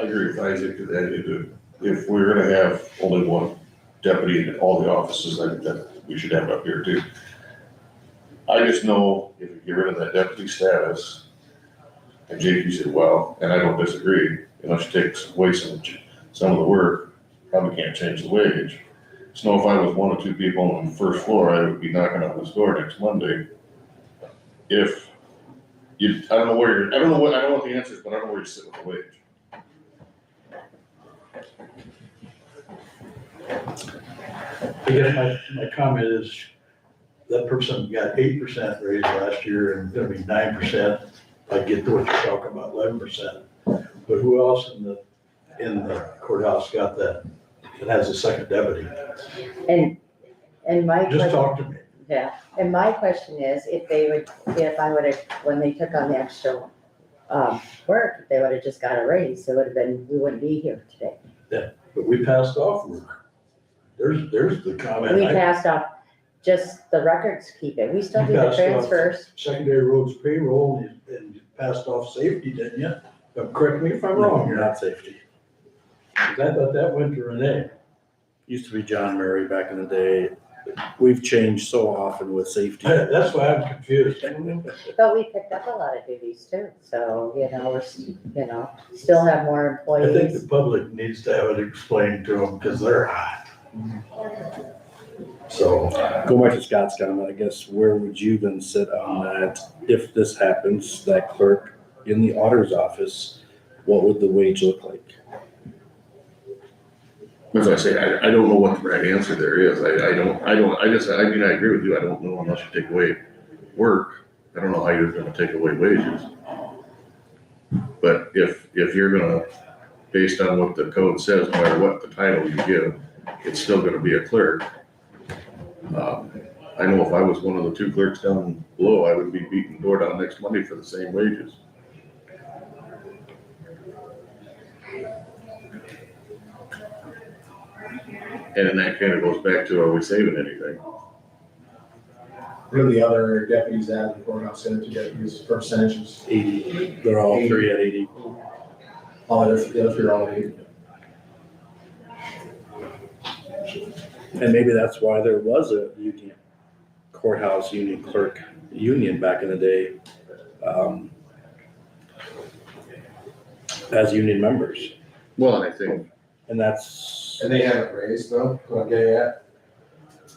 agree with Isaac that if we're gonna have only one deputy in all the offices, I think that we should have it up here too. I just know if you get rid of that deputy status, and Jake, you said, well, and I don't disagree, unless you take away some of the work, probably can't change the wage. So if I was one or two people on the first floor, I would be knocking on this door next Monday. If I don't know what the answer is, but I don't know where you sit with the wage. I guess my comment is, that person got 8% raise last year and gonna be 9%. I get to what you're talking about, 11%. But who else in the courthouse got that that has a second deputy. And my Just question, talk to me. yeah, and my question is, if I would have, when they took on the extra, work, if they would have just got a raise, it would have been, we wouldn't be here today. But we passed off work. There's the comment. We passed off, just the records keep it, we still do the Passed off transfers. Secondary roads payroll and you passed off safety, didn't you? Correct me if I'm wrong here. Not safety. 'Cause I thought that went to Renee. Used to be John Murray back in the day. We've changed so often with safety. That's why I'm confused. But we picked up a lot of duties too, so, still have more I think employees. the public needs to have it explained to them because they're hot. So, Go back to Scott's comment, I guess, where would you then sit on that? If this happens, that clerk in the auditor's office, what would the wage look like? As I say, I don't know what the right answer there is. I mean, I agree with you. I don't know unless you take away work. I don't know how you're gonna take away wages. But if you're gonna, based on what the code says, no matter what the title you give, it's still gonna be a clerk. I know if I was one of the two clerks down below, I would be beating door down next Monday for the same wages. And then that kind of goes back to, are we saving anything? What are the other deputies at the courthouse, the other two deputies, percentages? 80, they're all three at 80. All the other three are all 80. And maybe that's why there was a union, courthouse union clerk union back in the day, as union members. Well, and I think, And that's And they haven't raised though, okay, yet.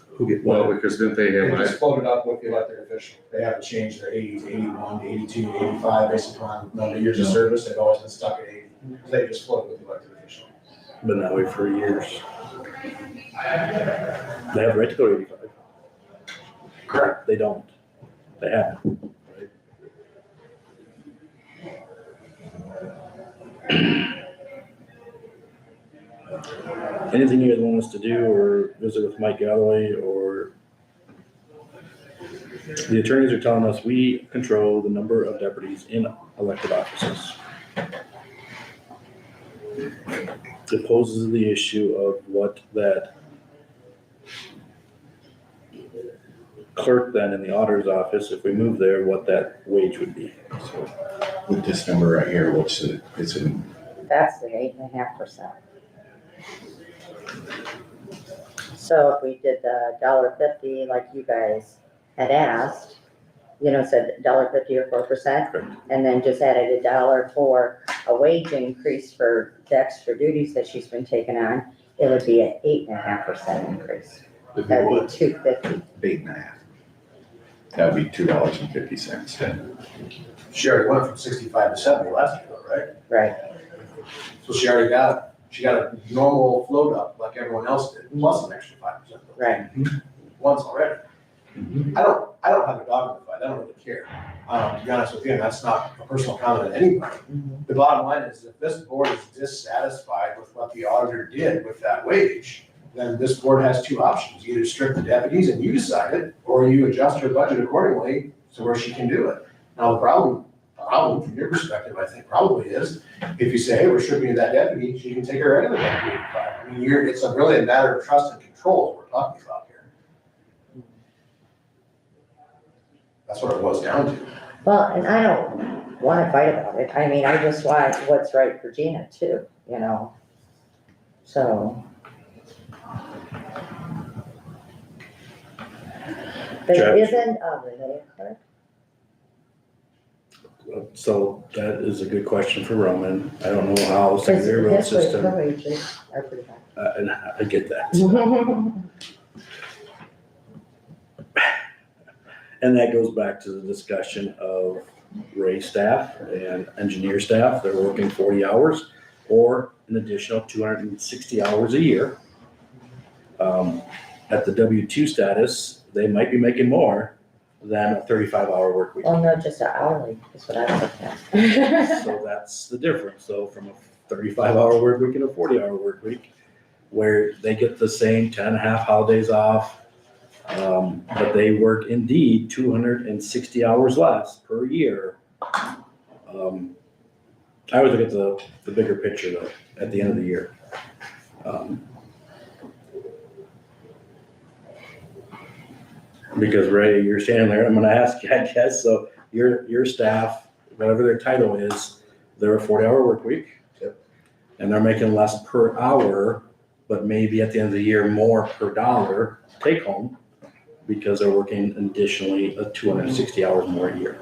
who get, well, because didn't they They have, just floated up with the elected official. They haven't changed their 80 to 81 to 82 to 85 based upon number of years of service. They've always been stuck at 80. They just floated with the elected official. been that way for years. They have the right to go to 85. Correct. They don't. They haven't. Anything you guys want us to do or visit with Mike Galloway or the attorneys are telling us we control the number of deputies in elected offices. It poses the issue of what that clerk then in the auditor's office, if we move there, what that wage would be. So with this number right here, what's it, it's in, That's the 8.5%. So if we did the $1.50 like you guys had asked, said $1.50 or 4%, and then just added $1 for a wage increase for the extra duties that she's been taking on, it would be an 8.5% increase. That'd be $2.50. 8.5. That would be $2.50. She already went from 65 to 70 last year, though, right? Right. So she got a normal float up like everyone else did, plus an extra 5%. Right. Once already. I don't have a dog in the fight. I don't really care. To be honest with you, and that's not a personal comment on anybody. The bottom line is if this board is dissatisfied with what the auditor did with that wage, then this board has two options. Either strip the deputies and you decide it, or you adjust her budget accordingly to where she can do it. Now, the problem from your perspective, I think probably is, if you say, hey, we're stripping you that deputy, she can take her regular deputy. I mean, it's really a matter of trust and control that we're talking about here. That's what it boils down to. Well, and I don't want to fight about it. I mean, I just want what's right for Gina too, so. But Jeff. isn't, Renee clerk? So that is a good question for Roman. I don't know how His secondary road his system, wages are pretty high. and I get that. And that goes back to the discussion of Ray staff and engineer staff. They're working 40 hours or an additional 260 hours a year. At the W-2 status, they might be making more than a 35-hour work week. Well, no, just an hourly is what I was looking at. So that's the difference. So from a 35-hour work week and a 40-hour work week, where they get the same 10 and a half holidays off. But they work indeed 260 hours less per year. I always look at the bigger picture though, at the end of the year. Because Ray, you're standing there, I'm gonna ask you, I guess, so your staff, whatever their title is, they're a 40-hour work week. Yep. And they're making less per hour, but maybe at the end of the year, more per dollar take home because they're working additionally 260 hours more a year.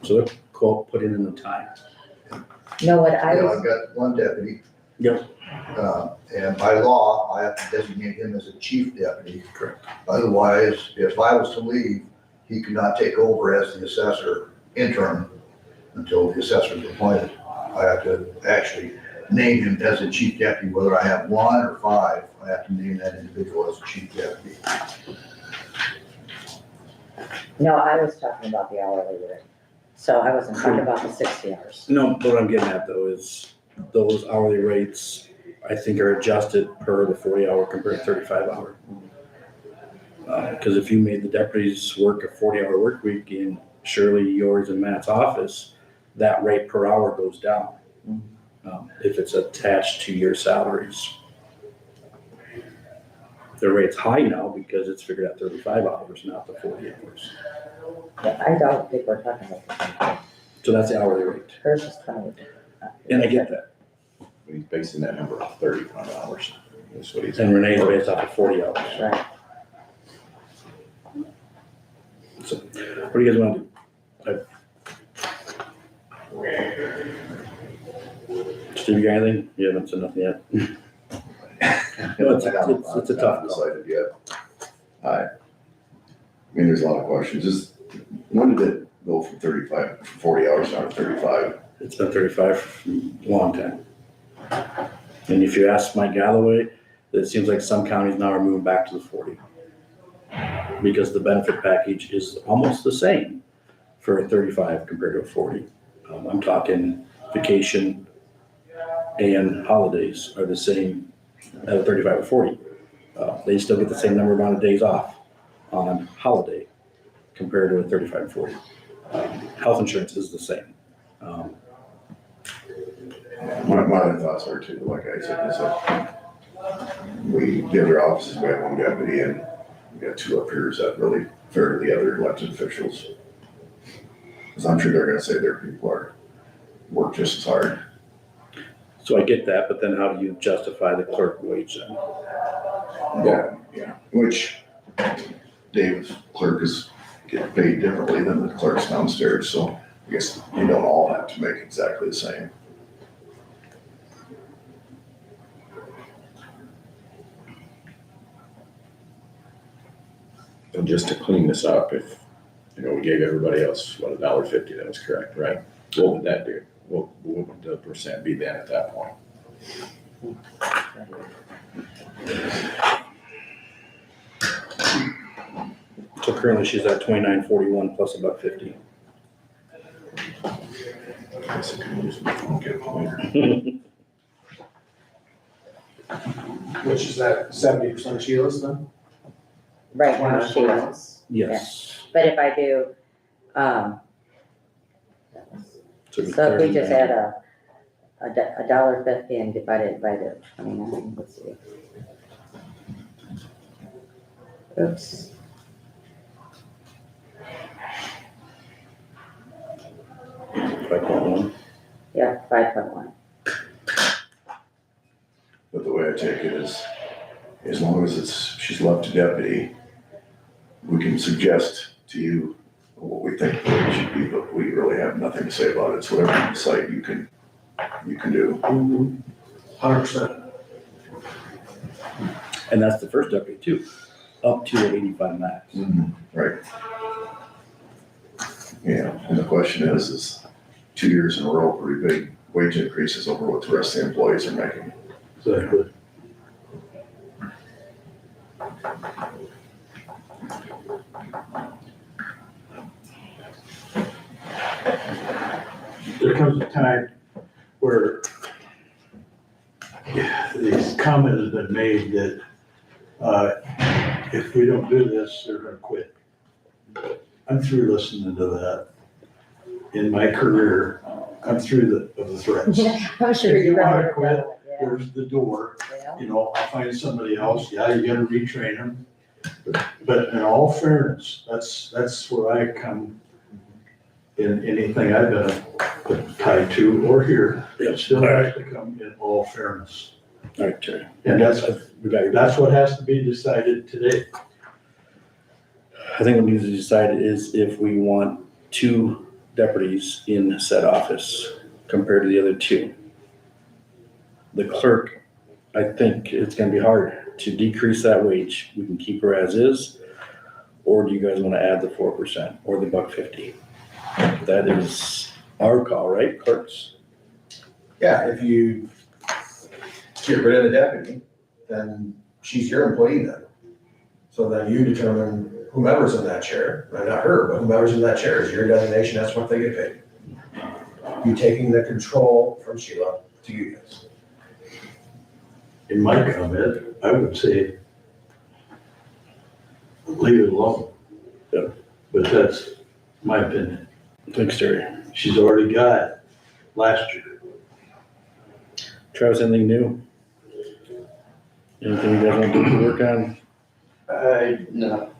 So they're putting in the time. No, what I You know, was, I've got one deputy. Yep. And by law, I have to designate him as a chief deputy. Correct. Otherwise, if I was to leave, he could not take over as the assessor interim until the assessor is appointed. I have to actually name him as a chief deputy, whether I have 1 or 5, I have to name that individual as a chief deputy. no, I was talking about the hourly rate. So I wasn't talking about the 60 hours. No, what I'm getting at though is those hourly rates, I think, are adjusted per the 40-hour compared to 35-hour. Because if you made the deputies work a 40-hour work week in Shirley, yours, and Matt's office, that rate per hour goes down. If it's attached to your salaries. The rate's high now because it's figured at 35 hours, not the 40 hours. I don't think we're talking about the same thing. So that's the hourly rate. Hers is 20. And I get that. He's basing that number off 35 hours. That's what he's. And Renee's based off of 40 hours. Right. So what do you guys want to do? Steve, you got anything? You haven't said nothing yet. No, it's a tough call. Decided yet. I mean, there's a lot of questions. Just, when did it go from 40 hours down to 35? It's been 35 for a long time. And if you ask Mike Galloway, it seems like some counties now are moving back to the 40. Because the benefit package is almost the same for a 35 compared to a 40. I'm talking vacation and holidays are the same at a 35 or 40. They still get the same amount of days off on holiday compared to a 35 and 40. Health insurance is the same. My other thoughts are too, like I said, is that the other offices, we have 1 deputy and we got 2 up here that really favor the other elected officials. Because I'm sure they're gonna say their people work just as hard. So I get that, but then how do you justify the clerk wage then? Yeah, which Dave's clerk is getting paid differently than the clerks downstairs, so I guess you don't all have to make exactly the same. And just to clean this up, if, we gave everybody else, $1.50, that was correct, right? What would that do? What would the percent be then at that point? So currently she's at 29.41 plus $1.50. I guess I can use my phone calculator. Which is that 70% of Sheila's then? Right now, she is. Yes. But if I do, So it'd be so if we just 39. add a $1.50 and divide it by the 29, let's see. Oops. Yeah, 5.1. But the way I take it is, as long as she's left to deputy, we can suggest to you what we think the rate should be, but we really have nothing to say about it. So whatever you decide, you can do. 100%. And that's the first deputy too, up to 85 max. Right. Yeah, and the question is 2 years in a row, pretty big wage increases over what the rest of the employees are making. Exactly. There comes a time where these comment has been made that, if we don't do this, they're gonna quit. I'm through listening to that. In my career, I'm through the threats. I'm sure If you you wanna probably quit, done it, there's the door, yeah. you know, I'll find somebody else, yeah, you gotta retrain them. But in all fairness, that's where I come in anything I've been tied to or here. It still has to come in all fairness. All right, Terry. And We got your. that's what has to be decided today. I think what needs to be decided is if we want 2 deputies in said office compared to the other 2. The clerk, I think it's gonna be hard to decrease that wage. We can keep her as is. Or do you guys wanna add the 4% or the $1.50? That is our call, right, clerks? Yeah, if you get rid of the deputy, then she's your employee then. So then you determine whomever's in that chair, not her, but whomever's in that chair is your designation, that's what they get paid. You taking the control from Sheila to you guys. In my comment, I would say, leave it alone. Yeah. But that's my opinion. Thanks, Terry. She's already got last year. Travis, anything new? Anything you guys want to work on? No,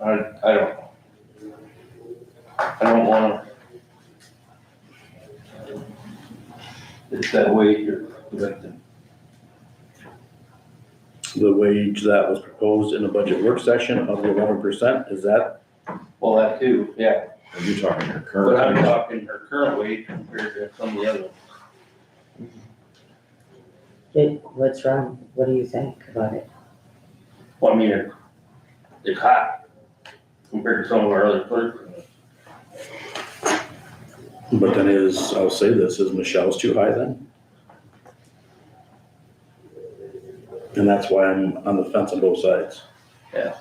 I don't know. I don't wanna. It's that way you're directing. The wage that was proposed in the budget work session of the 11%, is that? Well, that too, yeah, Are you talking your but current? I'm talking her current wage compared to some of the other ones. What's wrong? What do you think about it? Well, I mean, it's hot compared to some of our other clerks. But then I'll say this, is Michelle's too high then? And that's why I'm on the fence on both sides. Yeah.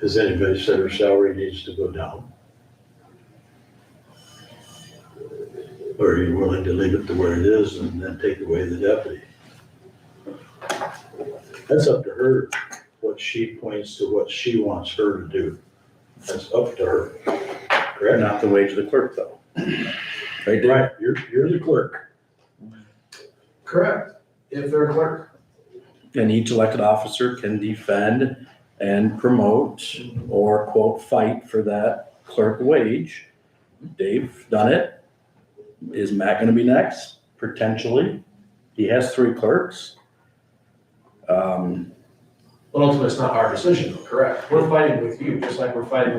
Has anybody said her salary needs to go down? Or are you willing to leave it to where it is and then take away the deputy? That's up to her, what she points to, what she wants her to do. That's up to her. Correct? Not the wage of the clerk though. Right, Dave? Right, you're the clerk. Correct, if they're a clerk. And each elected officer can defend and promote or quote, fight for that clerk wage. Dave done it. Is Matt gonna be next? Potentially. He has 3 clerks. But ultimately, it's not our decision, though, correct? We're fighting with you, just like we're fighting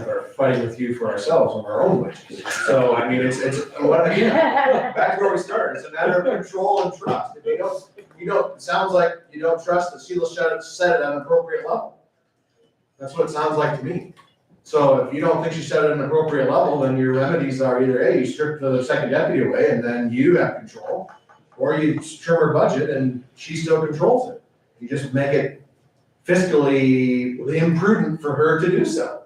with you for ourselves on our own wages. So, I mean, it's, back to where we started, it's a matter of control and trust. If you don't, it sounds like you don't trust that Sheila set it at an appropriate level. That's what it sounds like to me. So if you don't think she set it at an appropriate level, then your remedies are either A, you strip the second deputy away and then you have control, or you trim her budget and she still controls it. You just make it fiscally imprudent for her to do so.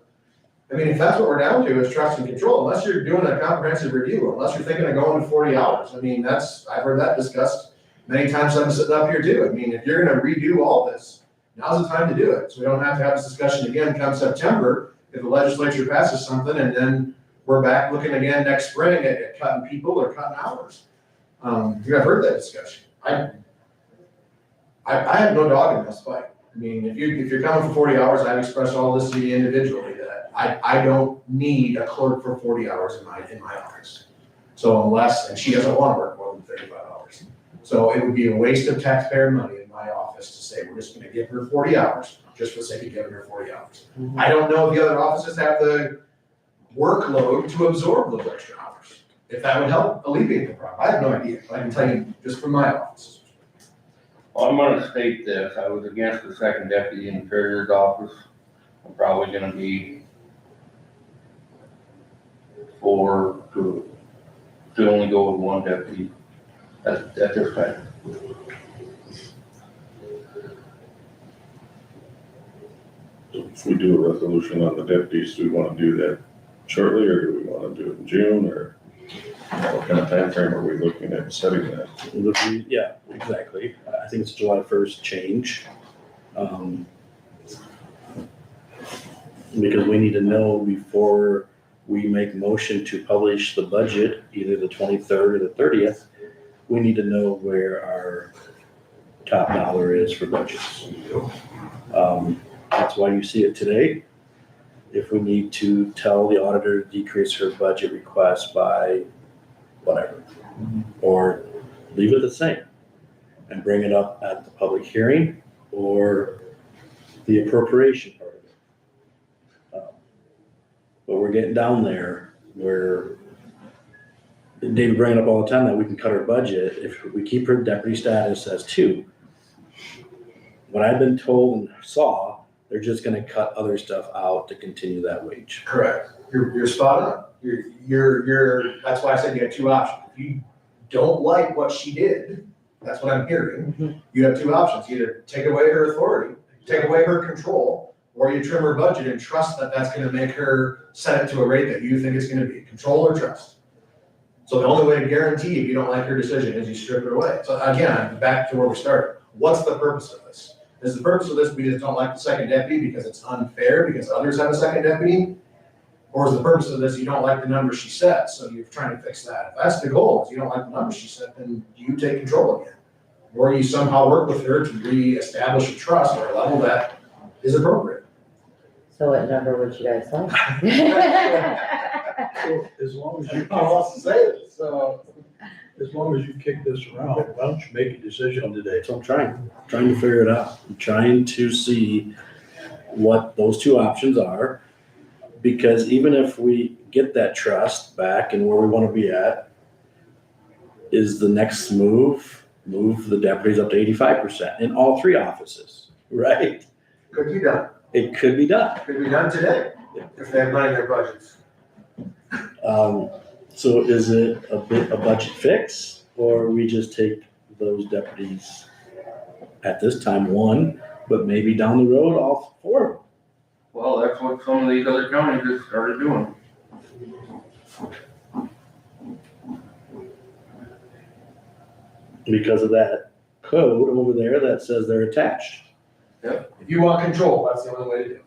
I mean, if that's what we're down to is trust and control, unless you're doing a comprehensive review, unless you're thinking of going to 40 hours. I mean, I've heard that discussed many times. I'm sitting up here too. I mean, if you're gonna redo all this, now's the time to do it. So we don't have to have this discussion again come September if the legislature passes something and then we're back looking again next spring at cutting people or cutting hours. I've heard that discussion. I have no dog in this fight. I mean, if you're coming for 40 hours, I've expressed all this to you individually that I don't need a clerk for 40 hours in my office. So and she doesn't want to work more than 35 hours. So it would be a waste of taxpayer money in my office to say, we're just gonna give her 40 hours, just for the sake of giving her 40 hours. Mhm. I don't know if the other offices have the workload to absorb those extra hours. If that would help alleviate the problem, I have no idea. I can tell you just from my office. Well, I'm gonna state this, I was against the second deputy in the treasurer's office. I'm probably gonna be for to only go with 1 deputy at this time. If we do a resolution on the deputies, do we wanna do that shortly, or do we wanna do it in June, or? What kind of timeframe are we looking at setting that? Yeah, exactly. I think it's July 1st change. Because we need to know before we make motion to publish the budget, either the 23rd or the 30th, we need to know where our top dollar is for budgets. That's why you see it today. If we need to tell the auditor to decrease her budget request by whatever, or leave it the same and bring it up at the public hearing or the appropriation part of it. But we're getting down there where David bringing up all the time that we can cut our budget if we keep her deputy status as 2. What I've been told and saw, they're just gonna cut other stuff out to continue that wage. Correct. You're spot on. That's why I said you had 2 options. If you don't like what she did, that's what I'm hearing. You have 2 options. Either take away her authority, take away her control, or you trim her budget and trust that that's gonna make her set it to a rate that you think it's gonna be. Control or trust. So the only way to guarantee if you don't like her decision is you strip her away. So again, back to where we started. What's the purpose of this? Is the purpose of this because you don't like the second deputy because it's unfair because others have a second deputy? Or is the purpose of this, you don't like the number she set, so you're trying to fix that? If that's the goal, is you don't like the number she set, then you take control again. Or you somehow work with her to reestablish a trust or a level that is appropriate. So what number would you guys like? So as long as you, I want to say this, so. as long as you kick this around, why don't you make a decision today? So I'm trying to figure it out. I'm trying to see what those 2 options are. Because even if we get that trust back and where we want to be at, is the next move the deputies up to 85% in all 3 offices, right? Could be done. It could be done. Could be done today, if they have money in their budgets. So is it a budget fix, or we just take those deputies at this time 1, but maybe down the road, all 4 of them? Well, that's what some of these other counties have started doing. Because of that code over there that says they're attached. Yep. If you want control, that's the only way to do it.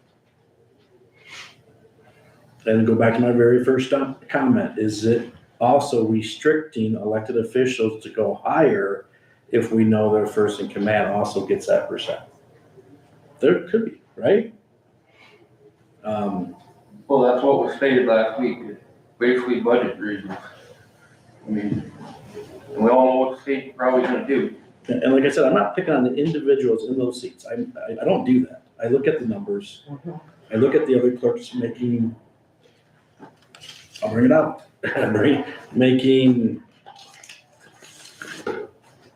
And go back to my very first comment, is it also restricting elected officials to go higher if we know their first in command also gets that percent? There could be, right? Well, that's what was stated last week, basically budget reasons. I mean, and we all know what the state's probably gonna do. And like I said, I'm not picking on the individuals in those seats. I don't do that. I look at the numbers. I look at the other clerks making, I'll bring it out, making,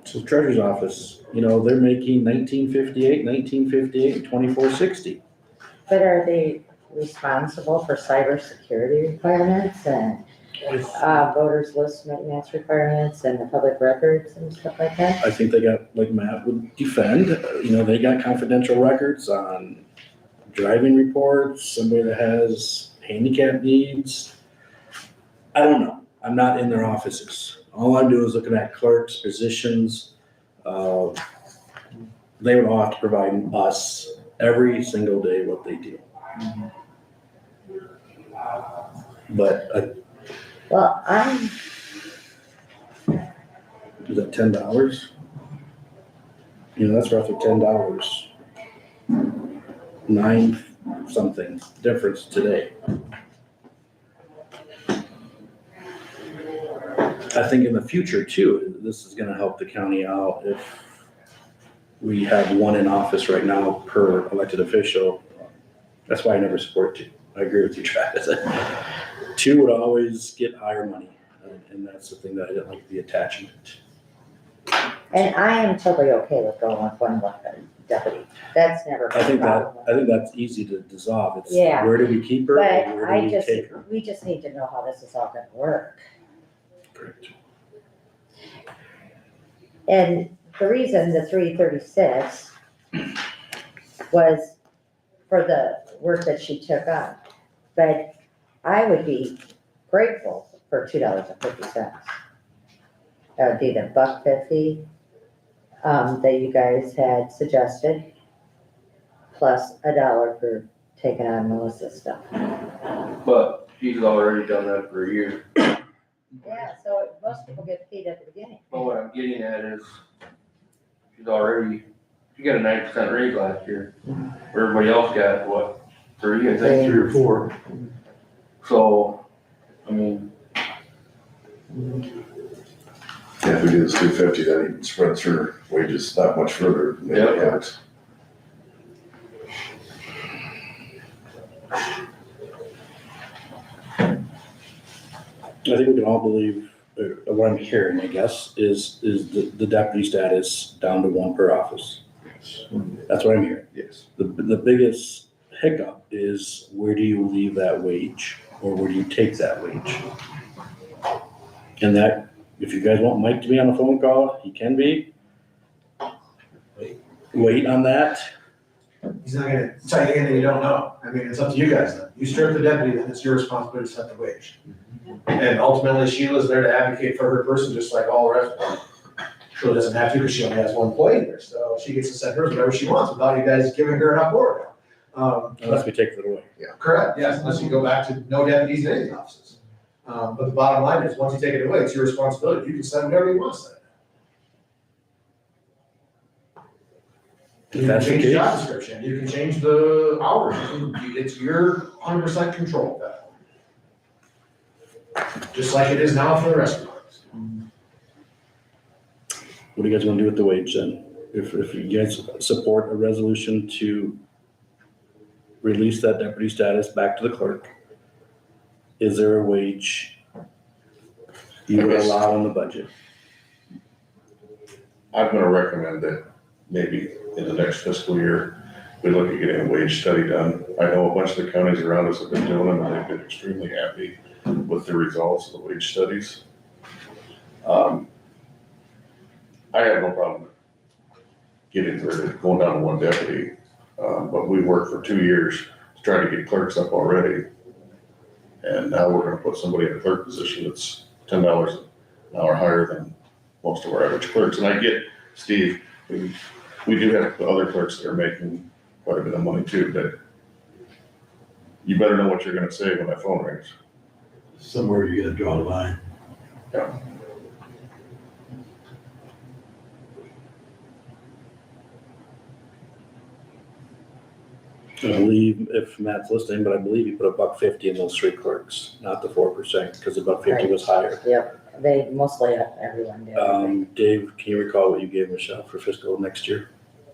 so treasurer's office, they're making 1958, and 2460. But are they responsible for cybersecurity requirements and voters list maintenance requirements and the public records and stuff like that? I think they got, like Matt would defend, they got confidential records on driving reports, somebody that has handicap needs. I don't know. I'm not in their offices. All I'm doing is looking at clerks, positions. They would all have to provide us every single day what they do. But Well, I'm, is that $10? That's roughly $10. 9 something difference today. I think in the future too, this is gonna help the county out if we have 1 in office right now per elected official. That's why I never support 2. I agree with you, Travis. 2 would always get higher money, and that's the thing that I didn't like, the attachment. and I am totally okay with going with 1 deputy. That's never I been a think problem. that's easy to dissolve. It's Yeah. where do we keep her But and where do we take her? we just need to know how this is all gonna work. Correct. And the reason the 336 was for the work that she took on. But I would be grateful for $2.50. That would be the $1.50 that you guys had suggested, plus $1 for taking on Melissa's stuff. But she's already done that for a year. Yeah, so most people get paid at the beginning. But what I'm getting at is, she got a 9% raise last year. Everybody else got, what, 3, I think? 3 or 4. So, I mean, Yeah, if we do this 250, that even spreads her wages that much further than they Yep. have. I think we can all believe, what I'm hearing, I guess, is the deputy status down to 1 per office. That's what I'm hearing. Yes. The biggest hiccup is where do you leave that wage, or where do you take that wage? And that, if you guys want Mike to be on the phone call, he can be. Wait on that. He's not gonna tell you anything you don't know. I mean, it's up to you guys then. You strip the deputy, then it's your responsibility to set the wage. And ultimately, Sheila's there to advocate for her person, just like all the rest of them. Sheila doesn't have to because she only has 1 employee there, so she gets to set hers whatever she wants without you guys giving her an upward. Unless we take it away. Correct, yes, unless you go back to no deputies in any offices. But the bottom line is, once you take it away, it's your responsibility. You can set whatever you want to set. You can That's the change the job case. description, you can change the hours, it's your 100% control of that. Just like it is now for the rest of us. What do you guys want to do with the wage then? If you guys support a resolution to release that deputy status back to the clerk, is there a wage you would allow in the budget? I'm gonna recommend that maybe in the next fiscal year, we look at getting a wage study done. I know a bunch of the counties around us have been doing them, and they've been extremely happy with the results of the wage studies. I have no problem going down to 1 deputy, but we worked for 2 years to try to get clerks up already. And now we're gonna put somebody in a clerk position that's $10 an hour higher than most of our average clerks. And I get, Steve, we do have other clerks that are making quite a bit of money too, but you better know what you're gonna say when that phone rings. Somewhere you gotta draw the line. Yeah. I believe, if Matt's listening, but I believe you put $1.50 in those 3 clerks, not the 4%, because the $1.50 was higher. Yep, they, mostly everyone did. Dave, can you recall what you gave Michelle for fiscal next year?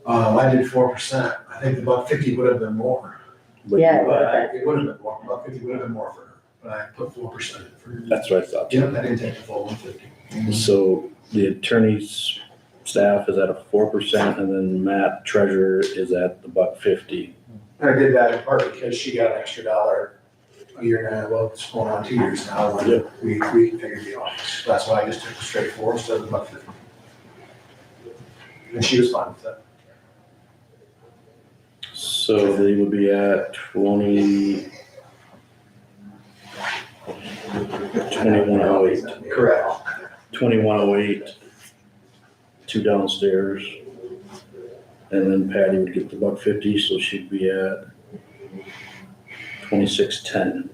I did 4%, I think about 50 would have been more. Yeah, it But would've it would have been more, about 50 would have been more for her, but I put 4% in for her. That's what I thought. Yep, I didn't take the full 150. So the attorney's staff is at a 4%, and then Matt treasurer is at the $1.50. I did that in part because she got an extra $1 a year and a half, well, it's going on 2 years now, when Yep. we reconfigured the office. That's why I just took the straight 4 instead of the $1.50. And she was fine with that. So they would be at 2108. Correct. 2108, 2 downstairs. And then Patty would get the $1.50, so she'd be at 2610.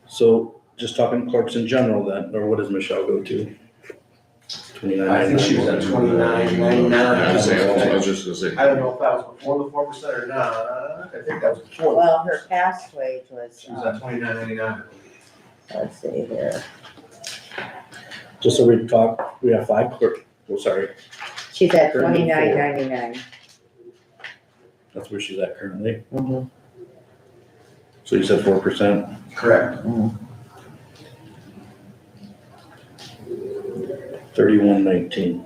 So just talking clerks in general then, or what does Michelle go to? 29. I think she was at 29.99. I was just gonna say. I don't know if that was before the 4% or not, I think that was before. the Well, 4%. her past wage was, She was at 29.99. let's see here, Just so we talk, we have 5 clerks, oh, sorry, she's at Currently 29.99. that's where she's at currently. Mhm. So you said 4%? Correct. 3119.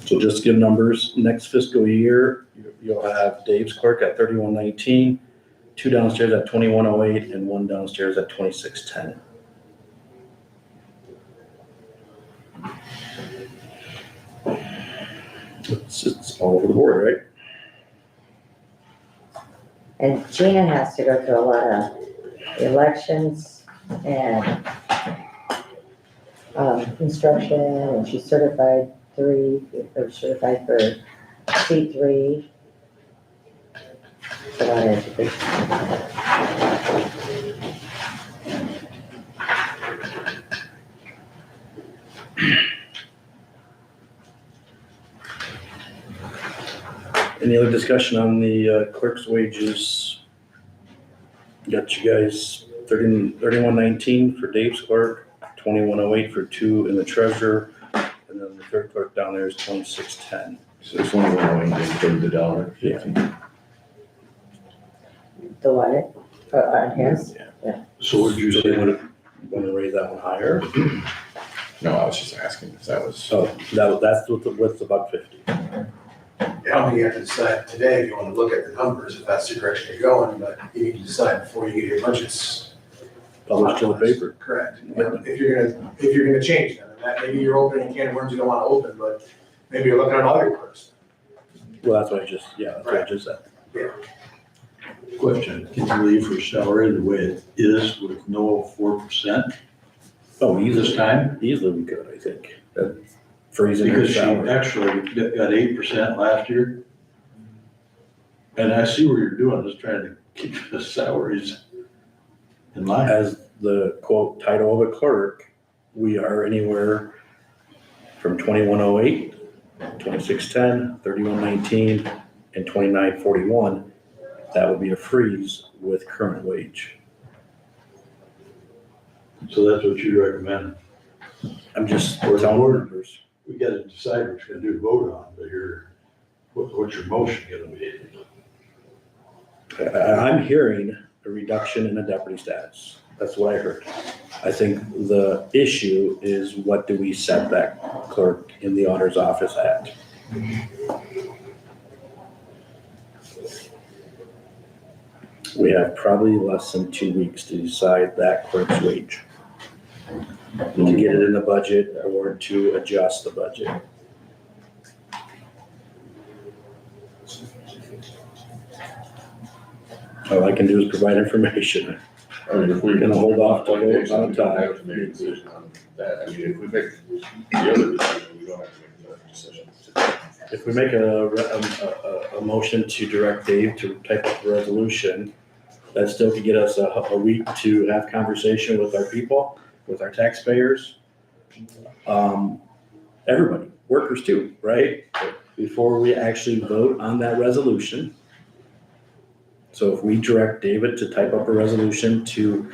So just to give numbers, next fiscal year, you'll have Dave's clerk at 3119, 2 downstairs at 2108, and 1 downstairs at 2610. It's all over the board, right? And Gina has to go to a lot of elections and instruction, and she's certified for C3. It's a lot of education. Any other discussion on the clerk's wages? Got you guys 3119 for Dave's clerk, 2108 for 2 in the treasurer, and then the third clerk down there is 2610. So it's only going to include the dollar. Yeah. The what? On his? So would you So say, they want to raise that one higher? No, I was just asking if that was. So that's with the $1.50. I don't think you have to decide today if you want to look at the numbers, if that's the direction you're going, but you need to decide before you get your budgets. Published in the paper. Correct. If you're gonna change them, and that maybe you're opening a can of worms you don't want to open, but maybe you're looking at all your clerks. Well, that's what I just said. question, can you leave her salary the way it is with no 4%? Oh, This time? Easily we could, I think. Freezing her Because she salary. actually got 8% last year. And I see what you're doing, just trying to keep the salaries in line. As the quote title of a clerk, we are anywhere from 2108, 2610, 3119, and 2941. That would be a freeze with current wage. So that's what you recommend. I'm just Or the telling board. numbers. We gotta decide what you're gonna do to vote on, but what's your motion gonna be? I'm hearing a reduction in the deputy status. That's what I heard. I think the issue is what do we set that clerk in the auditor's office at? We have probably less than 2 weeks to decide that clerk's wage. To get it in the budget or to adjust the budget. All I can do is provide information. I mean, if we We're gonna hold off till like Dave said, on we don't time. have to make a decision on that. I mean, if we make the other decision, we don't have to make the decision. If we make a motion to direct Dave to type up a resolution, that still could get us a week to have conversation with our people, with our taxpayers. Everybody, workers too, right? Before we actually vote on that resolution. So if we direct David to type up a resolution to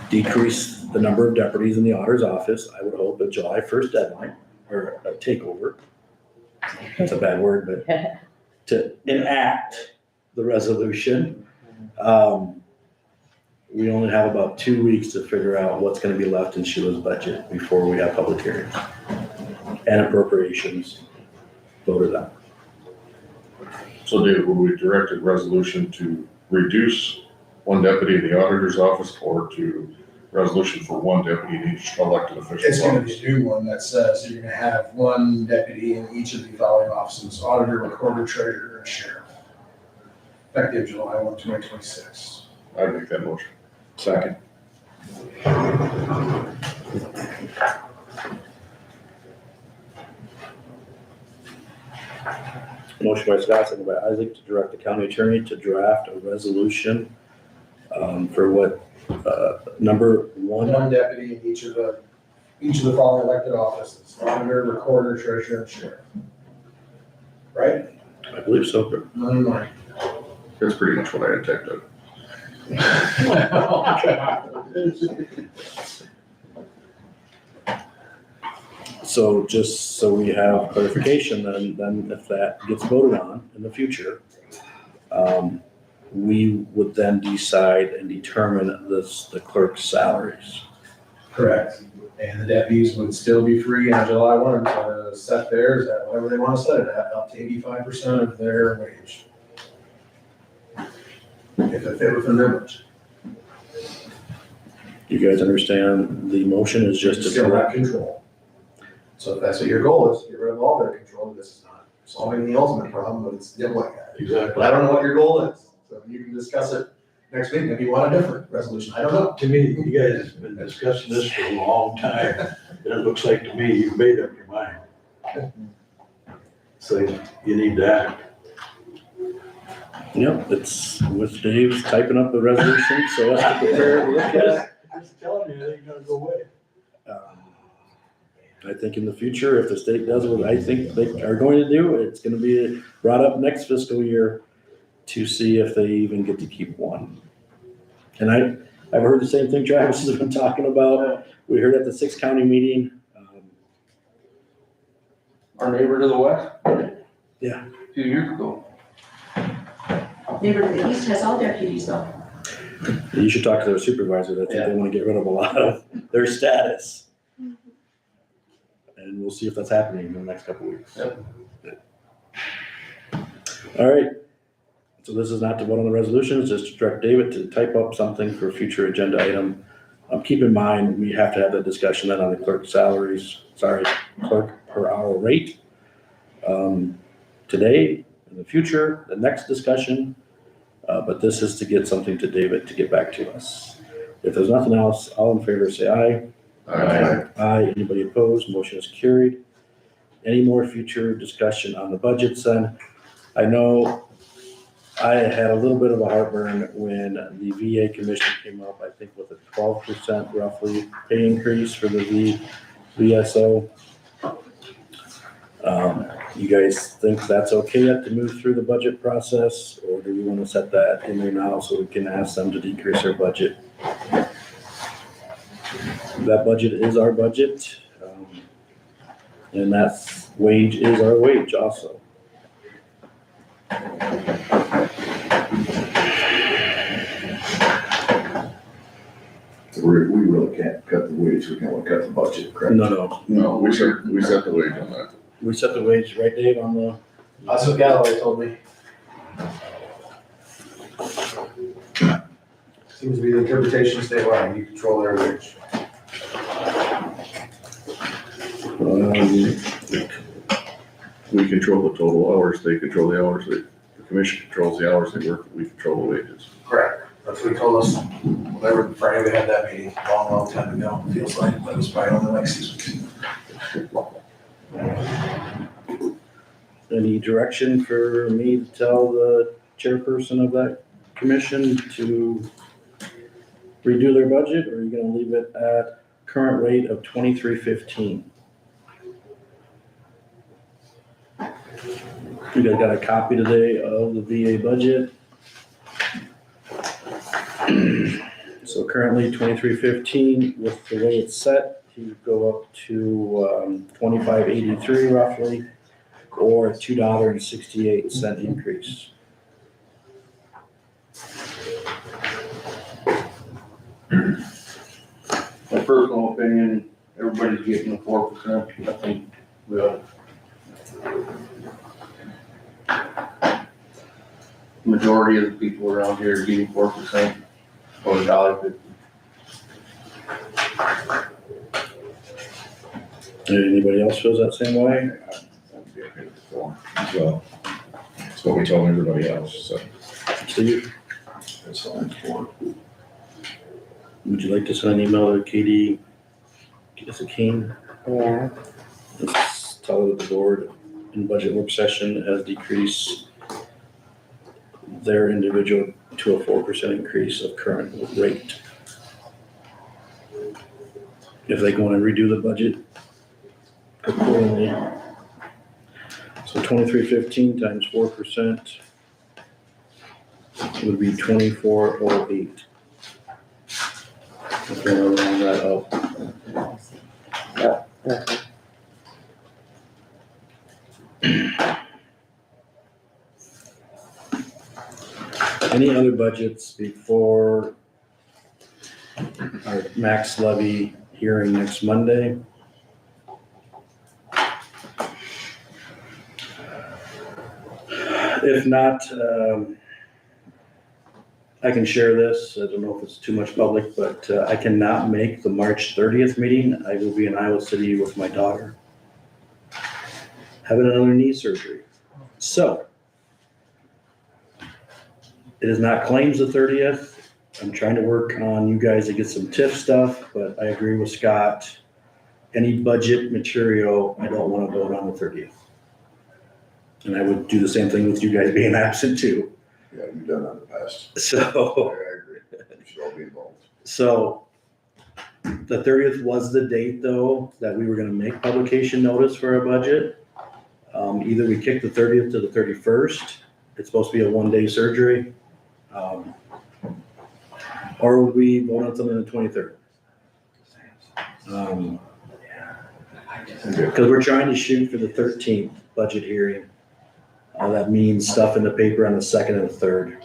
decrease the number of deputies in the auditor's office, I would hope a July 1st deadline or a takeover. That's a bad word, but to enact the resolution. We only have about 2 weeks to figure out what's gonna be left in Sheila's budget before we have public hearings and appropriations voted on. So David, would we direct a resolution to reduce one deputy in the auditor's office or to resolution for one deputy in each elected official's It's gonna office? be a new one that says you're gonna have one deputy in each of the following offices: auditor, recorder, treasurer, and sheriff. Effective July 1, 2026. I'd make that motion. Second. Motion by Scott, second by Isaac, to direct the county attorney to draft a resolution for what, number one? One deputy in each of the following elected offices: auditor, recorder, treasurer, and sheriff. Right? I believe so. None of mine. That's pretty much what I had typed up. So just so we have clarification, then if that gets voted on in the future, we would then decide and determine the clerk's salaries. Correct. And the deputies would still be free on July 1 to set theirs at whatever they want to set it at, up to 85% of their wage. If it fit within their budget. You guys understand the motion is just to Still have direct, control. So if that's what your goal is, get rid of all their control, this is not solving the ultimate problem, but it's nibbling at it. Exactly. But I don't know what your goal is, so you can discuss it next week, if you want a different resolution, I don't know. To me, you guys have been discussing this for a long time, and it looks like to me you've made up your mind. So you need to act. Yep, it's with Dave typing up the resolution, so us to prepare to look at. I'm just telling you, it ain't gonna go away. I think in the future, if the state does what I think they are going to do, it's gonna be brought up next fiscal year to see if they even get to keep one. And I've heard the same thing Travis has been talking about. We heard at the 6 county meeting. Our neighbor to the west? Yeah. A few years ago. Neighbor to the east has all deputies though. You should talk to their supervisor. I think they wanna get rid of a lot of their status. And we'll see if that's happening in the next couple weeks. Yep. All right. So this is not to vote on the resolution, it's just to direct David to type up something for a future agenda item. Keep in mind, we have to have that discussion then on the clerk clerk per hour rate. Today, in the future, the next discussion, but this is to get something to David to get back to us. If there's nothing else, all in favor say aye. Aye. Aye, anybody opposed, motion is carried. Any more future discussion on the budgets then? I know I had a little bit of a heartburn when the VA commission came up, I think with a 12% roughly pay increase for the VSO. You guys think that's okay yet to move through the budget process, or do we want to set that in there now so we can ask them to decrease their budget? That budget is our budget, and that's wage is our wage also. We really can't cut the wage, we can only cut the budget, correct? No, we set the wage on that. We set the wage, right, Dave, on the, That's what Galloway told me. Seems to be the interpretation statewide, you control their wage. We control the total hours, they control the hours, the commission controls the hours they work, we control the wages. Correct. That's what he told us whenever Friday we had that meeting, a long, long time ago, feels like, that was probably only like 6 weeks. any direction for me to tell the chairperson of that commission to redo their budget, or are you gonna leave it at current rate of $23.15? You guys got a copy today of the VA budget. So currently $23.15, with the way it's set, he would go up to $25.83 roughly, or a $2.68 increase. My personal opinion, everybody's getting a 4%, I think we ought to. Majority of the people around here are getting 4% or $1.50. Anybody else feels that same way? I'd be okay with 4 as well. That's what we told everybody else, so. Steve, That's fine, 4. would you like to send an email to Katie, is it Kane? Yeah, Let's tell her that the board in budget work session has decreased their individual to a 4% increase of current rate. If they go in and redo the budget accordingly. So $23.15 times 4% would be $24.08. If you want to round that up. perfect. Any other budgets before our max levy hearing next Monday? If not, I can share this. I don't know if it's too much public, but I cannot make the March 30th meeting. I will be in Iowa City with my daughter, having another knee surgery. So. It is not claims the 30th. I'm trying to work on you guys to get some TIF stuff, but I agree with Scott. Any budget material, I don't want to vote on the 30th. And I would do the same thing with you guys being absent too. Yeah, you've done that in the past. So, I agree. We should all be involved. so the 30th was the date though, that we were gonna make publication notice for our budget. Either we kick the 30th to the 31st. It's supposed to be a 1-day surgery. Or we vote on something on the 23rd. Because we're trying to shoot for the 13th budget hearing. That means stuff in the paper on the 2nd and the 3rd.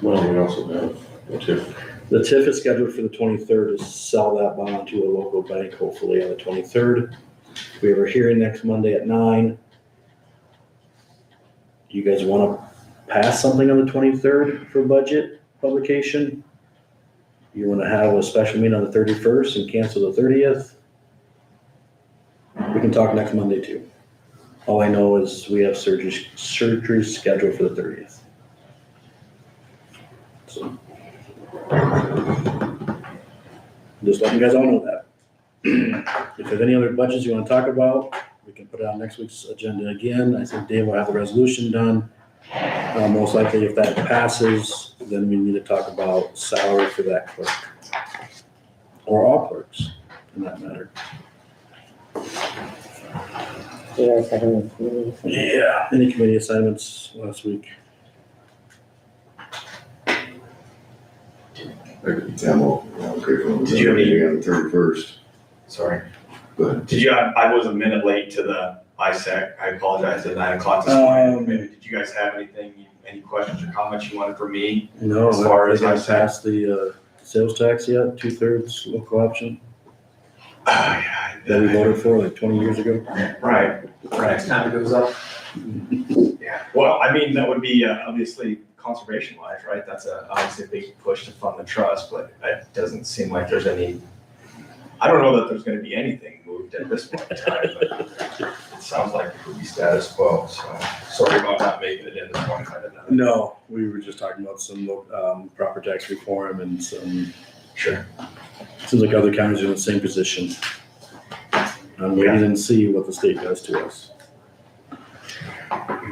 Well, we also have the TIF. The TIF is scheduled for the 23rd to sell that bond to a local bank, hopefully on the 23rd. We have our hearing next Monday at 9. You guys want to pass something on the 23rd for budget publication? You want to have a special meeting on the 31st and cancel the 30th? We can talk next Monday too. All I know is we have surgery scheduled for the 30th. So. Just letting you guys all know that. If there's any other budgets you want to talk about, we can put it on next week's agenda again. I think Dave will have the resolution done. Most likely if that passes, then we need to talk about salary for that clerk. Or all clerks, in that matter. Do you guys have any committees? Yeah. Any committee assignments last week? Yeah, well, okay, well, Did you have any- meeting on the 31st? Sorry. But Did you, I was a minute late to the ISAC. I apologize at 9 o'clock this morning. Did you guys have anything, any questions or comments you wanted from me? No, As far as I I said. passed the sales tax yet, 2/3 local option that we voted for like 20 years ago. Right, Next time it goes up. yeah. Well, I mean, that would be obviously conservation wise, right? That's obviously a big push to fund the trust, but it doesn't seem like there's any, I don't know that there's gonna be anything moved at this point in time, but it sounds like it would be status quo, so sorry about not making it in this point. I didn't know. No, we were just talking about some proper tax reform and some, Sure. seems like other counties are in the same position. I'm waiting and see what the state does to us.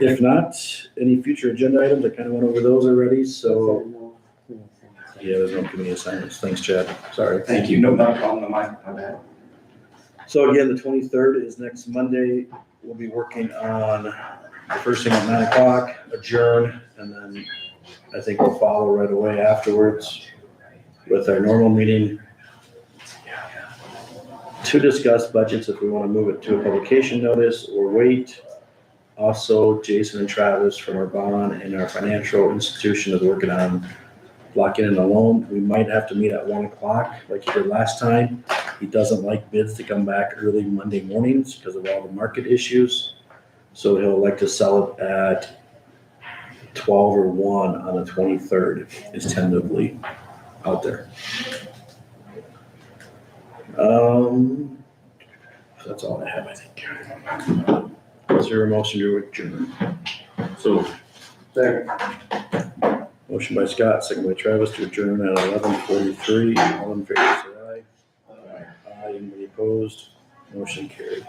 If not, any future agenda items, I kind of went over those already, so, yeah, there's no committee assignments. Thanks, Chad. Sorry. Thank you. No, not a problem. My bad. So again, the 23rd is next Monday. We'll be working on the first thing at 9 o'clock, adjourn, and then I think we'll follow right away afterwards with our normal meeting to discuss budgets if we want to move it to a publication notice or wait. Also, Jason and Travis from our bond and our financial institution is working on locking in a loan. We might have to meet at 1 o'clock like he did last time. He doesn't like bids to come back early Monday mornings because of all the market issues. So he'll like to sell it at 12 or 1 on the 23rd is tentatively out there. That's all I have, I think. Is there a motion to adjourn? So, Motion by Scott, second by Travis to adjourn at 11:43. All in favor, say aye. Aye. Anybody opposed? Motion carried.